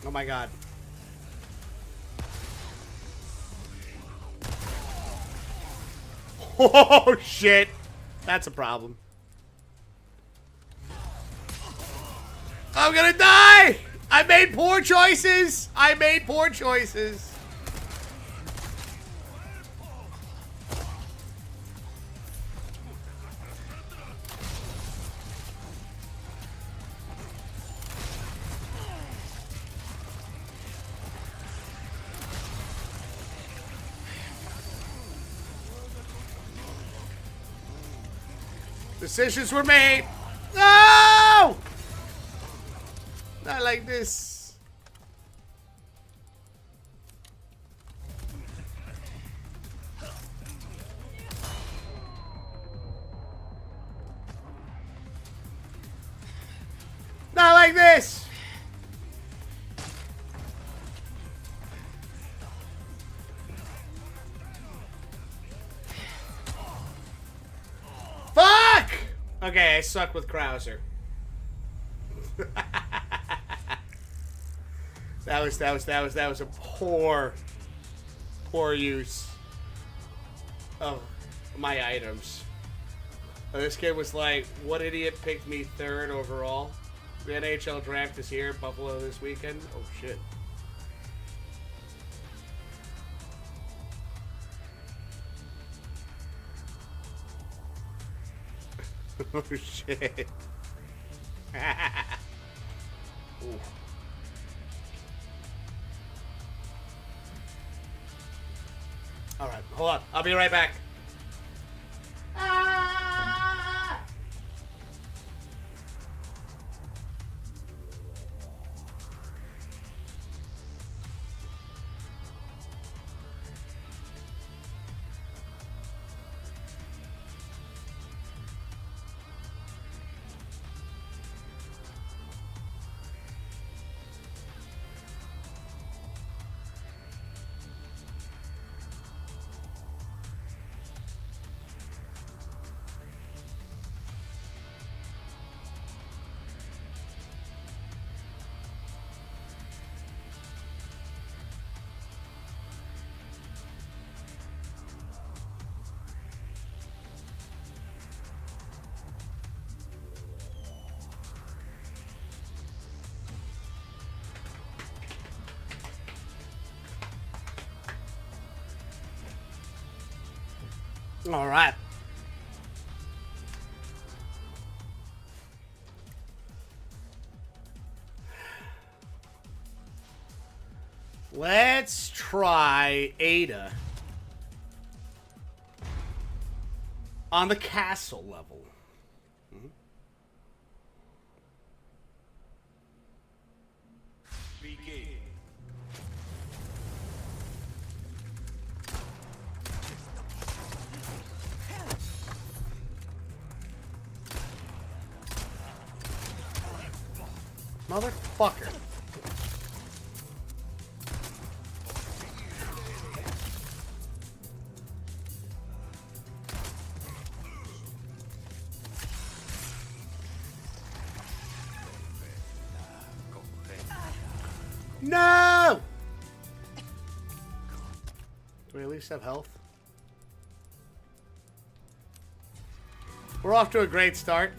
A: Oh my god. Oh shit. That's a problem. I'm gonna die! I made poor choices! I made poor choices. Decisions were made. No! Not like this. Not like this. Fuck! Okay, I suck with Krauser. that was a poor use. of my items. This kid was like, what idiot picked me 3rd overall? The NHL draft is here, Buffalo this weekend. Oh, shit. Oh, shit. Ooh. Alright, hold on. I'll be right back. Ah! All right. Let's try Ada on the castle level. Motherfucker. No! Do we at least have health? We're off to a great start.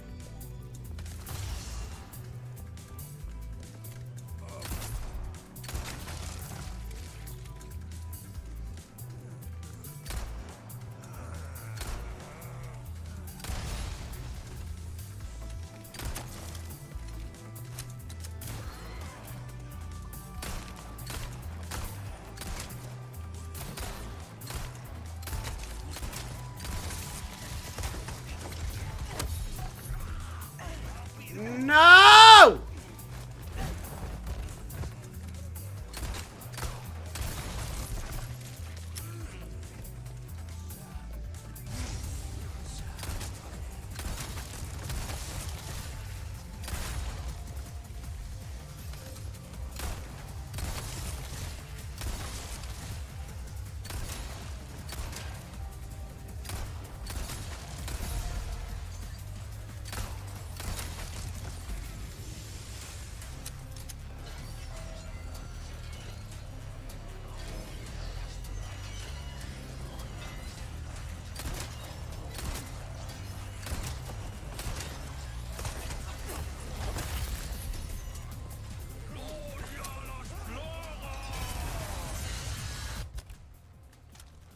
A: No!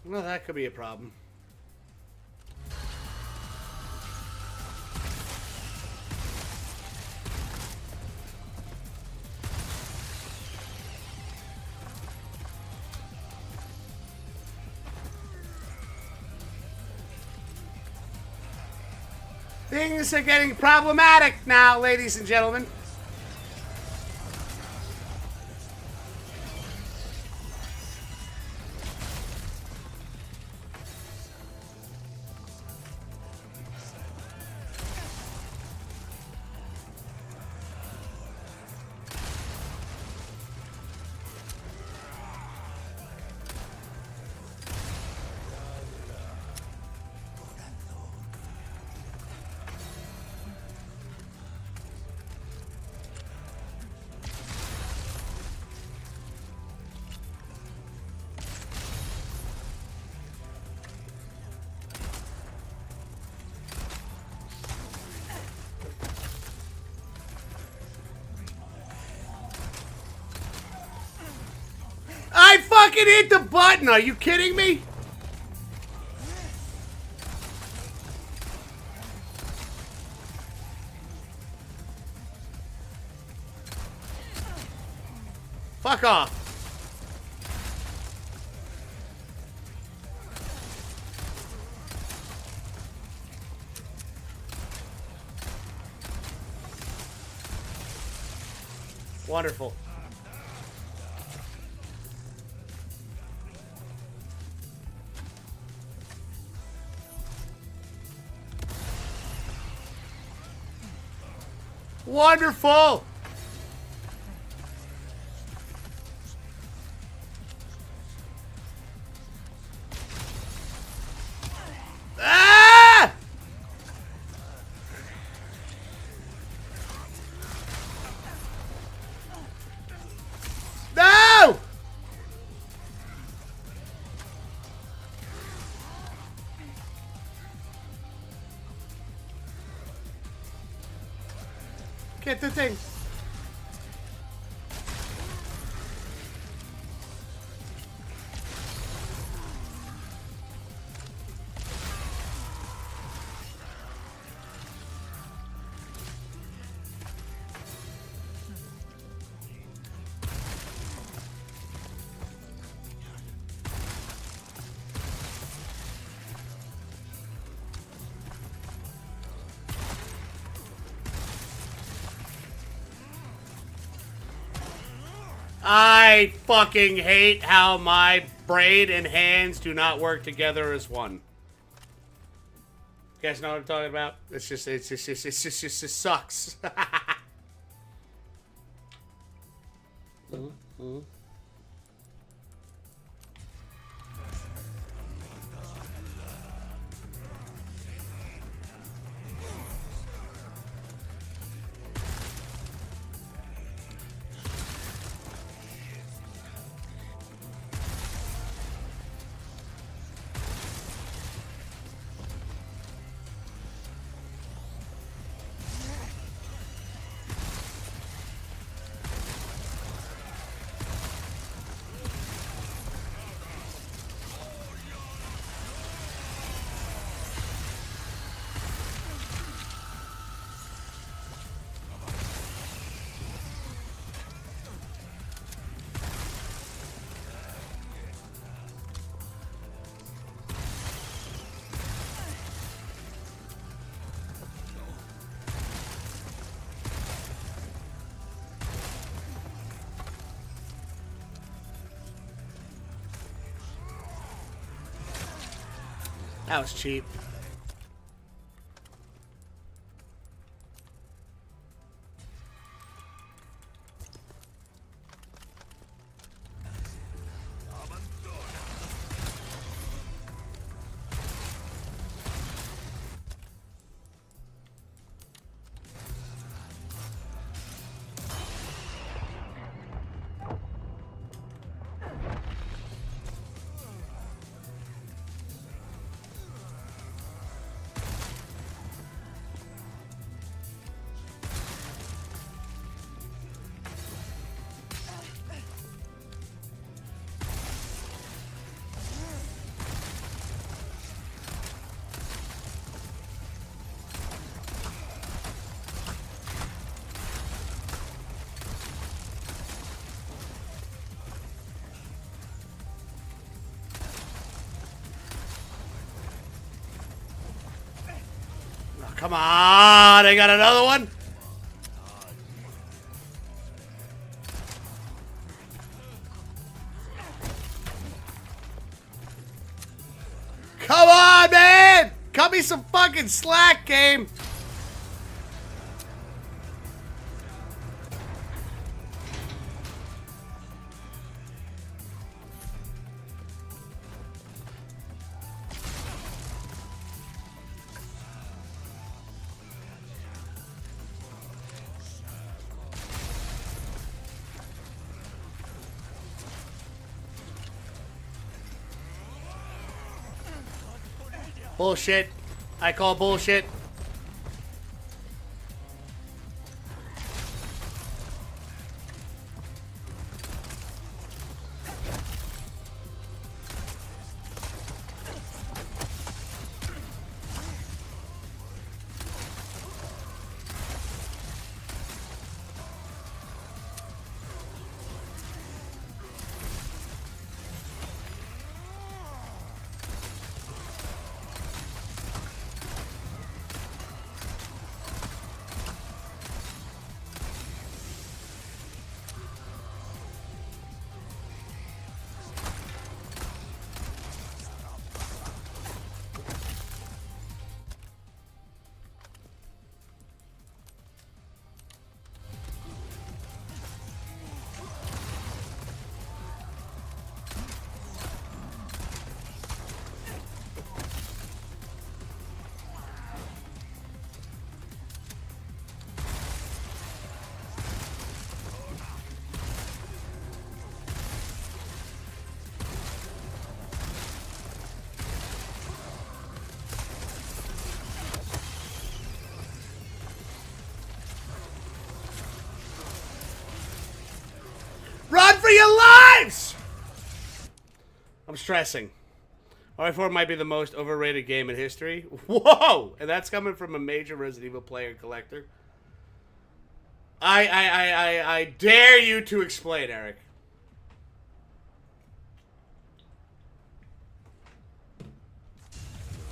A: Well, that could be a problem. Things are getting problematic now, ladies and gentlemen. fucking hit the button. Are you kidding me? Fuck off. Wonderful. Wonderful. Ah! No! Get the thing. I fucking hate how my brain and hands do not work together as one. You guys know what I'm talking about? It just sucks. That was cheap. Come on, I got another one. Come on, man! Cut me some fucking slack, game. Bullshit. I call bullshit. I'm stressing. RE4 might be the most overrated game in history. Whoa! And that's coming from a major Resident Evil player and collector. I dare you to explain, Eric.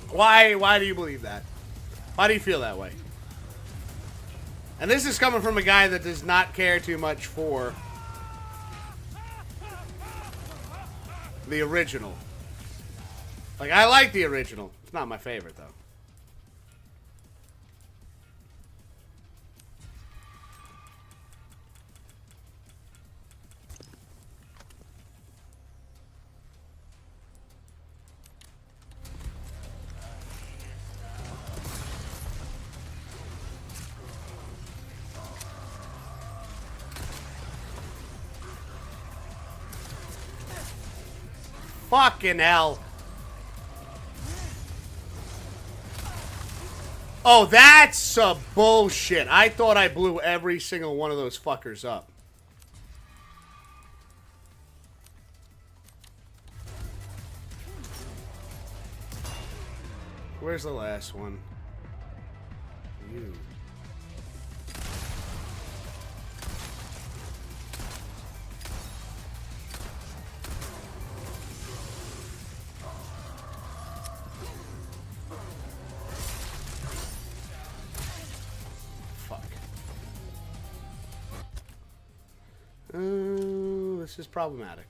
A: Why do you believe that? Why do you feel that way? And this is coming from a guy that does not care too much for the original. Like, I like the original. It's not my favorite, though. Fucking hell. Oh, that's some bullshit. I thought I blew every single one of those fuckers up. Where's the last one? You. This is problematic.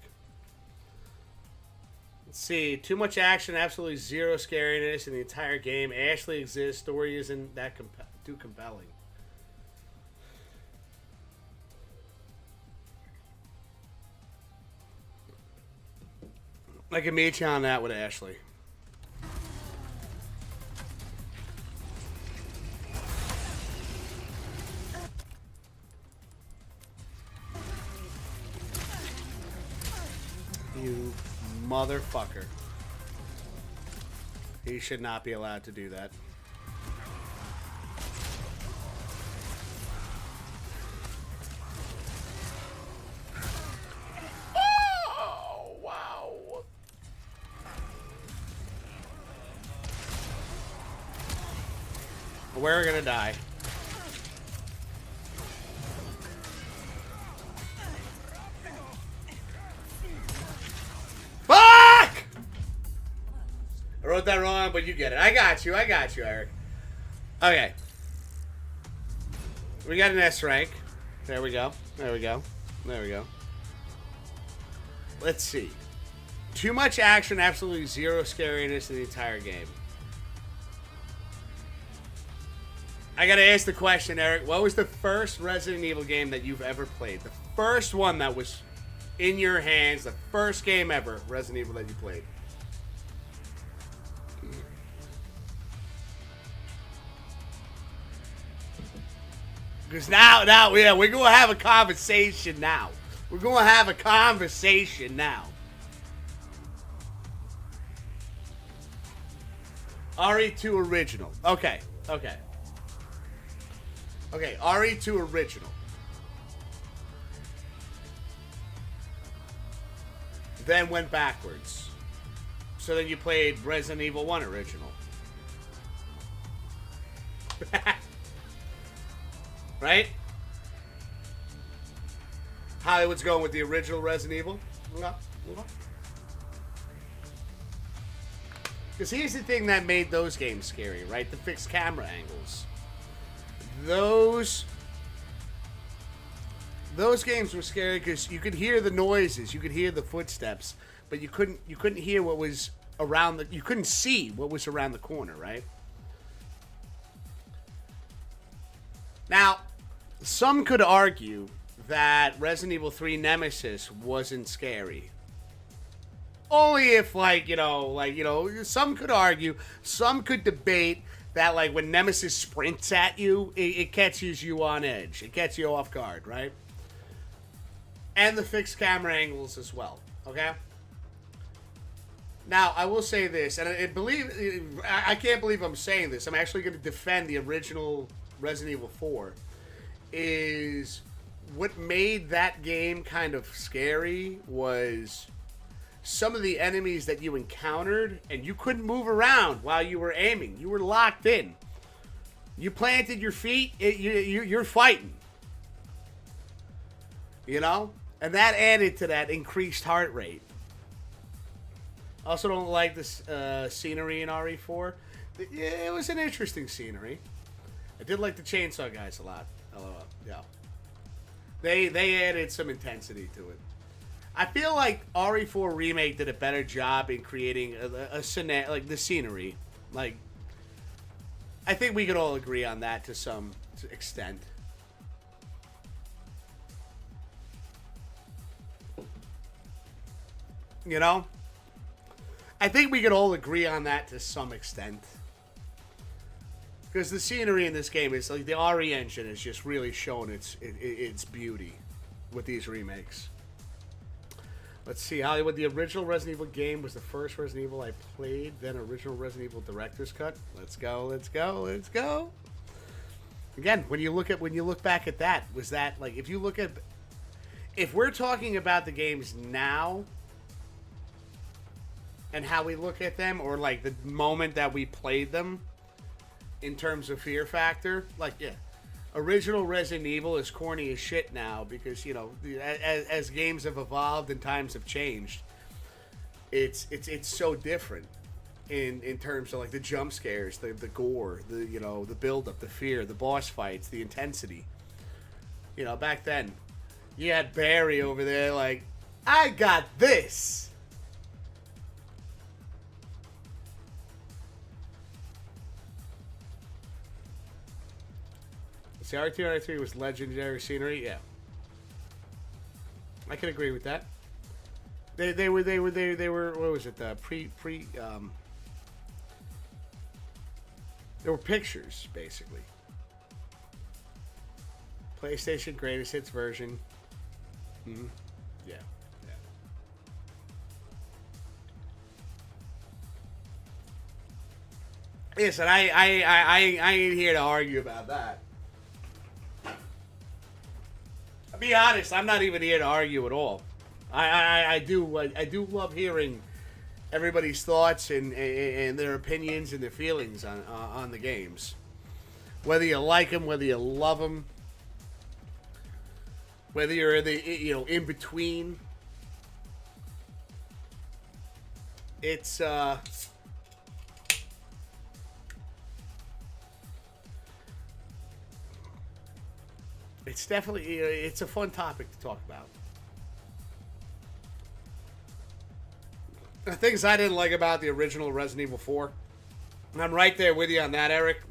A: Let's see. Too much action, absolutely zero scariness in the entire game. Ashley exists. Story isn't that too compelling. I can meet you on that with Ashley. You motherfucker. He should not be allowed to do that. Oh, wow. We're gonna die. I wrote that wrong, but you get it. I got you, Eric. Okay. We got an S rank. There we go. There we go. There we go. Let's see. Too much action, absolutely zero scariness in the entire game. I gotta ask the question, Eric. What was the first Resident Evil game that you've ever played? The first one that was in your hands, the first game ever, Resident Evil, that you played. Because now, yeah, we're going to have a conversation now. We're going to have a conversation now. RE2 original. Okay, okay. Okay, RE2 original. Then went backwards. So then you played Resident Evil 1 original. Right? Hollywood's going with the original Resident Evil. Because here's the thing that made those games scary, right? The fixed camera angles. Those games were scary because you could hear the noises, you could hear the footsteps, but you couldn't hear what was around the. You couldn't see what was around the corner, right? Now, some could argue that Resident Evil 3 Nemesis wasn't scary. Only if, some could argue, some could debate that, like, when Nemesis sprints at you, it catches you on edge. It gets you off guard, right? And the fixed camera angles as well, okay? Now, I will say this, and I can't believe I'm saying this. I'm actually going to defend the original Resident Evil 4. Is what made that game kind of scary was some of the enemies that you encountered, and you couldn't move around while you were aiming. You were locked in. You planted your feet, you're fighting. You know? And that added to that increased heart rate. Also don't like this scenery in RE4. It was an interesting scenery. I did like the chainsaw guys a lot. LOL. Yeah. They added some intensity to it. I feel like RE4 Remake did a better job in creating a scenario, like the scenery. Like, I think we could all agree on that to some extent. You know? I think we could all agree on that to some extent. Because the scenery in this game is like the RE engine has just really shown its beauty with these remakes. Let's see, Hollywood. The original Resident Evil game was the first Resident Evil I played. Then original Resident Evil director's cut. Let's go. Let's go. Let's go. Again, when you look back at that, was that like if we're talking about the games now and how we look at them, or like the moment that we played them in terms of fear factor, like, yeah, original Resident Evil is corny as shit now because, you know, as games have evolved and times have changed, it's so different in terms of like the jump scares, the gore, the, you know, the build up, the fear, the boss fights, the intensity. You know, back then you had Barry over there like, I got this. See, R2 was legendary scenery. Yeah, I can agree with that. They were what was it? There were pictures basically. PlayStation greatest hits version. Mm-hmm. Yeah. Listen, I ain't here to argue about that. I'll be honest, I'm not even here to argue at all. I do love hearing everybody's thoughts and their opinions and their feelings on the games. Whether you like them, whether you love them, whether you're in between. It's it's definitely, it's a fun topic to talk about. The things I didn't like about the original Resident Evil 4, and I'm right there with you on that, Eric.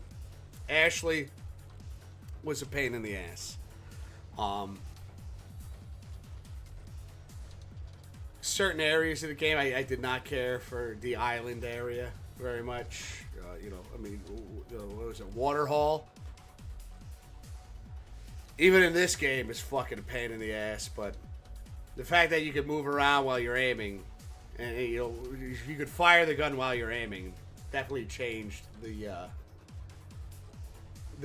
A: Ashley was a pain in the ass. Certain areas of the game, I did not care for the island area very much. What was it, Waterhall? Even in this game, it's fucking a pain in the ass, but the fact that you could move around while you're aiming, and you could fire the gun while you're aiming, definitely changed the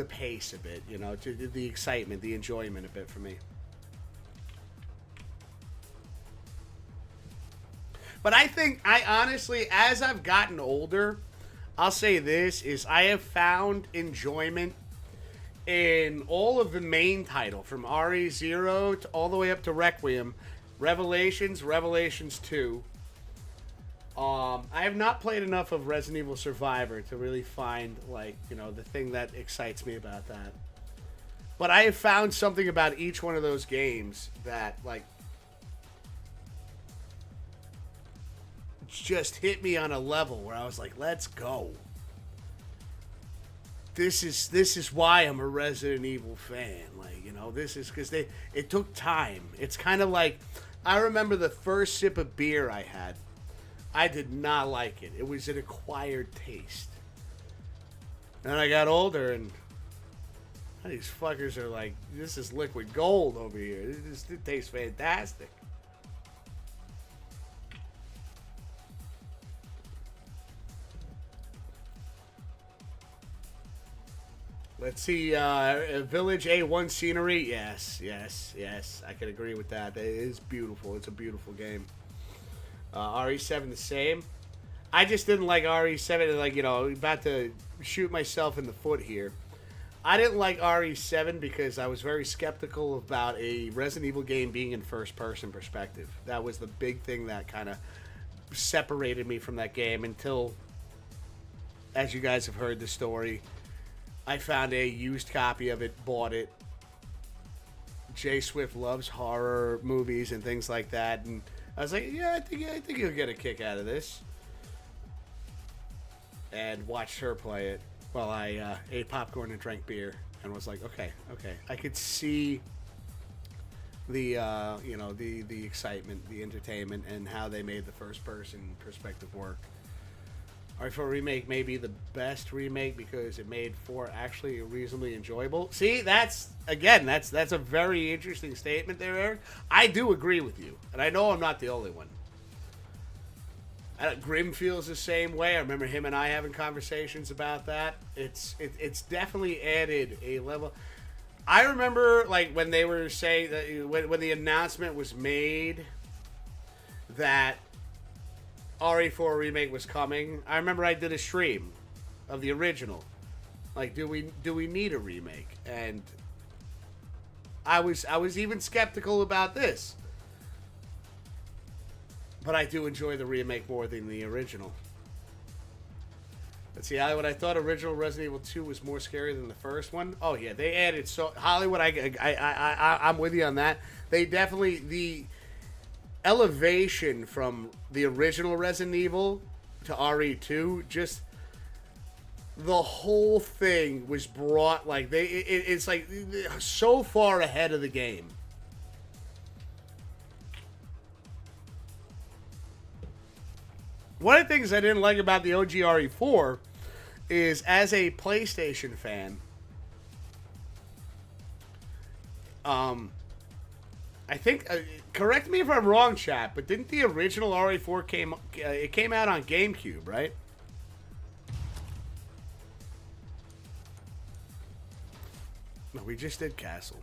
A: pace a bit, to the excitement, the enjoyment a bit for me. But I honestly, as I've gotten older, I'll say this, is I have found enjoyment in all of the main title, from RE0 to all the way up to Requiem, Revelations 2. I have not played enough of Resident Evil Survivor to really find, the thing that excites me about that. But I have found something about each one of those games that, just hit me on a level where I was like, let's go. This is why I'm a Resident Evil fan. This is because it took time. It's kind of like, I remember the first sip of beer I had. I did not like it. It was an acquired taste. And I got older, and these fuckers are like, this is liquid gold over here. It tastes fantastic. Let's see, Village A1 scenery. Yes. I can agree with that. It is beautiful. It's a beautiful game. RE7 the same. I just didn't like RE7. Like, you know, about to shoot myself in the foot here. I didn't like RE7 because I was very skeptical about a Resident Evil game being in first-person perspective. That was the big thing that kind of separated me from that game until, as you guys have heard the story, I found a used copy of it, bought it. Jay Swift loves horror movies and things like that, and I was like, yeah, I think you'll get a kick out of this. And watched her play it while I ate popcorn and drank beer, and was like, okay. I could see the you know, the excitement, the entertainment, and how they made the first person perspective work. RE4 Remake may be the best remake because it made 4 actually reasonably enjoyable. See, that's a very interesting statement there, Eric. I do agree with you, and I know I'm not the only one. Grim feels the same way. I remember him and I having conversations about that. It's definitely added a level. I remember, like, when they were saying that when the announcement was made that RE4 Remake was coming. I remember I did a stream of the original. Like, do we need a remake? And I was even skeptical about this. But I do enjoy the remake more than the original. Let's see, Hollywood. I thought original Resident Evil 2 was more scary than the first one. Oh yeah, they added so Hollywood. I'm with you on that. They definitely, the elevation from the original Resident Evil to RE2, just the whole thing was brought, like, it's like so far ahead of the game. One of the things I didn't like about the OG RE4 is, as a PlayStation fan, I think, correct me if I'm wrong, chat, but didn't the original RE4 came out on GameCube, right? No, we just did Castle.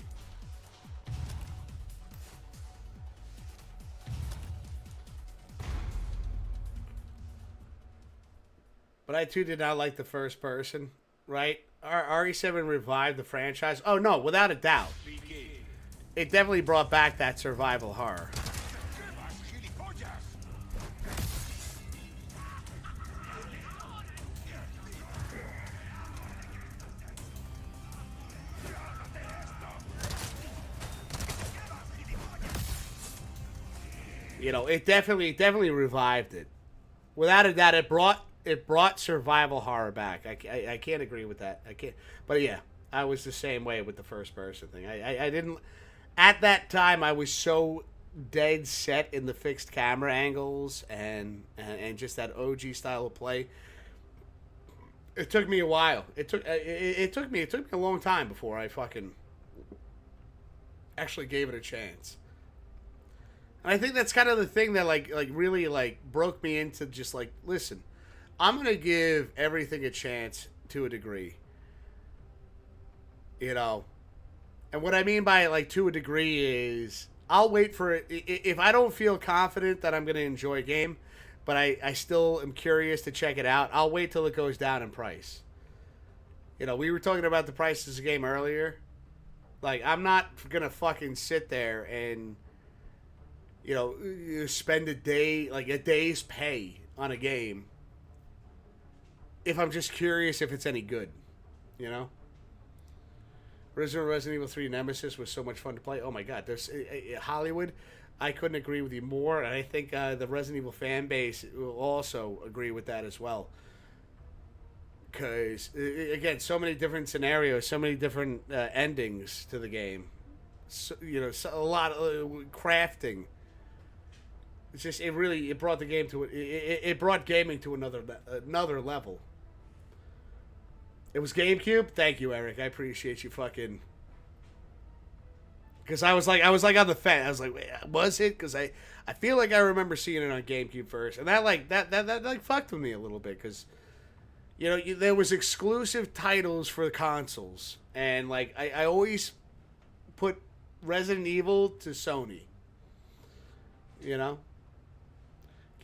A: But I too did not like the first person, right? RE7 revived the franchise. Oh no, without a doubt. It definitely brought back that survival horror. You know, it definitely revived it. Without a doubt, it brought survival horror back. I can't agree with that. I can't. But yeah, I was the same way with the first person thing. I didn't. At that time, I was so dead set in the fixed camera angles and just that OG style of play. It took me a while. It took me a long time before I fucking actually gave it a chance. And I think that's kind of the thing that like really like broke me into just like, listen, I'm gonna give everything a chance to a degree. You know. And what I mean by, like, to a degree is I'll wait for it. If I don't feel confident that I'm going to enjoy a game, but I still am curious to check it out, I'll wait till it goes down in price. You know, we were talking about the prices of the game earlier. Like, I'm not going to fucking sit there and, you know, spend a day, like a day's pay on a game if I'm just curious if it's any good, you know? Resident Evil 3 Nemesis was so much fun to play. Oh my god, there's Hollywood. I couldn't agree with you more, and I think the Resident Evil fan base will also agree with that as well. Because again, so many different scenarios, so many different endings to the game. So, you know, a lot of crafting. It's just it brought the game to it brought gaming to another level. It was GameCube. Thank you, Eric. I appreciate you fucking. Because I was like on the fence. I was like, wait, was it? Because I feel like I remember seeing it on GameCube first, and that like fucked with me a little bit because, you know, there was exclusive titles for the consoles, and like I always put Resident Evil to Sony. You know.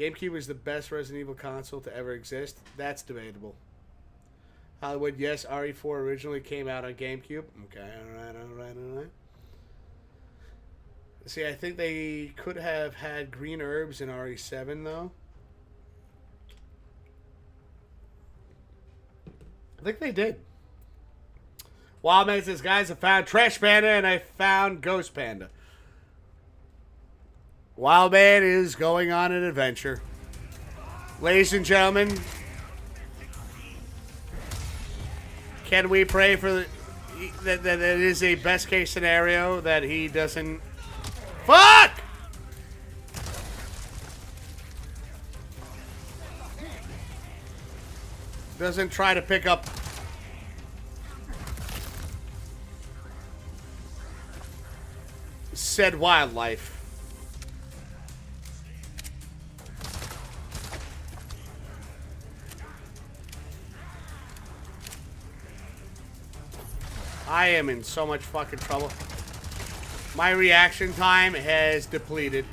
A: GameCube is the best Resident Evil console to ever exist. That's debatable. Hollywood, yes, RE4 originally came out on GameCube. Okay, alright. See, I think they could have had green herbs in RE7, though. I think they did. Wildman says, guys, I found Trash Panda and I found Ghost Panda. Wildman is going on an adventure. Ladies and gentlemen, can we pray for that it is a best case scenario that he doesn't... Fuck! Doesn't try to pick up... said wildlife. I am in so much fucking trouble. My reaction time has depleted.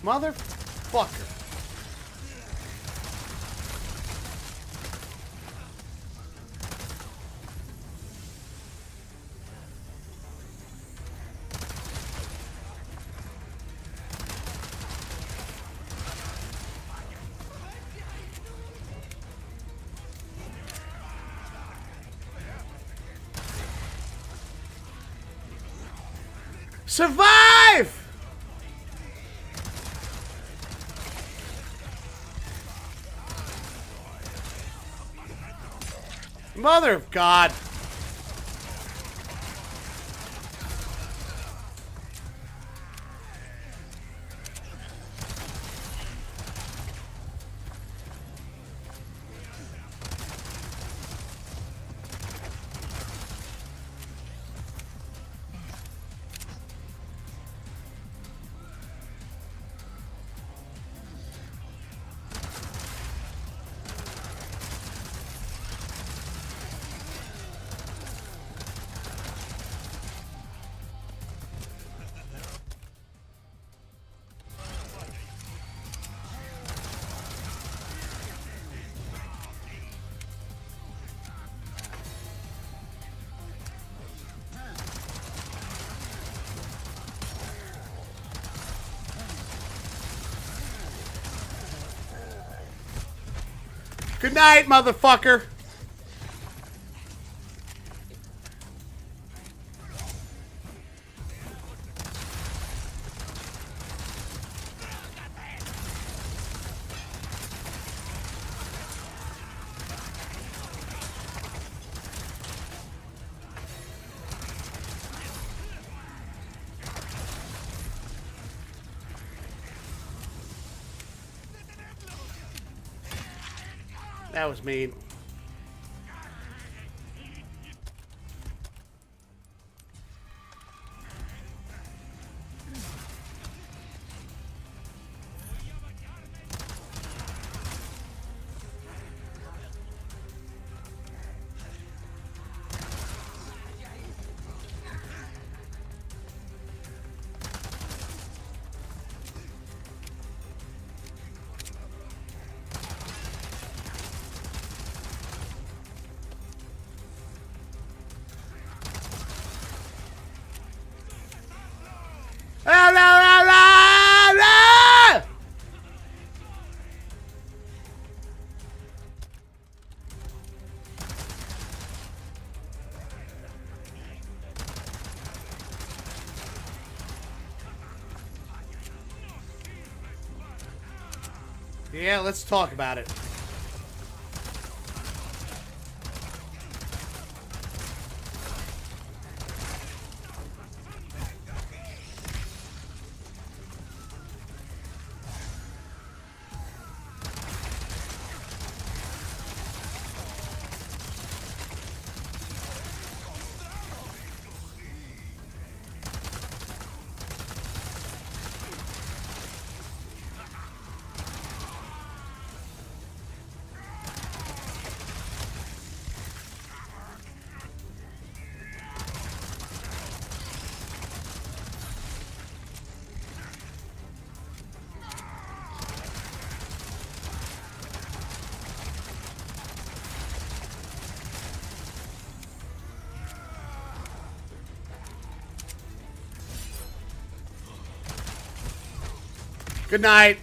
A: Motherfucker. Survive! Mother of God. Good night, motherfucker. That was mean. Yeah, let's talk about it. Good night.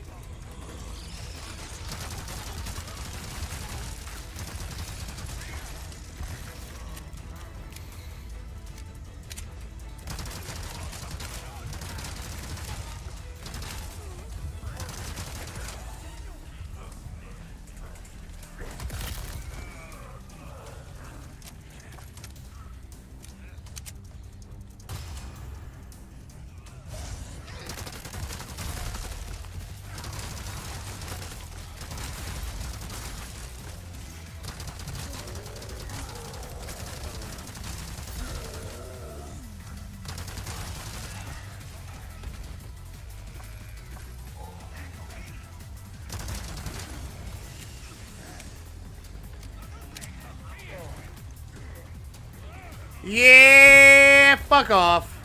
A: Yeah, fuck off.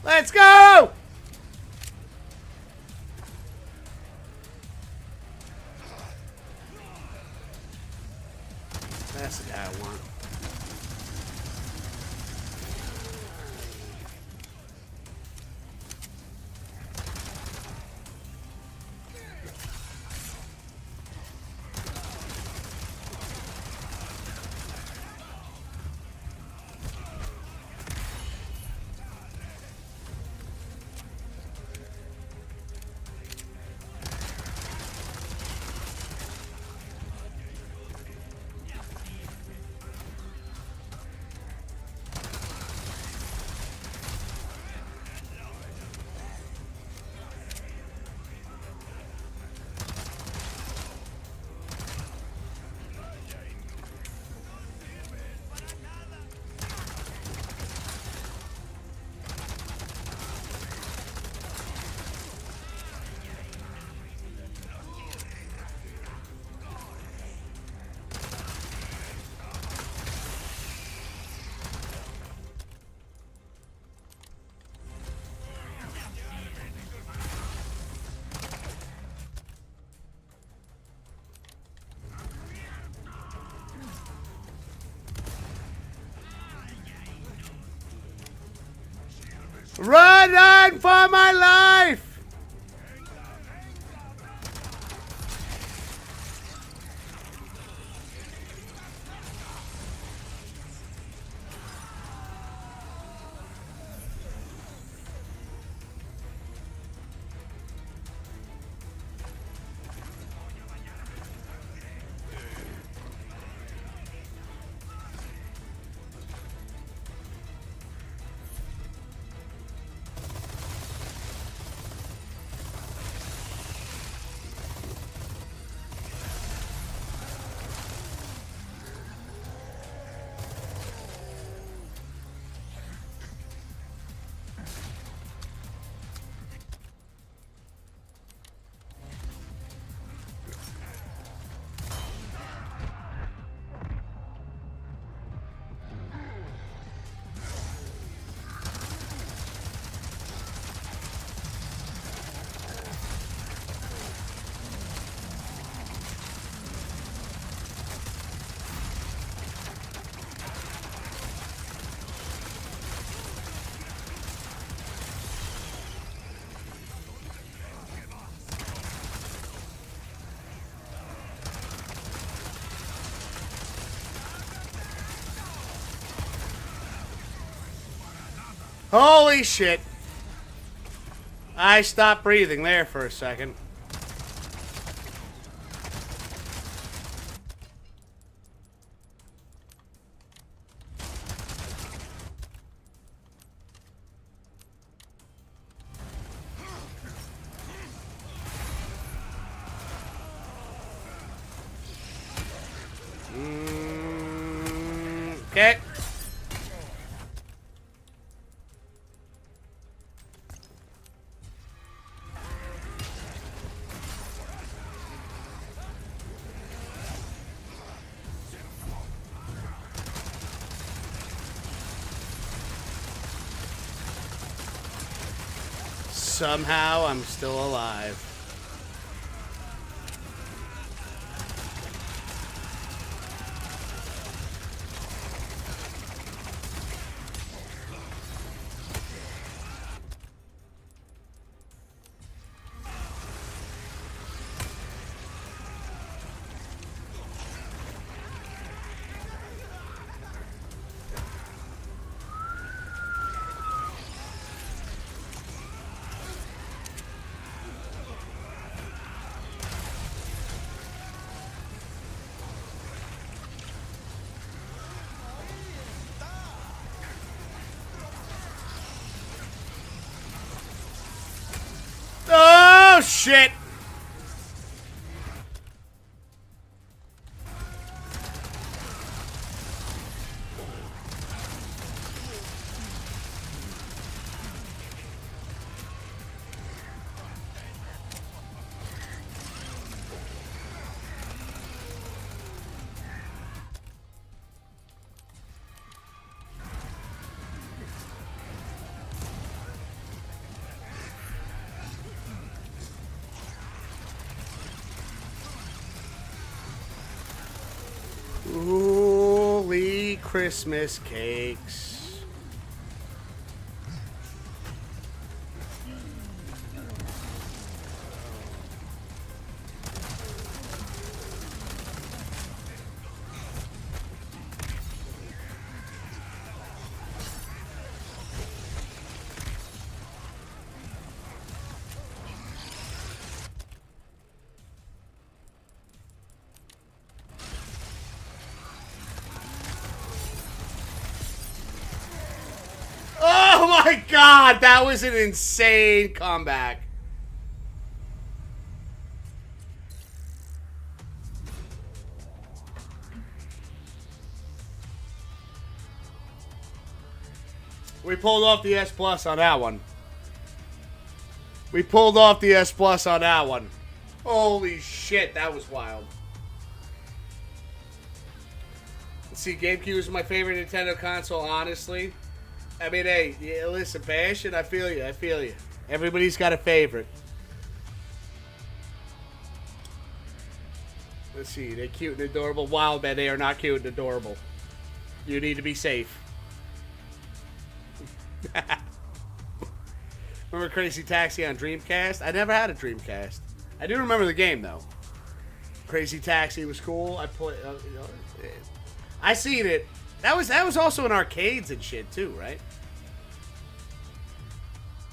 A: Let's go! That's the guy I want. Run for my life! Holy shit. I stopped breathing there for a second. Okay. somehow I'm still alive. Oh, shit! Holy Christmas cakes. Oh my god, that was an insane comeback. We pulled off the S plus on that one. We pulled off the S plus on that one. Holy shit, that was wild. Let's see, GameCube is my favorite Nintendo console, honestly. I mean, hey, yeah, listen, Bastion, I feel you, I feel you. Everybody's got a favorite. Let's see, they're cute and adorable. Wild man, they are not cute and adorable. You need to be safe. Remember Crazy Taxi on Dreamcast? I never had a Dreamcast. I do remember the game, though. Crazy Taxi was cool. I played. I seen it. That was also in arcades and shit too, right?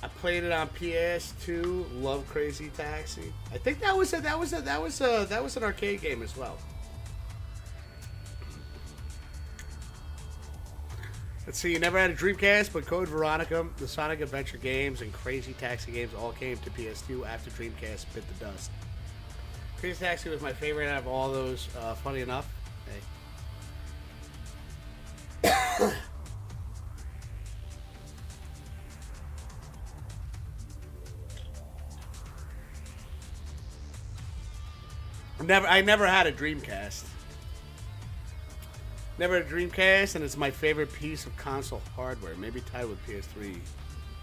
A: I played it on PS2. Love Crazy Taxi. I think that was an arcade game as well. Let's see. You never had a Dreamcast, but Code Veronica, the Sonic Adventure games, and Crazy Taxi games all came to PS2 after Dreamcast bit the dust. Crazy Taxi was my favorite out of all those. Funny enough. Hey. I never had a Dreamcast. Never had a Dreamcast, and it's my favorite piece of console hardware. Maybe tied with PS3,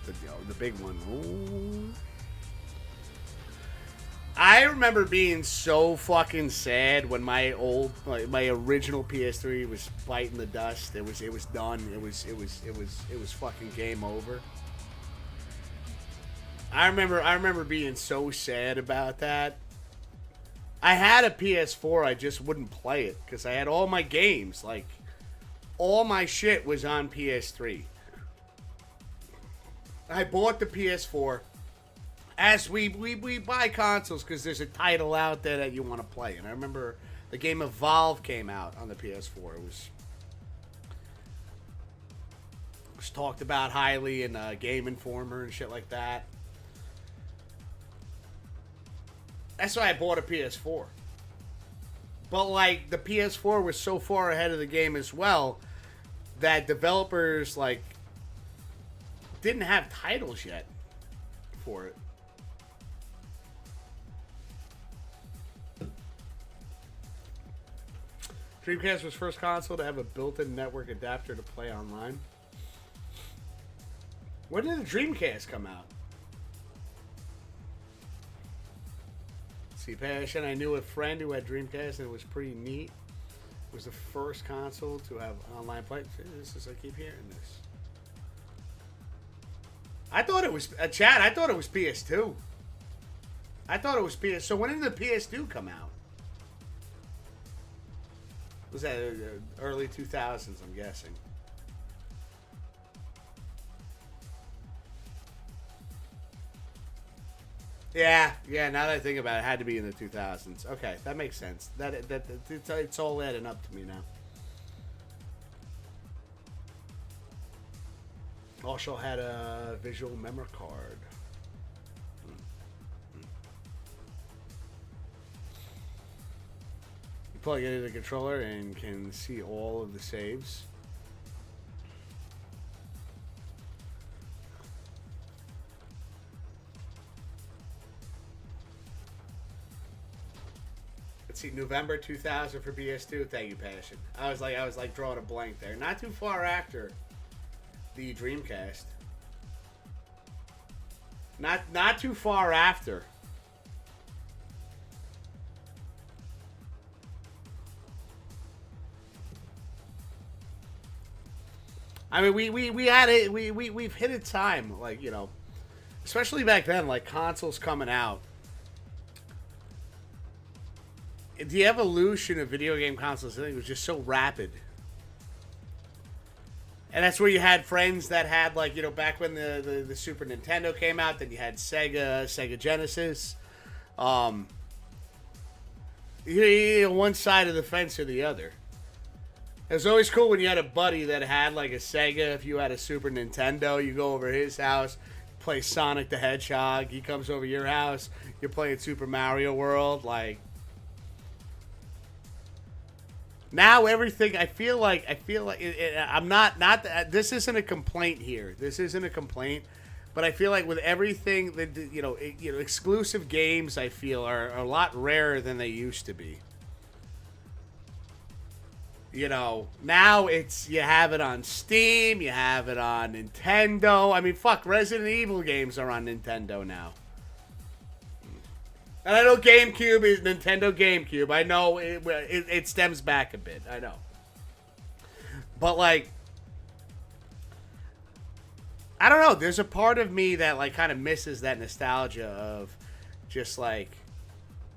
A: the big one. Ooh. I remember being so fucking sad when my original PS3 was biting the dust. It was done. It was fucking game over. I remember being so sad about that. I had a PS4, I just wouldn't play it because I had all my games, like all my shit was on PS3. I bought the PS4. As we buy consoles because there's a title out there that you want to play. And I remember the game Evolve came out on the PS4. It was talked about highly in Game Informer and shit like that. That's why I bought a PS4. But like the PS4 was so far ahead of the game as well that developers like didn't have titles yet for it. Dreamcast was first console to have a built-in network adapter to play online. When did the Dreamcast come out? See, Passion, I knew a friend who had Dreamcast, and it was pretty neat. It was the first console to have online play. This is, I keep hearing this. I thought it was, Chad, I thought it was PS2. I thought it was PS. So when did the PS2 come out? Was that early 2000s, I'm guessing. Yeah, now that I think about it, it had to be in the 2000s. Okay, that makes sense. It's all adding up to me now. Also had a visual memory card. You plug it into the controller and can see all of the saves. Let's see, November 2000 for PS2. Thank you, Passion. I was like drawing a blank there. Not too far after the Dreamcast. Not too far after. I mean, we had it. We've hit a time, like, you know, especially back then, like consoles coming out. The evolution of video game consoles, I think, was just so rapid. And that's where you had friends that had, like, you know, back when the Super Nintendo came out, then you had Sega Genesis. You know, one side of the fence or the other. It was always cool when you had a buddy that had, like, a Sega. If you had a Super Nintendo, you go over his house, play Sonic the Hedgehog. He comes over your house, you're playing Super Mario World. Like, now everything, I feel like I'm not this isn't a complaint here. This isn't a complaint, but I feel like with everything that, you know, exclusive games, I feel are a lot rarer than they used to be. You know, now it's, you have it on Steam, you have it on Nintendo. I mean, fuck, Resident Evil games are on Nintendo now. And I know GameCube is Nintendo GameCube. I know it stems back a bit. I know. But, like, I don't know. There's a part of me that, like, kind of misses that nostalgia of just, like,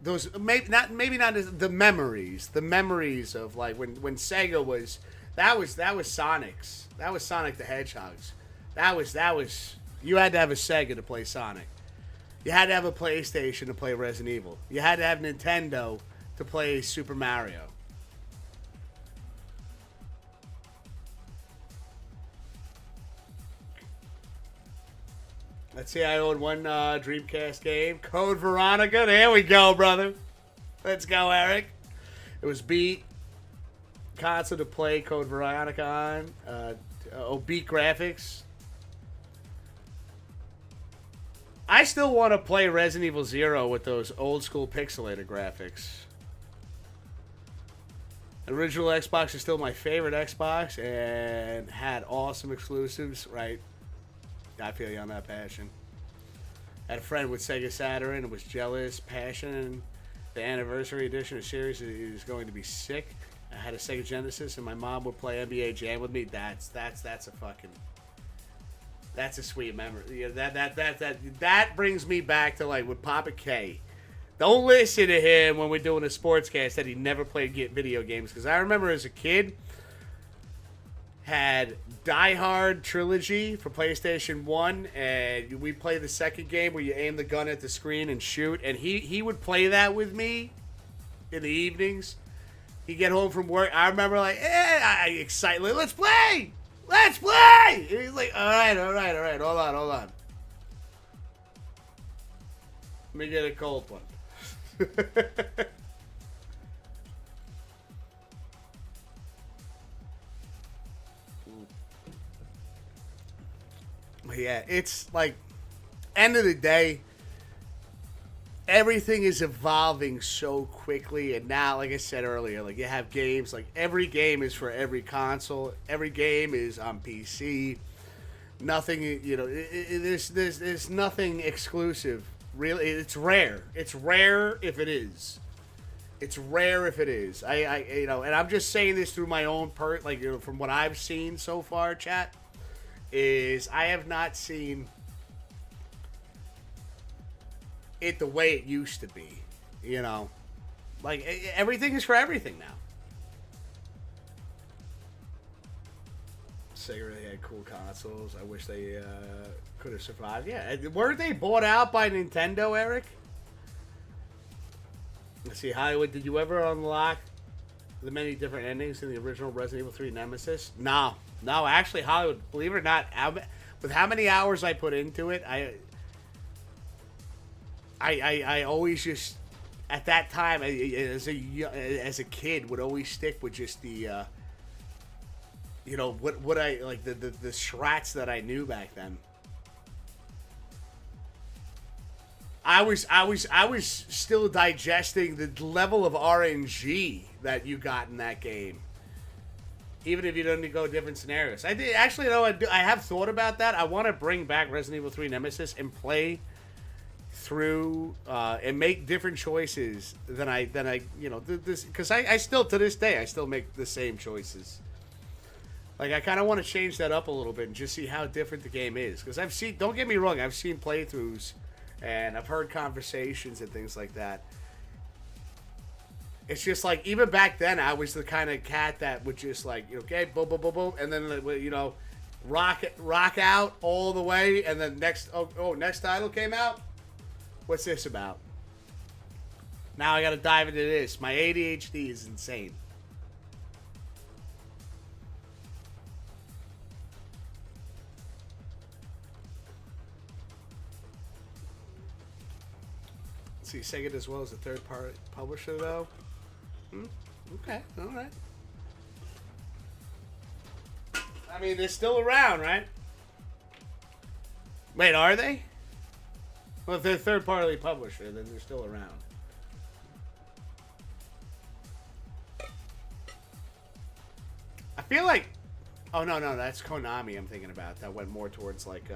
A: those, maybe not the memories of, like, when Sega was, that was Sonic's. That was Sonic the Hedgehog's. That was, you had to have a Sega to play Sonic. You had to have a PlayStation to play Resident Evil. You had to have Nintendo to play Super Mario. Let's see, I own one Dreamcast game. Code Veronica. There we go, brother. Let's go, Eric. It was beat. Console to play Code Veronica on. Beat graphics. I still want to play Resident Evil 0 with those old school pixelated graphics. Original Xbox is still my favorite Xbox and had awesome exclusives, right? I feel you on that, Passion. I had a friend with Sega Saturn and was jealous. Passion, the anniversary edition of series is going to be sick. I had a Sega Genesis and my mom would play NBA Jam with me. That's a fucking... That's a sweet memory. Yeah, that brings me back to, like, with Papa K. Don't listen to him when we're doing a sportscast that he never played video games. Because I remember as a kid, had Die Hard Trilogy for PlayStation 1. And we played the second game where you aim the gun at the screen and shoot. And he would play that with me in the evenings. He'd get home from work. I remember, like, excited. Let's play! Let's play! And he's like, all right. Hold on. Let me get a cold one. But yeah, it's like, end of the day, everything is evolving so quickly, and now, like I said earlier, like, you have games, like, every game is for every console, every game is on PC, nothing, you know, there's nothing exclusive Really, it's rare. It's rare if it is. It's rare if it is. I you know, and I'm just saying this through my own from what I've seen so far, chat, is I have not seen it the way it used to be. You know, like everything is for everything now. Sega really had cool consoles. I wish they could have survived. Yeah, weren't they bought out by Nintendo, Eric? Let's see, Hollywood, did you ever unlock the many different endings in the original Resident Evil 3 Nemesis? No, actually, Hollywood, believe it or not, with how many hours I put into it, I always just, at that time, as a kid, would always stick with just the, you know, what I, like, the strats that I knew back then. I was still digesting the level of RNG that you got in that game, even if you don't go different scenarios. I did actually, though. I have thought about that. I want to bring back Resident Evil 3 Nemesis and play through and make different choices than I you know, this, because I still, to this day, I still make the same choices. Like, I kind of want to change that up a little bit and just see how different the game is. Because I've seen, don't get me wrong, I've seen playthroughs and I've heard conversations and things like that. It's just like, even back then, I was the kind of cat that would just like, okay, boom, boom, boom, boom, and then, you know, rock out all the way, and then next title came out. What's this about? Now I got to dive into this. My ADHD is insane. See, Sega as well as a third-party publisher, though. Okay, all right. I mean, they're still around, right? Wait, are they? Well, if they're a third-party publisher, then they're still around. I feel like... Oh, no, that's Konami I'm thinking about. That went more towards, like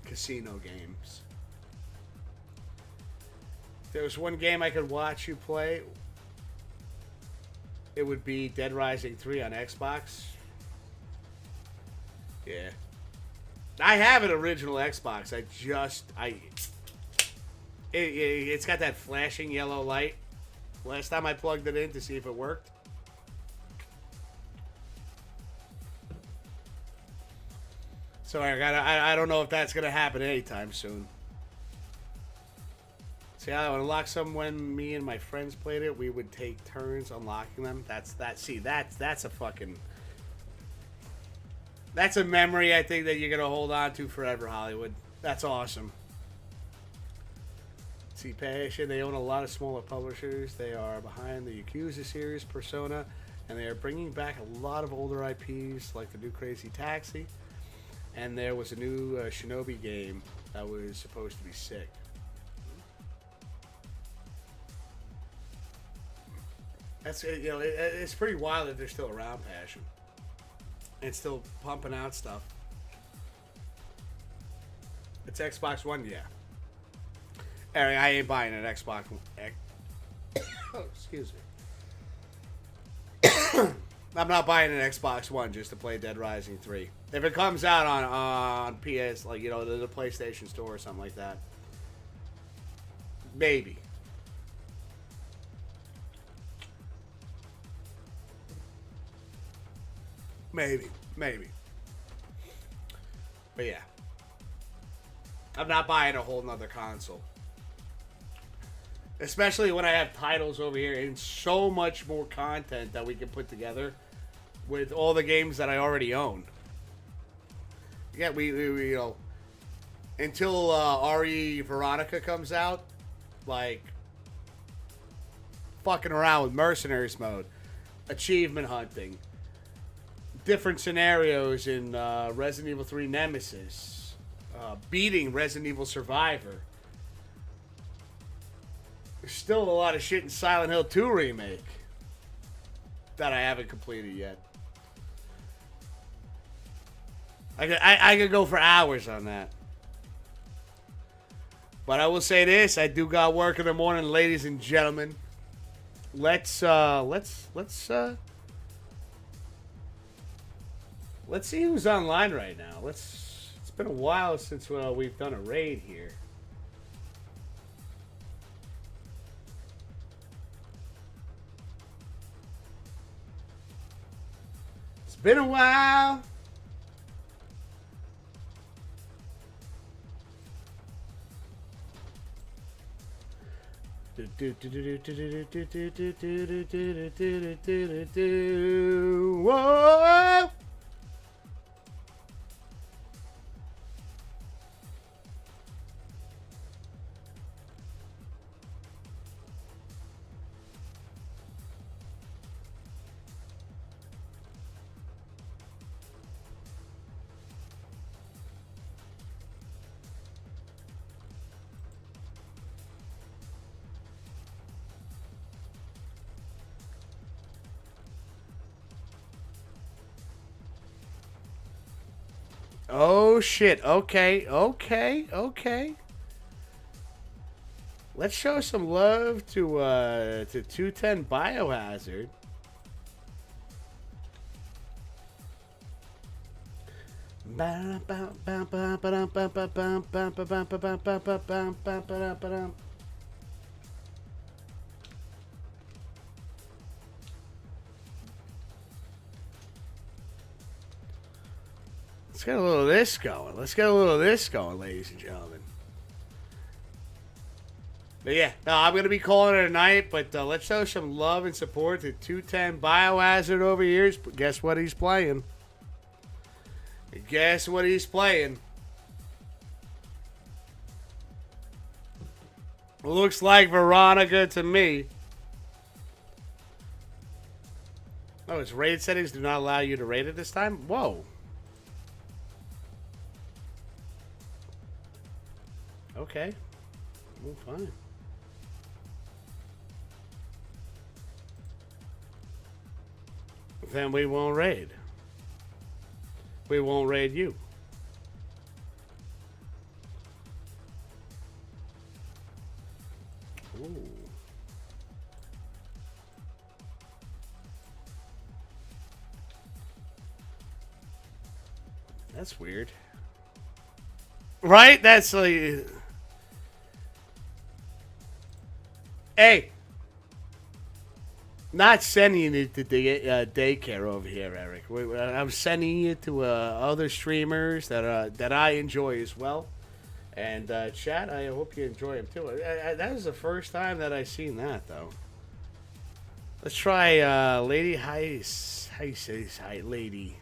A: casino games. If there was one game I could watch you play, it would be Dead Rising 3 on Xbox. Yeah. I have an original Xbox. It's got that flashing yellow light. Last time I plugged it in to see if it worked. So I don't know if that's going to happen anytime soon. See, I would unlock some when me and my friends played it. We would take turns unlocking them. That's a fucking... That's a memory, I think, that you're going to hold on to forever, Hollywood. That's awesome. See, Passion, they own a lot of smaller publishers. They are behind the Yakuza series, Persona, and they are bringing back a lot of older IPs, like the new Crazy Taxi. And there was a new Shinobi game that was supposed to be sick. That's, you know, it's pretty wild that they're still around, Passion. And still pumping out stuff. It's Xbox One, yeah. Eric, I ain't buying an Xbox One. Oh, excuse me. I'm not buying an Xbox One just to play Dead Rising 3. If it comes out on PS, like, you know, the PlayStation Store or something like that. Maybe. Maybe. But yeah. I'm not buying a whole nother console. Especially when I have titles over here and so much more content that we can put together with all the games that I already own. Yeah, we you know, until RE Veronica comes out, like, fucking around with Mercenaries mode, achievement hunting, different scenarios in Resident Evil 3 Nemesis, beating Resident Evil Survivor. There's still a lot of shit in Silent Hill 2 Remake that I haven't completed yet. I could go for hours on that. But I will say this: I do got work in the morning, ladies and gentlemen. Let's see who's online right now. It's been a while since we've done a raid here. It's been a while. Whoa! Oh shit. Okay. Let's show some love to 210 Biohazard. Let's get a little of this going. Ladies and gentlemen. But yeah, no, I'm going to be calling it a night, but let's show some love and support to 210 Biohazard over here. Guess what he's playing? Looks like Veronica to me. Oh, its raid settings do not allow you to raid it this time? Whoa. Okay. Well, fine. Then we won't raid. We won't raid you. Ooh. That's weird. Right? That's like... Hey, not sending you to daycare over here, Eric. I'm sending you to other streamers that I enjoy as well. And chat, I hope you enjoy them too. That is the first time that I've seen that, though. Let's try Lady Heis. How you say this? Hi, Lady.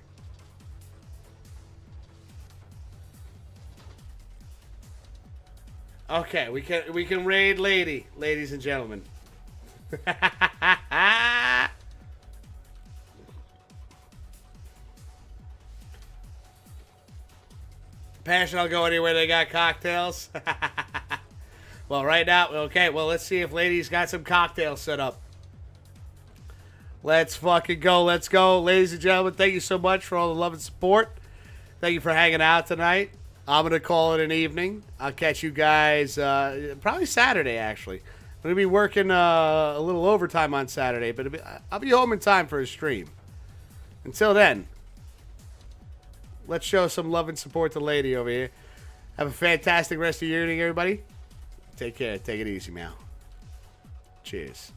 A: Okay, we can raid Lady, ladies and gentlemen. Passion, I'll go anywhere they got cocktails. Well, right now, okay, well, let's see if Lady's got some cocktails set up. Let's fucking go. Let's go. Ladies and gentlemen, thank you so much for all the love and support. Thank you for hanging out tonight. I'm going to call it an evening. I'll catch you guys probably Saturday, actually. I'm going to be working a little overtime on Saturday, but I'll be home in time for a stream. Until then, let's show some love and support to Lady over here. Have a fantastic rest of your evening, everybody. Take care. Take it easy, meow. Cheers.